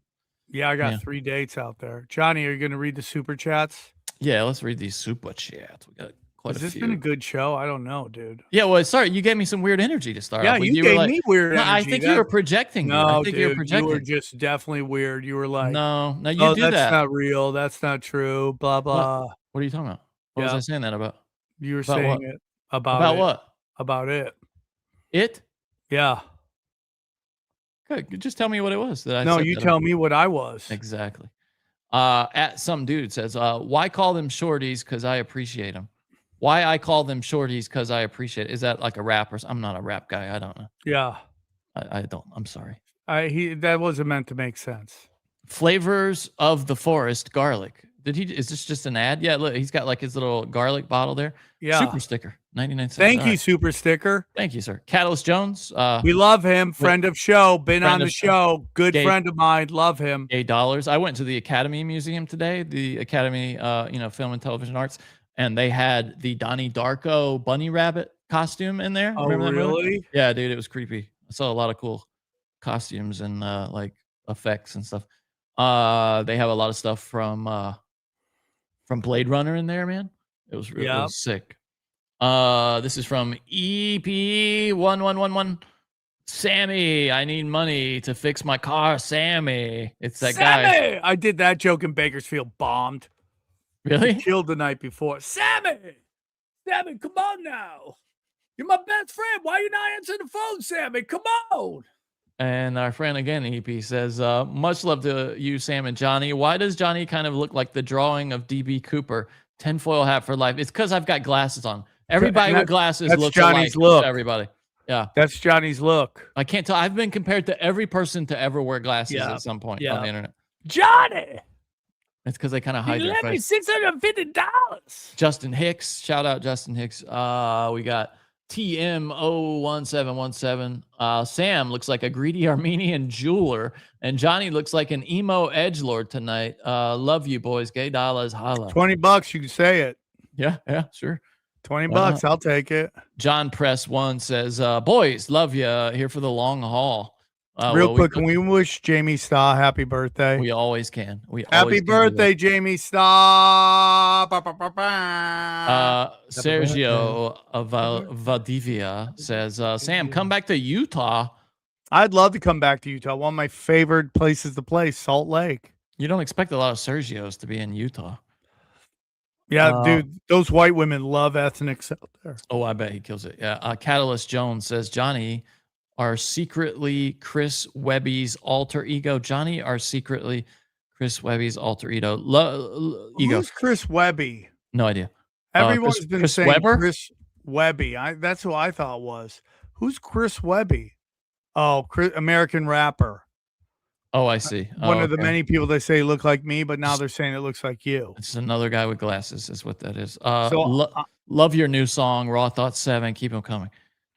Yeah, I got 3 dates out there. Johnny, are you going to read the super chats? Yeah, let's read these super chats. We got quite Has a this few. been a good show? I don't know, dude. Yeah, well, sorry, you gave me some weird energy to start Yeah, off with. you were gave like, me weird No, energy. I think you were projecting. No, I think dude, you were projecting. you were just definitely weird. You were like, No, you do that's that. not real. That's not true. Blah, blah. What are you talking about? What was I saying that about? You were About saying what? it about About it. what? About it. It? Yeah. Good. Just tell me what it was. That I No, said you that tell about. me what I was. Exactly. At some dude says, why call them shorties? Because I appreciate them. Why I call them shorties? Because I appreciate it. Is that like a rap or I'm not a rap guy. I don't know. Yeah. I don't. I'm sorry. That wasn't meant to make sense. Flavors of the forest garlic. Is this just an ad? Yeah, look, he's got like his little garlic bottle there. Yeah. Super sticker, 99 cents. Thank All you, right. Super Sticker. Thank you, sir. Catalyst Jones. We love him. Friend of show. Been Friend on the of show. Good Gay- friend of mine. Love him. $8. I went to the Academy Museum today, the Academy, Film and Television Arts, and they had the Donnie Darko bunny rabbit costume in there. Oh, Remember that movie? really? Yeah, dude, it was creepy. I saw a lot of cool costumes and like effects and stuff. They have a lot of stuff from Blade Runner in there, man. It was really sick. This is from EP1111. Sammy, I need money to fix my car. Sammy. It's that Sammy! guy. I did that joke in Bakersfield. Bombed. Really? He killed the night before. Sammy! Sammy, come on now. You're my best friend. Why you not answering the phone, Sammy? Come on. And our friend again, EP, says, much love to you, Sam and Johnny. Why does Johnny kind of look like the drawing of DB Cooper? Tinfoil hat for life. It's because I've got glasses on. Everybody with glasses that's looks Johnny's alike look. to everybody. Yeah. That's Johnny's look. I can't tell. I've been compared to every person to ever wear glasses at some point on the internet. Johnny! It's because they kind of hide You their lent me face. $650. Justin Hicks. Shout out Justin Hicks. We got TM01717. Sam looks like a greedy Armenian jeweler, and Johnny looks like an emo edgelord tonight. Love you, boys. Gay dollars, holla. $20, you can say it. Yeah, sure. $20, I'll take it. John Press 1 says, boys, love you. Here for the long haul. Real quick, can we wish Jamie Starr happy birthday? We always can. Happy birthday, Jamie Starr. Sergio of Valdivia says, Sam, come back to Utah. I'd love to come back to Utah. One of my favorite places to play, Salt Lake. You don't expect a lot of Sergios to be in Utah. Yeah, dude, those white women love ethnics out there. Oh, I bet he kills it. Yeah. Catalyst Jones says, Johnny are secretly Chris Webby's alter ego. Johnny are secretly Chris Webby's alter ego. Ego. Who's Chris Webby? No idea. Everyone's been Chris saying Webber? Chris Webby. That's who I thought was. Who's Chris Webby? Oh, American rapper. Oh, I see. One of the many people they say look like me, but now they're saying it looks like you. It's another guy with glasses is what that is. So, love your new song, Raw Thoughts 7. Keep them coming.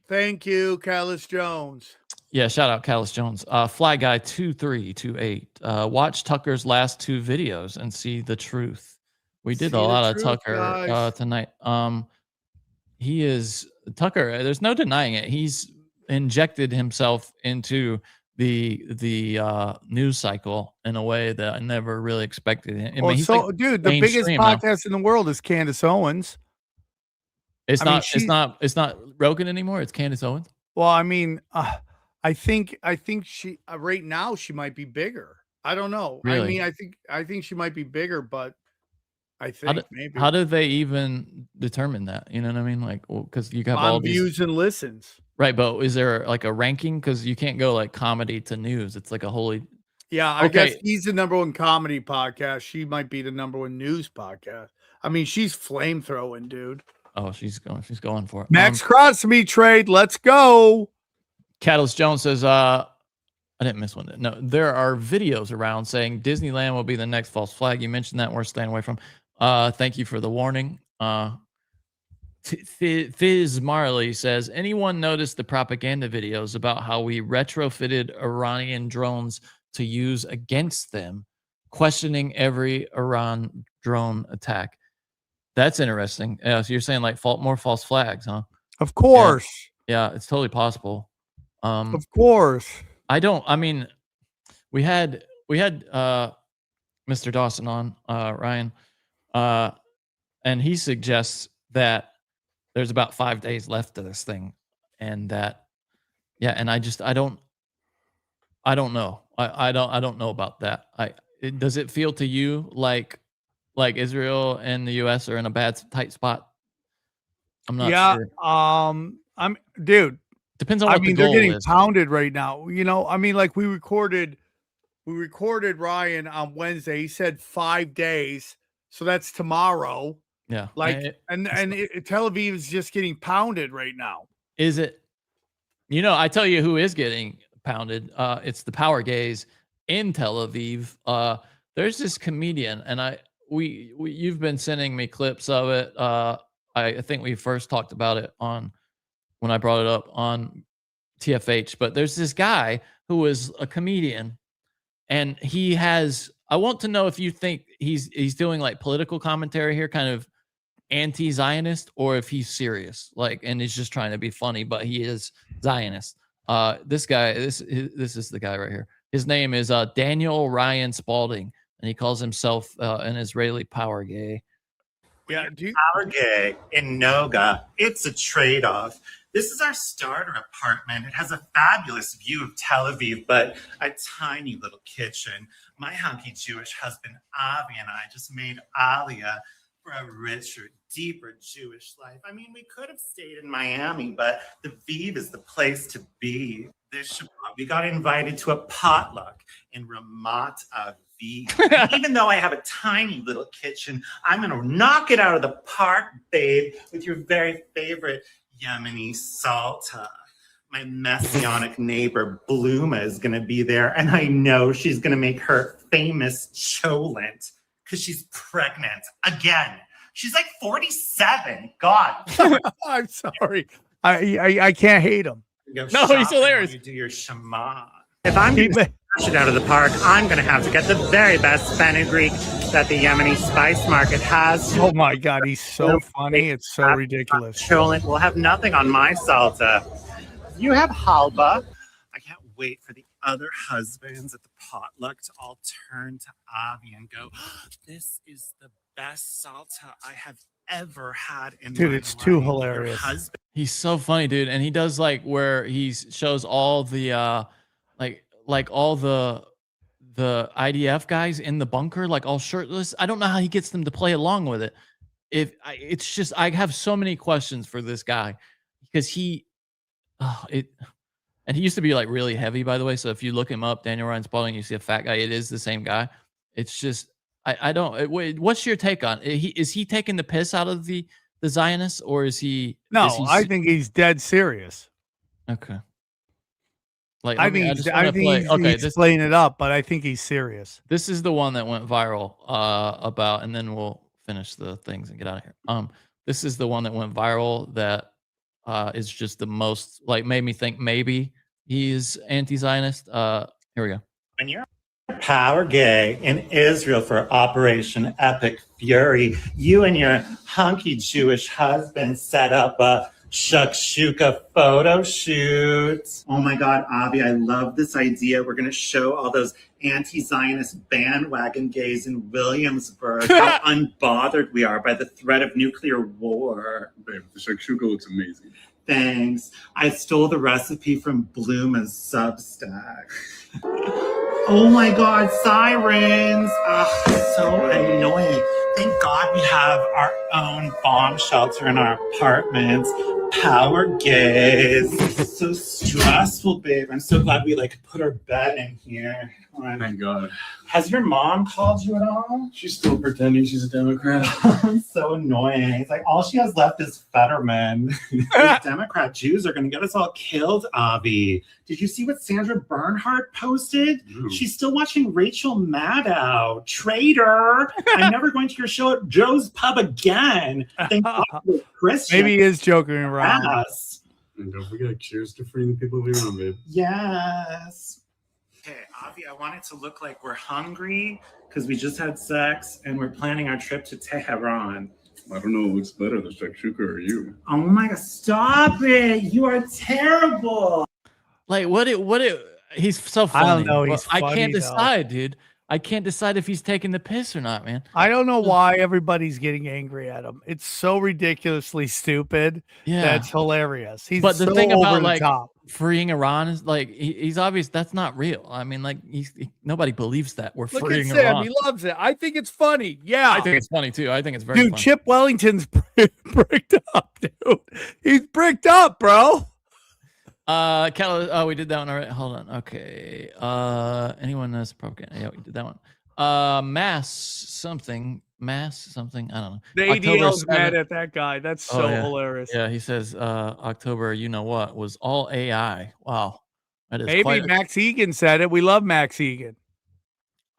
Thank you, Callis Jones. Yeah, shout out Callis Jones. Fly Guy 2328. Watch Tucker's last 2 videos and see the truth. We did a lot of Tucker tonight. He is Tucker. There's no denying it. He's injected himself into the news cycle in a way that I never really expected. I mean, he's like dude, the biggest podcast in the world is Candace Owens. It's not Rogan anymore. It's Candace Owens. Well, I mean, I think she right now she might be bigger. I don't know. Really? I mean, I think she might be bigger, but I think maybe How do they even determine that? You know what I mean? Like, because you got all on these views and listens. Right, but is there like a ranking? Because you can't go like comedy to news. It's like a wholly. Yeah, I guess he's the #1 comedy podcast. She might be the #1 news podcast. I mean, she's flamethrowing, dude. Oh, she's going for it. Max Crosby trade. Let's go. Catalyst Jones says, I didn't miss one. No, there are videos around saying Disneyland will be the next false flag. You mentioned that. We're staying away from. Thank you for the warning. Fizz Marley says, anyone notice the propaganda videos about how we retrofitted Iranian drones to use against them, questioning every Iran drone attack? That's interesting. Yeah, so you're saying like more false flags, huh? Of course. Yeah, it's totally possible. Of course. I mean, we had Mr. Dawson on, Ryan, and he suggests that there's about 5 days left to this thing, and that, yeah, and I don't know. I don't know about that. Does it feel to you like Israel and the U.S. are in a bad tight spot? I'm not sure. I'm dude. Depends on what the they're goal getting is. pounded right now. You know, I mean, like we recorded Ryan on Wednesday. He said 5 days, so that's tomorrow. Yeah, like Tel Aviv is just getting pounded right now. Is it? You know, I tell you who is getting pounded. It's the power gays in Tel Aviv. There's this comedian, and you've been sending me clips of it. I think we first talked about it when I brought it up on TFH, but there's this guy who is a comedian, and I want to know if you think he's doing like political commentary here, kind of anti-Zionist, or if he's serious, like, and he's just trying to be funny, but he is Zionist. This guy, this is the guy right here. His name is Daniel Ryan Spalding, and he calls himself an Israeli power gay. Yeah, Power gay in Noga. It's a trade-off. This is our starter apartment. It has a fabulous view of Tel Aviv, but a tiny little kitchen. My hunky Jewish husband, Avi, and I just made Aliyah for a richer, deeper Jewish life. I mean, we could have stayed in Miami, but the Viv is the place to be. This Shabbat, we got invited to a potluck in Ramat Aviv. Even though I have a tiny little kitchen, I'm going to knock it out of the park, babe, with your very favorite Yemeni salta. My messianic neighbor, Bluma, is going to be there, and I know she's going to make her famous cholent because she's pregnant again. She's like 47. God. I'm sorry. I can't hate him. Go No, he's shopping hilarious. while You do your shema. If I'm going to smash it out of the park, I'm going to have to get the very best fenugreek that the Yemeni spice market has. Oh my God, he's so funny. It's so ridiculous. Cholent will have nothing on my salsa. You have halba. I can't wait for the other husbands at the potluck to all turn to Avi and go, "This is the best salsa I have ever had in Dude, my it's too life." hilarious. Your husband He's so funny, dude, and he does like where he shows all the like all the IDF guys in the bunker, like all shirtless. I don't know how he gets them to play along with it. It's just, I have so many questions for this guy because and he used to be like really heavy, by the way. So if you look him up, Daniel Ryan Spalding, you see a fat guy. It is the same guy. It's just, I don't. What's your take on it? Is he taking the piss out of the Zionists, or is he? No, is he I think he's dead serious. Okay. Like, I think he's playing it up, but I think he's serious. This is the one that went viral about, and then we'll finish the things and get out of here. This is the one that went viral that is just the most, like, made me think maybe he's anti-Zionist. Here we go. when you're power gay in Israel for Operation Epic Fury, you and your hunky Jewish husband set up a shakshuka photo shoot. Oh my God, Avi, I love this idea. We're going to show all those anti-Zionist bandwagon gays in Williamsburg how unbothered we are by the threat of nuclear war. Babe, the shakshuka looks amazing. Thanks. I stole the recipe from Bluma's Substack. Oh my God, sirens. So annoying. Thank God we have our own bomb shelter in our apartments. Power gays. So stressful, babe. I'm so glad we put our bed in here. Thank God. Has your mom called you at all? She's still pretending she's a Democrat. So annoying. It's like all she has left is Fetterman. These Democrat Jews are going to get us all killed, Avi. Did you see what Sandra Bernhardt posted? Ooh. She's still watching Rachel Maddow. Traitor. I'm never going to your show at Joe's Pub again. Thank God for Christian. Maybe he is joking around. Yes. And don't forget, cheers to freeing the people we love, babe. Yes. Okay, Avi, I want it to look like we're hungry because we just had sex and we're planning our trip to Tehran. I don't know what looks better, the shakshuka or you. Oh my God, stop it. You are terrible. Like, he's so funny. I don't know. But He's I funny, can't though. decide, dude. I can't decide if he's taking the piss or not, man. I don't know why everybody's getting angry at him. It's so ridiculously stupid. Yeah. That's hilarious. He's But the so thing over about the like top. freeing Iran is like he's obvious that's not real. I mean, like nobody believes that we're Look freeing at Sam. Iran. He loves it. I think it's funny. Yeah. I think it's funny too. I think it's very Dude, funny. Chip Wellington's bricked up, dude. He's bricked up, bro. We did that one already. Hold on. Okay. Anyone that's propaganda? Yeah, we did that one. Mass something. I don't know. The ADL's mad at that guy. That's so hilarious. Yeah, he says October, you know what, was all AI. Wow. That is Maybe quite Max Egan said it. We love Max Egan.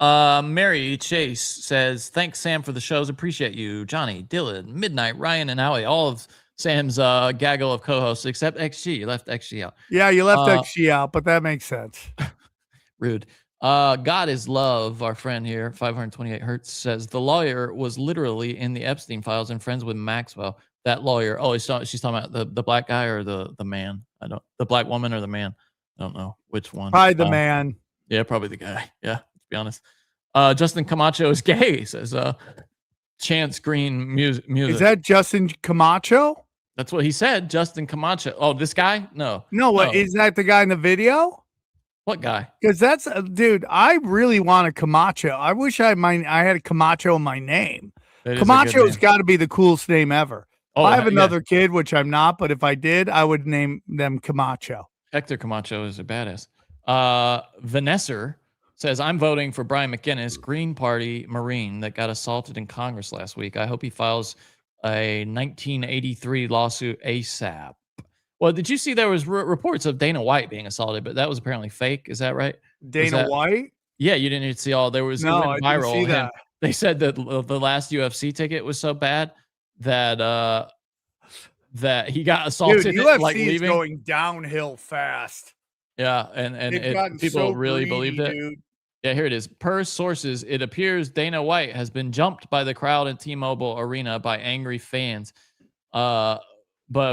Mary Chase says, thanks, Sam, for the shows. Appreciate you. Johnny, Dylan, Midnight, Ryan, and Howie. All of Sam's gaggle of co-hosts, except XG. You left XG out. Yeah, you left XG out, but that makes sense. Rude. God is love, our friend here, 528 Hertz, says the lawyer was literally in the Epstein files and friends with Maxwell. That lawyer. Oh, she's talking about the black guy or the man. The black woman or the man. I don't know which one. Probably the man. Yeah, probably the guy. Yeah, to be honest. Justin Camacho is gay, says Chance Green music. Is that Justin Camacho? That's what he said. Justin Camacho. Oh, this guy? No. No, what is that the guy in the video? What guy? Because that's dude. I really want a Camacho. I wish I had a Camacho in my name. Camacho's got to be the coolest name ever. Oh, I have another kid, which I'm not, but if I did, I would name them Camacho. Hector Camacho is a badass. Vanessa says, I'm voting for Brian McGinnis, Green Party Marine that got assaulted in Congress last week. I hope he files a 1983 lawsuit ASAP. Well, did you see there was reports of Dana White being assaulted, but that was apparently fake. Is that right? Dana White? Yeah, you didn't see all. There was no, it went I viral. didn't see that. They said that the last UFC ticket was so bad that that he got assaulted. Dude, UFC like is leaving. going downhill fast. Yeah, and people so really greedy, believed it. dude. Yeah, here it is. Per sources, it appears Dana White has been jumped by the crowd in T-Mobile Arena by angry fans. But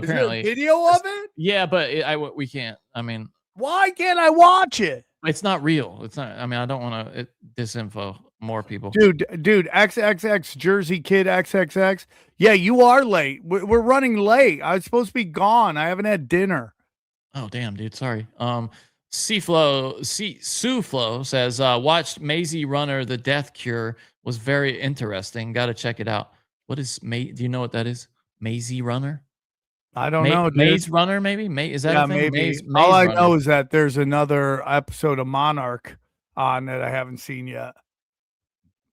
apparently, is there a video of it? Yeah, but we can't. I mean, why can't I watch it? It's not real. It's not. I mean, I don't want to disinfo more people. Dude, XXX Jersey Kid XXX. Yeah, you are late. We're running late. I was supposed to be gone. I haven't had dinner. Oh, damn, dude. Sorry. Suflo says, watched Maisie Runner, The Death Cure, was very interesting. Got to check it out. What is do you know what that is? Maisie Runner? I don't know. Dude. Maze Runner, maybe? Is that a thing? Maybe. Maze All I Runner. know is that there's another episode of Monarch on that I haven't seen yet.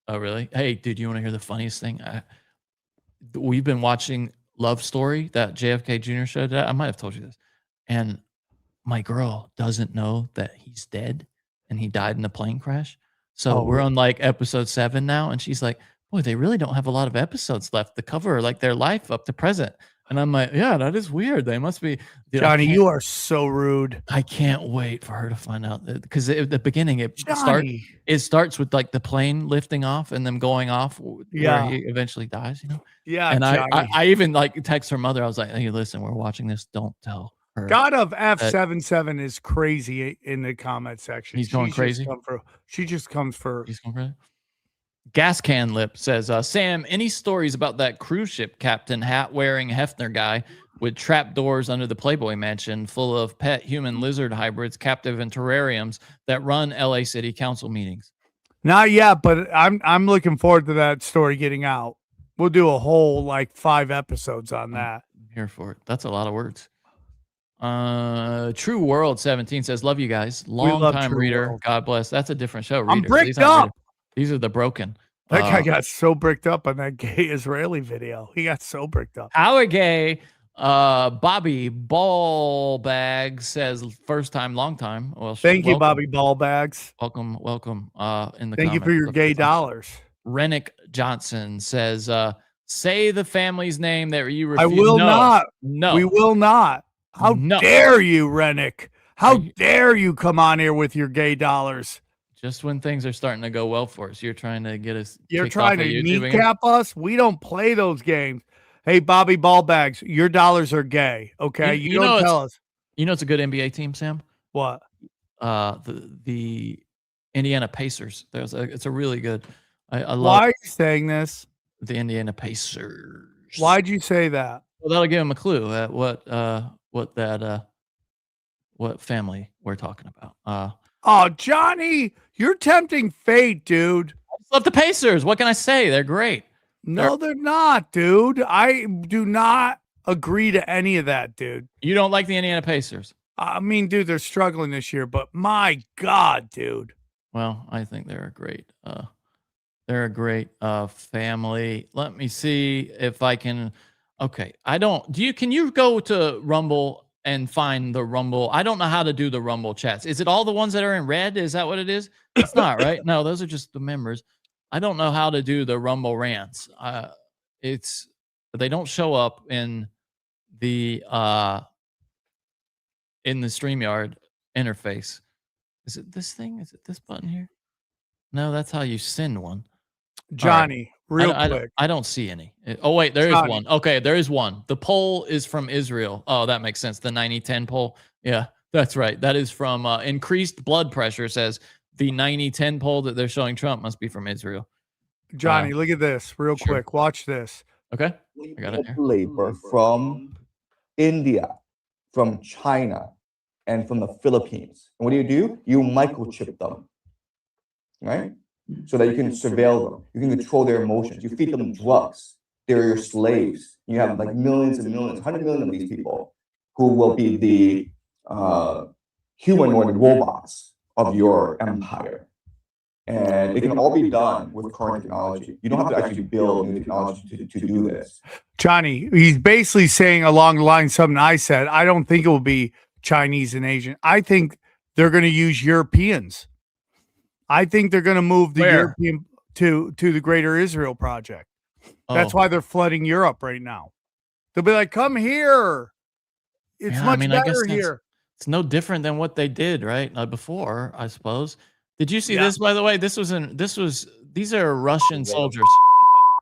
Oh, really? Hey, dude, you want to hear the funniest thing? We've been watching Love Story, that JFK Jr. show. I might have told you this. And my girl doesn't know that he's dead and he died in a plane crash. So we're on like episode 7 now. And she's like, boy, they really don't have a lot of episodes left to cover like their life up to present. And I'm like, yeah, that is weird. They must be. Dude, Johnny, you are so rude. I can't wait for her to find out because at the beginning it starts with like the plane lifting off and them going off where he eventually dies, you know? Yeah. And I even like text her mother. I was like, hey, listen, we're watching this. Don't tell her. God of F77 is crazy in the comment section. He's going crazy. She just comes for. He's going crazy. Gas Can Lip says, Sam, any stories about that cruise ship captain hat-wearing Hefner guy with trap doors under the Playboy Mansion full of pet human lizard hybrids captive in terrariums that run LA City Council meetings? Not yet, but I'm looking forward to that story getting out. We'll do a whole like 5 episodes on that. I'm here for it. That's a lot of words. True World 17 says, love you guys. Long time reader. World. God bless. That's a different show. I'm bricked up. These are the broken. That guy got so bricked up on that gay Israeli video. He got so bricked up. Our gay Bobby Ballbag says, first time, long time. Well, thank you, Bobby Ballbags. Welcome. In the thank you for your gay dollars. Rennick Johnson says, say the family's name that you refuse. I will not. No, we will not. How dare you, Rennick? How dare you come on here with your gay dollars? Just when things are starting to go well for us, you're trying to get us. You're trying to kneecap us. We don't play those games. Hey, Bobby Ballbags, your dollars are gay. Okay, you don't tell us. You know it's a good NBA team, Sam. What? The Indiana Pacers. It's a really good. I love. Why are you saying this? The Indiana Pacers. Why'd you say that? Well, that'll give them a clue at what family we're talking about. Oh, Johnny, you're tempting fate, dude. I just love the Pacers. What can I say? They're great. No, they're not, dude. I do not agree to any of that, dude. You don't like the Indiana Pacers? I mean, dude, they're struggling this year, but my God, dude. Well, I think they're a great family. Let me see if I can. Okay. Can you go to Rumble and find the Rumble. I don't know how to do the Rumble chats. Is it all the ones that are in red? Is that what it is? It's not, right? No, those are just the members. I don't know how to do the Rumble rants. They don't show up in the StreamYard interface. Is it this thing? Is it this button here? No, that's how you send one. Johnny, real I quick. I don't see any. Oh, wait, there is Johnny. one. Okay, there is one. The poll is from Israel. Oh, that makes sense. The 90-10 poll. Yeah, that's right. That is from increased blood pressure, says the 90-10 poll that they're showing Trump must be from Israel. Johnny, look at this real quick. Watch this. Okay. I got it here. Labor from India, from China, and from the Philippines. And what do? You microchip them, right? So that you can surveil them. You can control their emotions. You feed them drugs. They're your slaves. You have like millions and millions, 100 million of these people who will be the humanoid robots of your empire. And it can all be done with current technology. You don't have to actually build new technology to do this. Johnny, he's basically saying along the line something I said. I don't think it will be Chinese and Asian. I think they're going to use Europeans. I think they're going to move the European to the Greater Israel Project. That's why they're flooding Europe right now. They'll be like, "Come here. It's much better here." It's no different than what they did, right? Before, I suppose. Did you see this, by the way? These are Russian soldiers.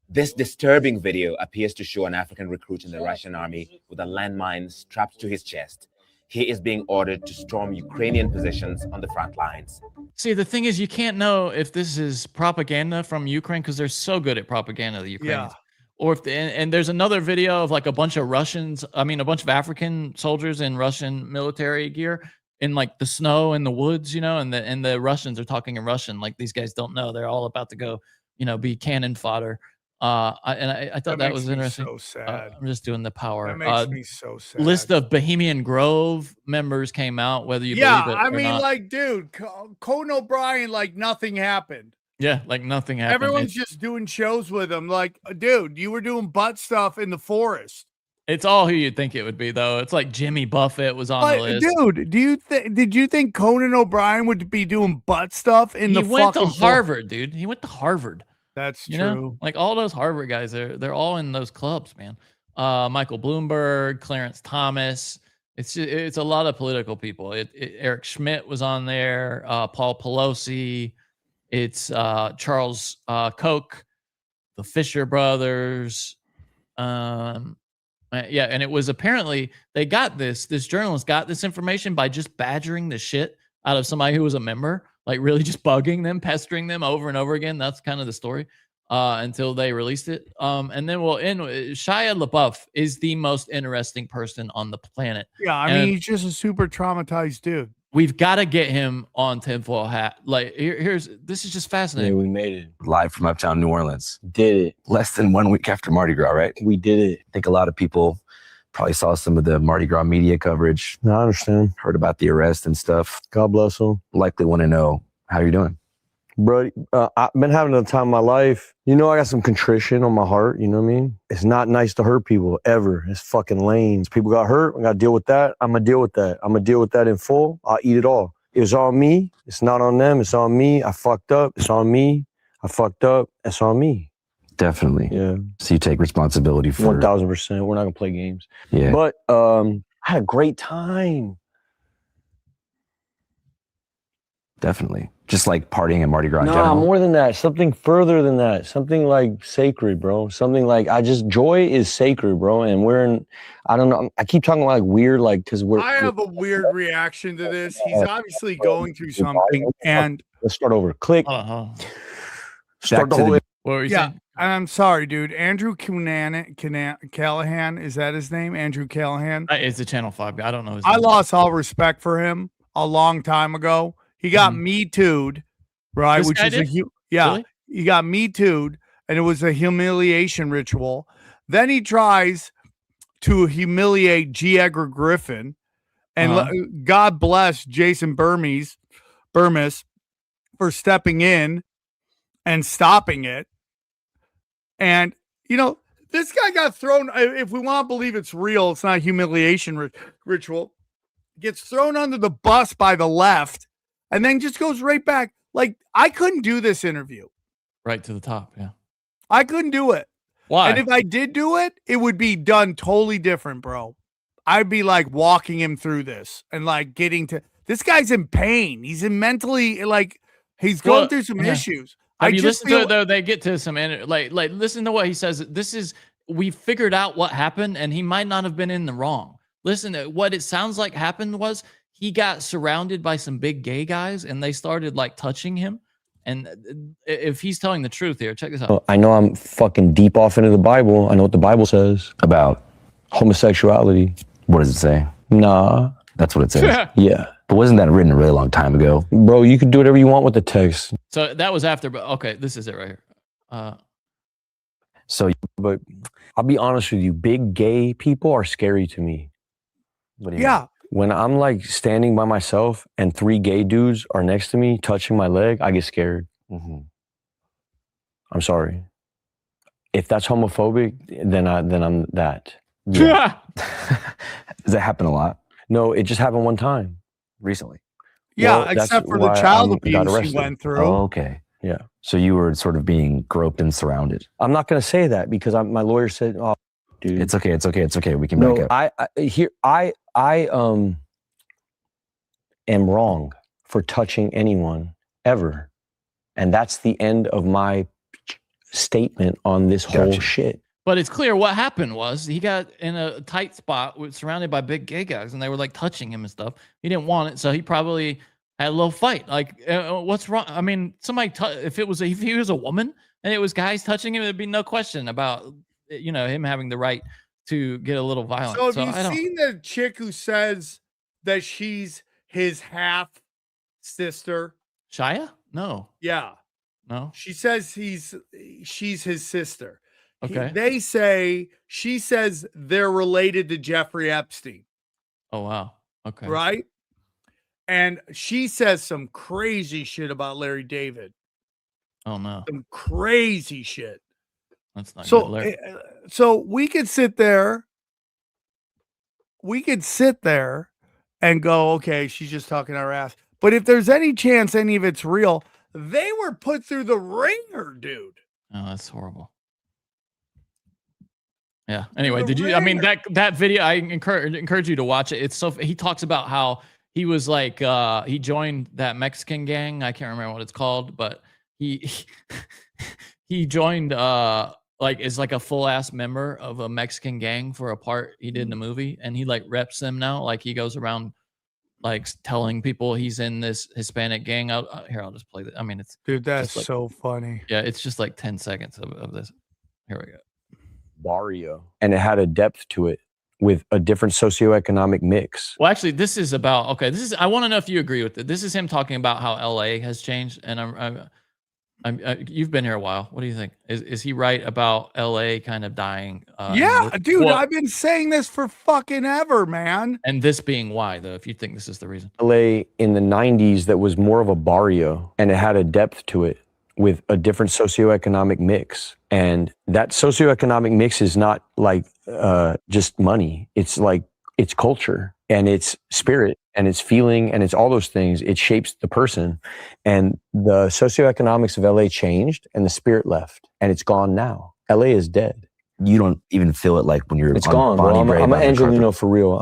This disturbing video appears to show an African recruit in the Russian army with a landmine strapped to his chest. He is being ordered to storm Ukrainian positions on the front lines. See, the thing is, you can't know if this is propaganda from Ukraine because they're so good at propaganda, the Ukrainians. Or if and there's another video of like a bunch of a bunch of African soldiers in Russian military gear in like the snow and the woods, and the Russians are talking in Russian. Like these guys don't know. They're all about to go, be cannon fodder. I thought that was interesting. So sad. I'm just doing the power. That makes me so sad. List of Bohemian Grove members came out, whether you believe it or I mean, not. like, dude, Conan O'Brien, like nothing happened. Yeah, like nothing happened. Everyone's just doing shows with him. Like, dude, you were doing butt stuff in the forest. It's all who you'd think it would be, though. It's like Jimmy Buffett was on the list. Dude, did you think Conan O'Brien would be doing butt stuff in the fucking He went to Harvard, dude. He went to Harvard. That's you true. Know? Like all those Harvard guys, they're all in those clubs, man. Michael Bloomberg, Clarence Thomas. It's a lot of political people. Eric Schmidt was on there. Paul Pelosi. It's Charles Koch, the Fisher brothers. And it was apparently they got this journalist got this information by just badgering the shit out of somebody who was a member, like really just bugging them, pestering them over and over again. That's kind of the story until they released it. And then we'll end with Shia LaBeouf is the most interesting person on the planet. Yeah, I mean, he's just a super traumatized dude. We've got to get him on tinfoil hat. Like this is just fascinating. Yeah, we made it live from uptown New Orleans. Did it less than 1 week after Mardi Gras, right? We did it. I think a lot of people probably saw some of the Mardi Gras media coverage. No, I understand. Heard about the arrest and stuff. God bless them. Likely want to know how you're doing. Bro, I've been having the time of my life. I got some contrition on my heart. You know what I mean? It's not nice to hurt people ever. It's fucking lame. People got hurt. I got to deal with that. I'm going to deal with that. I'm going to deal with that in full. I'll eat it all. It was on me. It's not on them. It's on me. I fucked up. It's on me. I fucked up. It's on me. Definitely. Yeah. So you take responsibility for 1000%. We're not going to play games. Yeah. But I had a great time. Definitely. Just like partying at Mardi Gras in No, general. more than that. Something further than that. Something like sacred, bro. Something like joy is sacred, bro. And I don't know. I keep talking like weird, like, because I have a weird reaction to this. He's obviously going through something. And let's start over. Click. Start the whole. What were you saying? I'm sorry, dude. Andrew Callahan, is that his name? Andrew Callahan? It's a Channel 5 guy. I don't know his I name. lost all respect for him a long time ago. He got Me Too'd, right? This Which guy is did? Really? he got Me Too'd, and it was a humiliation ritual. Then he tries to humiliate G. Edgar Griffin, and God bless Jason Burmis for stepping in and stopping it. And this guy got thrown. If we want to believe it's real, it's not a humiliation ritual. gets thrown under the bus by the left, and then just goes right back. Like, I couldn't do this interview. Right to the top, yeah. I couldn't do it. Why? And if I did do it, it would be done totally different, bro. I'd be like walking him through this and like getting to this guy's in pain. He's in mentally like he's going through some issues. Have you listened to it though? They get to some like listen to what he says. We figured out what happened, and he might not have been in the wrong. Listen to what it sounds like happened was he got surrounded by some big gay guys, and they started like touching him. And if he's telling the truth here, check this out. I know I'm fucking deep off into the Bible. I know what the Bible says about homosexuality. What does it say? Nah. That's what it says. Yeah. But wasn't that written a really long time ago? Bro, you can do whatever you want with the text. So that was after, but okay, this is it right here. But I'll be honest with you, big gay people are scary to me. What do you Yeah. mean? When I'm like standing by myself and 3 gay dudes are next to me touching my leg, I get scared. Mm-hmm. I'm sorry. If that's homophobic, then I'm that. Yeah. Does that happen a lot? No, it just happened one time. Recently? Yeah, Well, except that's for the why child got abuse he arrested. went through. Oh, okay. Yeah. So you were sort of being groped and surrounded. I'm not going to say that because my lawyer said, "Oh, dude, It's okay. It's okay. It's okay. We can no, back up. I am wrong for touching anyone ever, and that's the end of my statement on this whole shit." But it's clear what happened was he got in a tight spot surrounded by big gay guys, and they were like touching him and stuff. He didn't want it, so he probably had a little fight. Like, what's wrong? I mean, if he was a woman and it was guys touching him, there'd be no question about him having the right to get a little violent. So have you seen the chick who says that she's his half sister? Shia? No. Yeah. No. She says she's his sister. Okay. She says they're related to Jeffrey Epstein. Oh, wow. Okay. Right? And she says some crazy shit about Larry David. Oh, no. Some crazy shit. That's not good, Larry. So we could sit there. We could sit there and go, okay, she's just talking our ass. But if there's any chance any of it's real, they were put through the ringer, dude. Oh, that's horrible. Yeah. Anyway, I mean, that video, I encourage you to watch it. He talks about how he was like, he joined that Mexican gang. I can't remember what it's called, but he joined, is like a full ass member of a Mexican gang for a part he did in the movie. And he like reps them now. Like he goes around like telling people he's in this Hispanic gang. Here, I'll just play that. I mean, Dude, that's like, so funny. Yeah. It's just like 10 seconds of this. Here we go. Barrio, and it had a depth to it with a different socioeconomic mix. Well, actually, this is about I want to know if you agree with it. This is him talking about how LA has changed, and you've been here a while. What do you think? Is he right about LA kind of dying? Yeah, dude, I've been saying this for fucking ever, man. And this being why, though, if you think this is the reason. LA in the 90s that was more of a barrio, and it had a depth to it with a different socioeconomic mix. And that socioeconomic mix is not like just money. It's like, it's culture and it's spirit and it's feeling and it's all those things. It shapes the person. And the socioeconomics of LA changed and the spirit left, and it's gone now. LA is dead. You don't even feel it like when you're It's gone, bro. I'm an Angelino for real.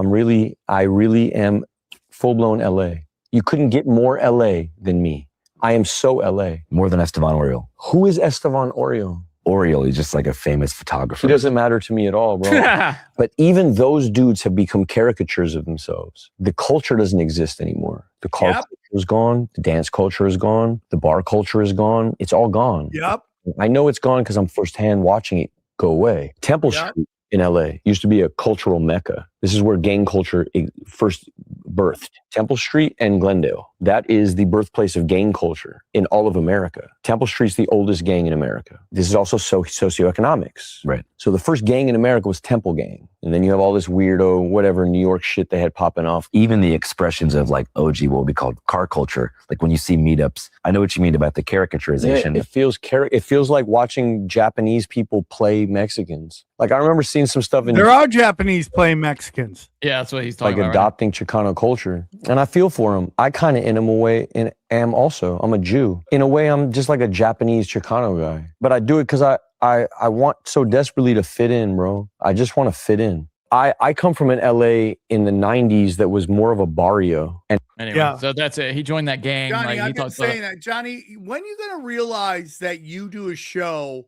I really am full-blown LA. You couldn't get more LA than me. I am so LA. More than Esteban Oriol. Who is Esteban Oriol? Oriol is just like a famous photographer. He doesn't matter to me at all, bro. But even those dudes have become caricatures of themselves. The culture doesn't exist anymore. The car culture is gone. The dance culture is gone. The bar culture is gone. It's all gone. Yep. I know it's gone because I'm firsthand watching it go away. Temple Street in LA used to be a cultural mecca. This is where gang culture first birthed. Temple Street and Glendale. That is the birthplace of gang culture in all of America. Temple Street's the oldest gang in America. This is also socioeconomics. Right. So the first gang in America was Temple Gang. And then you have all this weirdo, whatever, New York shit they had popping off. Even the expressions of like OG, what would be called car culture. Like when you see meetups, I know what you mean about the caricaturization. Yeah, it feels like watching Japanese people play Mexicans. Like I remember seeing some stuff in... There are Japanese playing Mexicans. Mexicans. Yeah, that's what he's like talking about. adopting Chicano culture. And I feel for him. I kind of in a way am also. I'm a Jew. In a way, I'm just like a Japanese Chicano guy. But I do it because I want so desperately to fit in, bro. I just want to fit in. I come from an LA in the 90s that was more of a barrio. And Anyway, Yeah. so that's it. He joined that gang. Johnny, like, he I've been talks about- saying that. Johnny, when are you going to realize that you do a show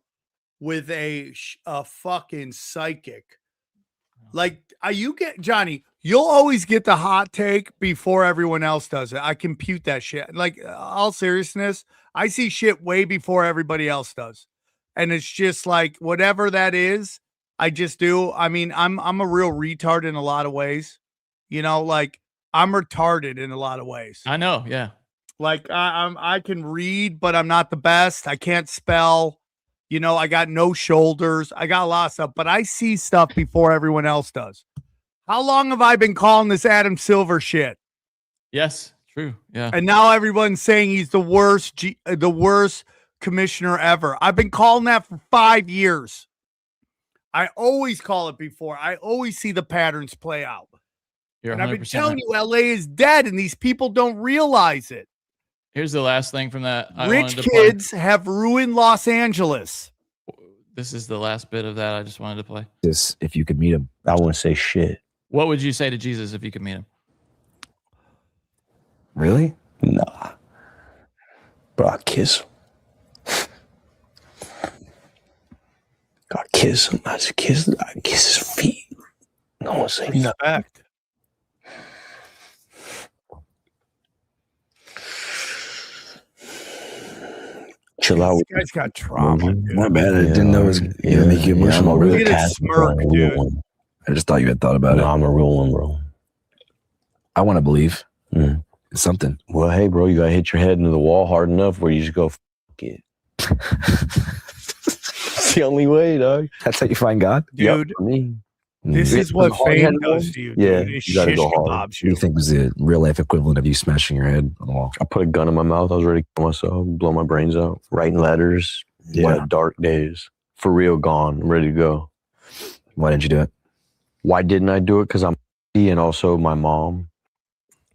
with a fucking psychic? Like, Johnny, you'll always get the hot take before everyone else does it. I compute that shit. Like, all seriousness, I see shit way before everybody else does. And it's just like, whatever that is, I just do. I mean, I'm a real retard in a lot of ways. You know, like, I'm retarded in a lot of ways. I know, yeah. Like, I can read, but I'm not the best. I can't spell. You know, I got no shoulders. I got a lot of stuff, but I see stuff before everyone else does. How long have I been calling this Adam Silver shit? Yes, true. Yeah. And now everyone's saying he's the worst commissioner ever. I've been calling that for 5 years. I always call it before. I always see the patterns play out. You're and I've been 100% telling right. you, LA is dead, and these people don't realize it. Here's the last thing from that. I Rich wanted to play. kids have ruined Los Angeles. This is the last bit of that I just wanted to play. this, if you could meet him, I wouldn't say shit. What would you say to Jesus if you could meet him? Really? Nah. Bro, I'd kiss him. I'd kiss him. I'd kiss his feet. No one say nothing. Respect. Chill out. This guy's got trauma. Dude. My bad. I didn't know it was gonna make you emotional. I'm a real Look at his cat, smirk, bro. dude. I just thought you had thought about it. No, I'm a real one, bro. I want to believe it's something. Well, hey, bro, you gotta hit your head into the wall hard enough where you just go, fuck it. It's the only way, dog. That's how you find God, Dude. Yep, for me. This is what fame does to you, Yeah, dude. It you gotta go shish hard. kebabs What do you you. think was the real life equivalent of you smashing your head on the wall? I put a gun in my mouth. I was ready to kill myself, blow my brains out, writing letters. Yeah, Wow. dark days. For real, gone. I'm ready to go. Why didn't you do it? Why didn't I do it? Because I'm and also my mom.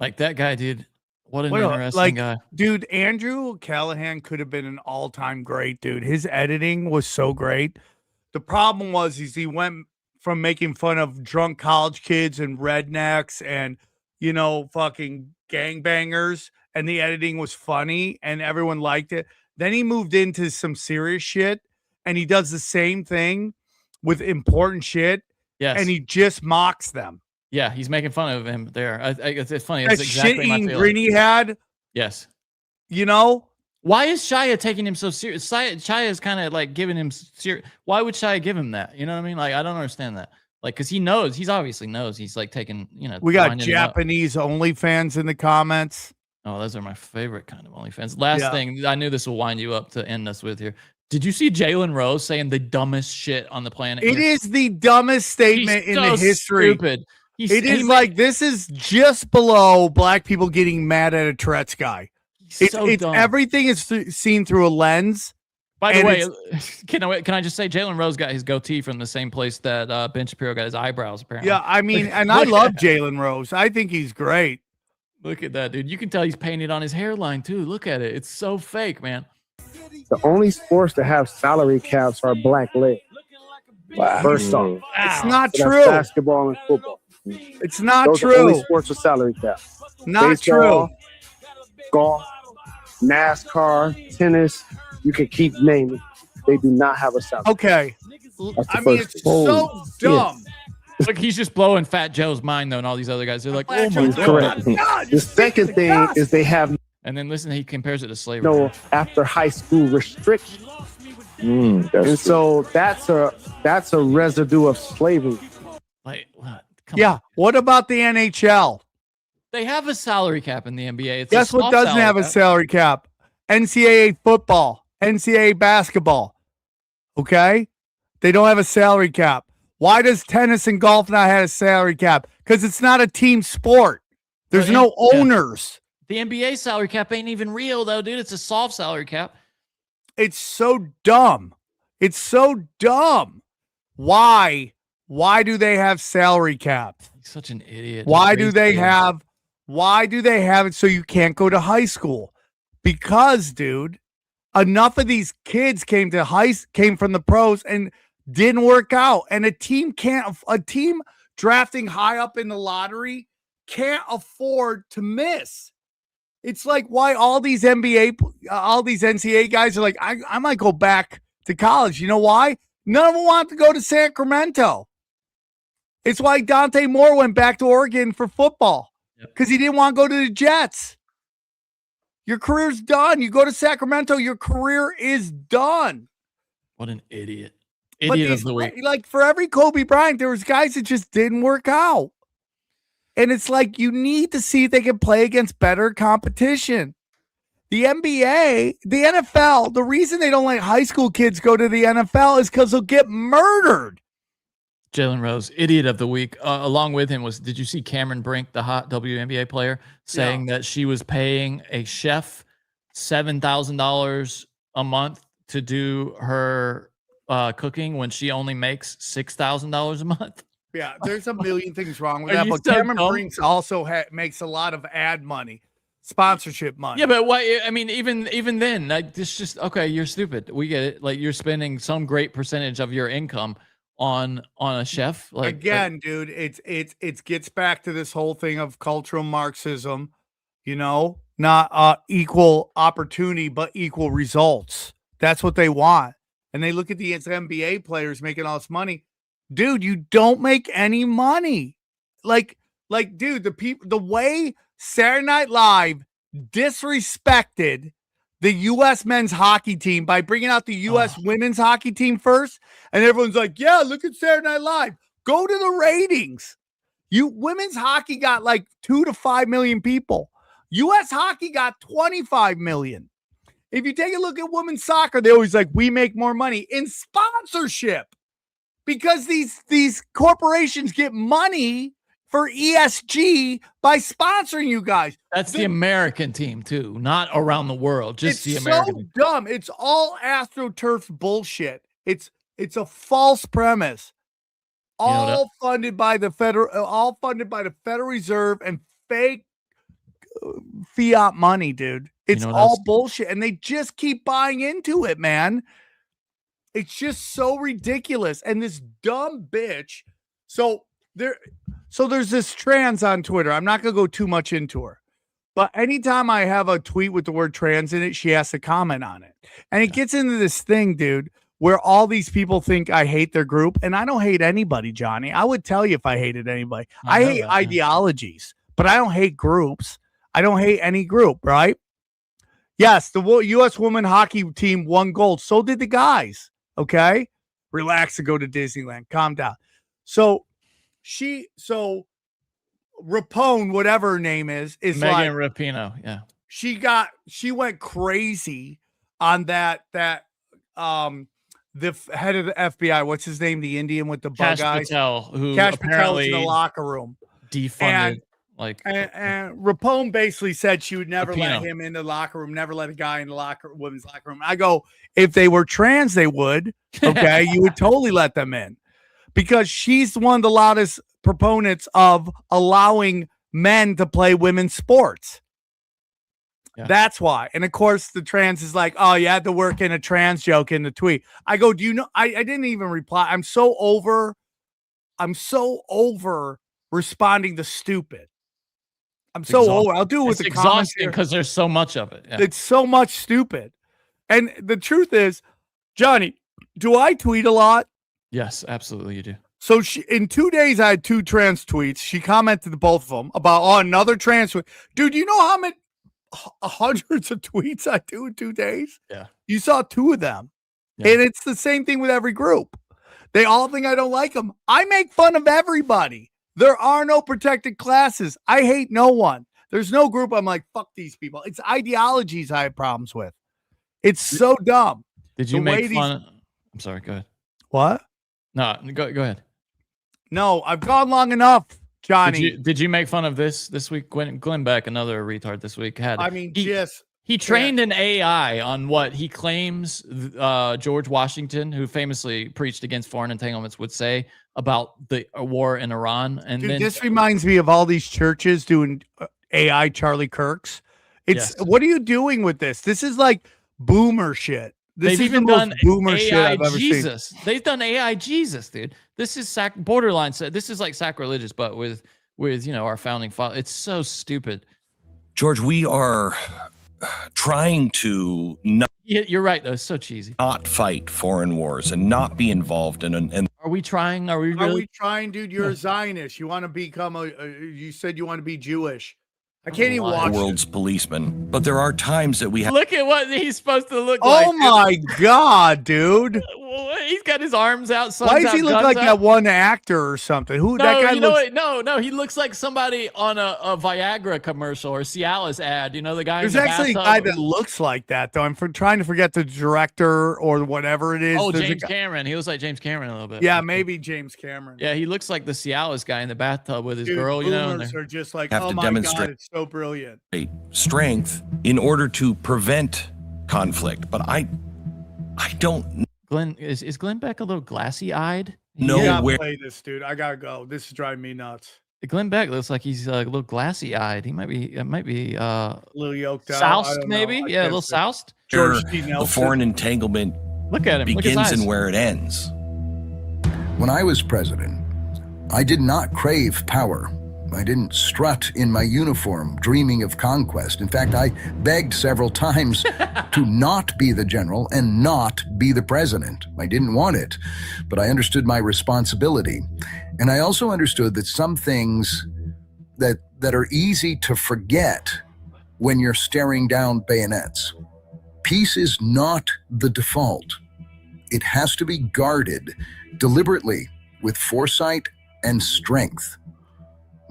Like that guy, dude. What an Well, interesting like, guy. dude, Andrew Callahan could have been an all-time great, dude. His editing was so great. The problem was he went from making fun of drunk college kids and rednecks and, you know, fucking gangbangers, and the editing was funny and everyone liked it. Then he moved into some serious shit, and he does the same thing with important shit, Yes. and he just mocks them. Yeah, he's making fun of him there. It's funny. That It's exactly my shit-eating feeling. grin he had, Yes. you know? Why is Shia taking him so serious? Shia is kind of like giving him serious. Why would Shia give him that? You know what I mean? Like, I don't understand that. Like, because he knows, he's obviously knows he's like taking, you know, We got winding him up. Japanese OnlyFans in the comments. Oh, those are my favorite kind of OnlyFans. Last Yeah. thing, I knew this will wind you up to end us with here. Did you see Jalen Rose saying the dumbest shit on the planet? It here? is the dumbest statement He's in the so history. Stupid. It is like, this is just below black people getting mad at a Tourette's guy. It's dumb. everything is seen through a lens. By the and way, it's- can I just say Jalen Rose got his goatee from the same place that Ben Shapiro got his eyebrows, apparently. yeah, I mean, and I love Jalen Rose. I think he's great. Look at that, dude. You can tell he's painted on his hairline, too. Look at it. It's so fake, man. The only sports that have salary caps are black leg. Wow. First off, It's not So that's true. basketball and football. It's not Those are only true. sports with salary cap. Not Baseball, true. Golf, NASCAR, tennis. You can keep naming. They do not have a salary. Okay. That's the I mean, first it's thing. so dumb. Look, he's just blowing Fat Joe's mind, though, and all these other guys. They're like, oh, my That's God. correct. The second thing is they have And then listen, he compares it to slavery. no after high school restrictions. And so that's a residue of slavery. Like, what? Yeah. What about the NHL? They have a salary cap in the NBA. It's Guess a what soft doesn't salary have a cap. salary cap? NCAA football, NCAA basketball. Okay? They don't have a salary cap. Why does tennis and golf not have a salary cap? Because it's not a team sport. There's But no yeah. owners. The NBA salary cap ain't even real, though, dude. It's a soft salary cap. It's so dumb. It's so dumb. Why? Why do they have salary caps? Such an idiot. Why do they have it so you can't go to high school? Because, dude, enough of these kids came from the pros and didn't work out. And a team drafting high up in the lottery can't afford to miss. It's like why all these NCAA guys are like, I might go back to college. You know why? None of them want to go to Sacramento. It's why Dante Moore went back to Oregon for football because he didn't want to go to the Jets. Your career's done. You go to Sacramento, your career is done. What an idiot. Idiot of the week. Like for every Kobe Bryant, there was guys that just didn't work out. And it's like you need to see if they can play against better competition. The NBA, the NFL, the reason they don't let high school kids go to the NFL is because they'll get murdered. Jalen Rose, idiot of the week. Along with him did you see Cameron Brink, the hot WNBA player, saying that she was paying a chef $7,000 a month to do her cooking when she only makes $6,000 a month? Yeah, there's a million things wrong with that. But Cameron Brinks also makes a lot of ad money, sponsorship money. Yeah, but why? I mean, even then, like, this just okay. You're stupid. We get it. Like, you're spending some great percentage of your income on a chef. Like, again, dude, it gets back to this whole thing of cultural Marxism. You know, not equal opportunity, but equal results. That's what they want. And they look at the NBA players making all this money. Dude, you don't make any money. Like, dude, the way Saturday Night Live disrespected the U.S. men's hockey team by bringing out the U.S. women's hockey team first, and everyone's like, yeah, look at Saturday Night Live. Go to the ratings. Women's hockey got like 2 to 5 million people. U.S. hockey got 25 million. If you take a look at women's soccer, they always like, we make more money in sponsorship. Because these corporations get money for ESG by sponsoring you guys. That's the American team too, not around the world. Just the American. It's so dumb. It's all AstroTurf bullshit. It's a false premise. All funded by the Federal Reserve and fake fiat money, dude. It's all bullshit, and they just keep buying into it, man. It's just so ridiculous. And this dumb bitch. So there's this trans on Twitter. I'm not going to go too much into her. But anytime I have a tweet with the word trans in it, she has to comment on it. And it gets into this thing, dude, where all these people think I hate their group. And I don't hate anybody, Johnny. I would tell you if I hated anybody. I hate ideologies, but I don't hate groups. I don't hate any group, right? Yes, the U.S. women hockey team won gold. So did the guys. Okay, relax and go to Disneyland. Calm down. So Rapone, whatever her name is Megan like Rapinoe. Yeah, she went crazy on that the head of the FBI. What's his name? The Indian with the bug eyes. Cash Patel's in the locker room. Defunded. And Rapone basically said she would never let him in the locker room, never let a guy in the women's locker room. I go, if they were trans, they would. Okay, you would totally let them in because she's one of the loudest proponents of allowing men to play women's sports. Yeah. That's why. And of course, the trans is like, oh, you had to work in a trans joke in the tweet. I go, do you know? I didn't even reply. I'm so over responding to stupid. I'm so over. I'll do it with the comments because there's so much of it. Yeah. It's so much stupid. And the truth is, Johnny, do I tweet a lot? Yes, absolutely you do. So in 2 days, I had 2 trans tweets. She commented both of them about another trans tweet. Dude, you know how many hundreds of tweets I do in 2 days? Yeah. You saw 2 of them. Yeah. And it's the same thing with every group. They all think I don't like them. I make fun of everybody. There are no protected classes. I hate no one. There's no group I'm like, fuck these people. It's ideologies I have problems with. It's so dumb. Did you make fun? I'm sorry, go ahead. What? No, go ahead. No, I've gone long enough, Johnny. Did you make fun of this week? Glenn Beck, another retard this week, He trained an AI on what he claims George Washington, who famously preached against foreign entanglements, would say about the war in Iran. And Dude, then this reminds me of all these churches doing AI Charlie Kirks. It's what are you doing with this? This is like boomer shit. This they've is the even most done boomer AI shit I've ever Jesus. seen. They've done AI Jesus, dude. This is borderline. This is like sacrilegious, but with our founding father. It's so stupid. George, we are trying to not. You're right, though. It's so cheesy. Not fight foreign wars and not be involved in an. Are we trying? Are we really? Are we trying, dude? You're a Zionist. You want to become you said you want to be Jewish. I can't even watch the world's policeman, but there are times that we have. Look at what he's supposed to look like. Oh my god, dude! He's got his arms out. Why does he look like that one actor or something? Who that guy looks? No, he looks like somebody on a Viagra commercial or Cialis ad. You know, the guy. There's in the actually a bathtub. guy that looks like that, though. I'm trying to forget the director or whatever it is. Oh, There's a James guy- Cameron. He looks like James Cameron a little bit. Yeah, maybe James Cameron. Yeah, he looks like the Cialis guy in the bathtub with his Dude, girl. You know, and boomers they're- are just like, Have oh to my demonstrate- god, it's so brilliant. Strength in order to prevent conflict, but I don't Glenn is Glenn Beck a little glassy eyed? know I gotta where. play this, dude. I gotta go. This is driving me nuts. Glenn Beck looks like he's a little glassy eyed. He might be A little yoked out. I soused, don't maybe. know. I Yeah, a can't little say. soused. George T. The Nelson. foreign entanglement Look at him. Look at his begins eyes. and where it ends. When I was president, I did not crave power. I didn't strut in my uniform, dreaming of conquest. In fact, I begged several times to not be the general and not be the president. I didn't want it, but I understood my responsibility. And I also understood that some things that are easy to forget when you're staring down bayonets. Peace is not the default. It has to be guarded deliberately with foresight and strength.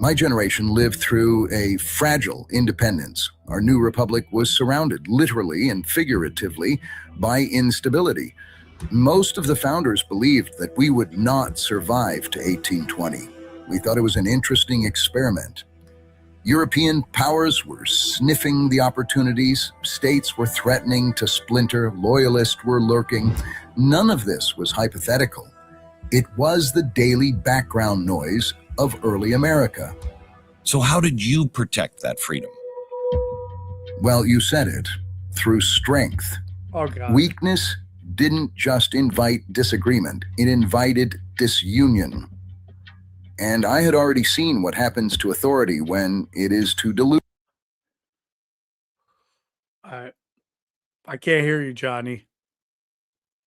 My generation lived through a fragile independence. Our new republic was surrounded, literally and figuratively, by instability. Most of the founders believed that we would not survive to 1820. We thought it was an interesting experiment. European powers were sniffing the opportunities. States were threatening to splinter. Loyalists were lurking. None of this was hypothetical. It was the daily background noise of early America. So how did you protect that freedom? Well, you said it, through strength. Oh god. Weakness didn't just invite disagreement, it invited disunion. And I had already seen what happens to authority when it is too dilute. I can't hear you, Johnny.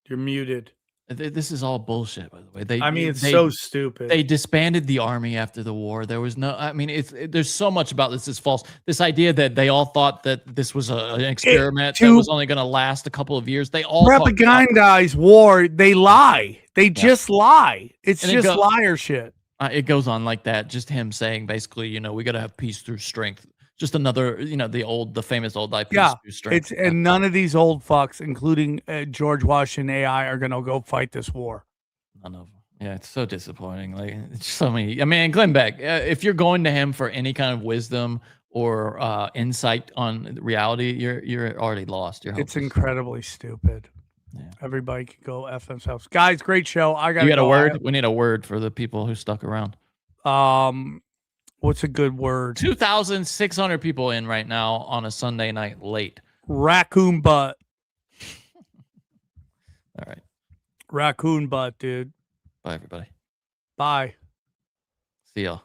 You're muted. This is all bullshit, by the way. It's so stupid. They disbanded the army after the war. There was no. I mean, there's so much about this is false. This idea that they all thought that this was an experiment that was only going to last a couple of years. They all propagandize war. They lie. They just lie. It's And it just go- liar shit. It goes on like that. Just him saying basically, we got to have peace through strength. Just another, the famous old lie, peace Yeah, through strength. and none of these old fucks, including George Washington AI, are gonna go fight this war. None of them. Yeah, it's so disappointing. Like it's so many. I mean, Glenn Beck, if you're going to him for any kind of wisdom or insight on reality, you're already lost. It's incredibly stupid. Yeah. Everybody can go F themselves. Guys, great show. I got. You got a word? We need a word for the people who stuck around. What's a good word? 2,600 people in right now on a Sunday night late. Raccoon butt. All right. Raccoon butt, dude. Bye, everybody. Bye. See y'all.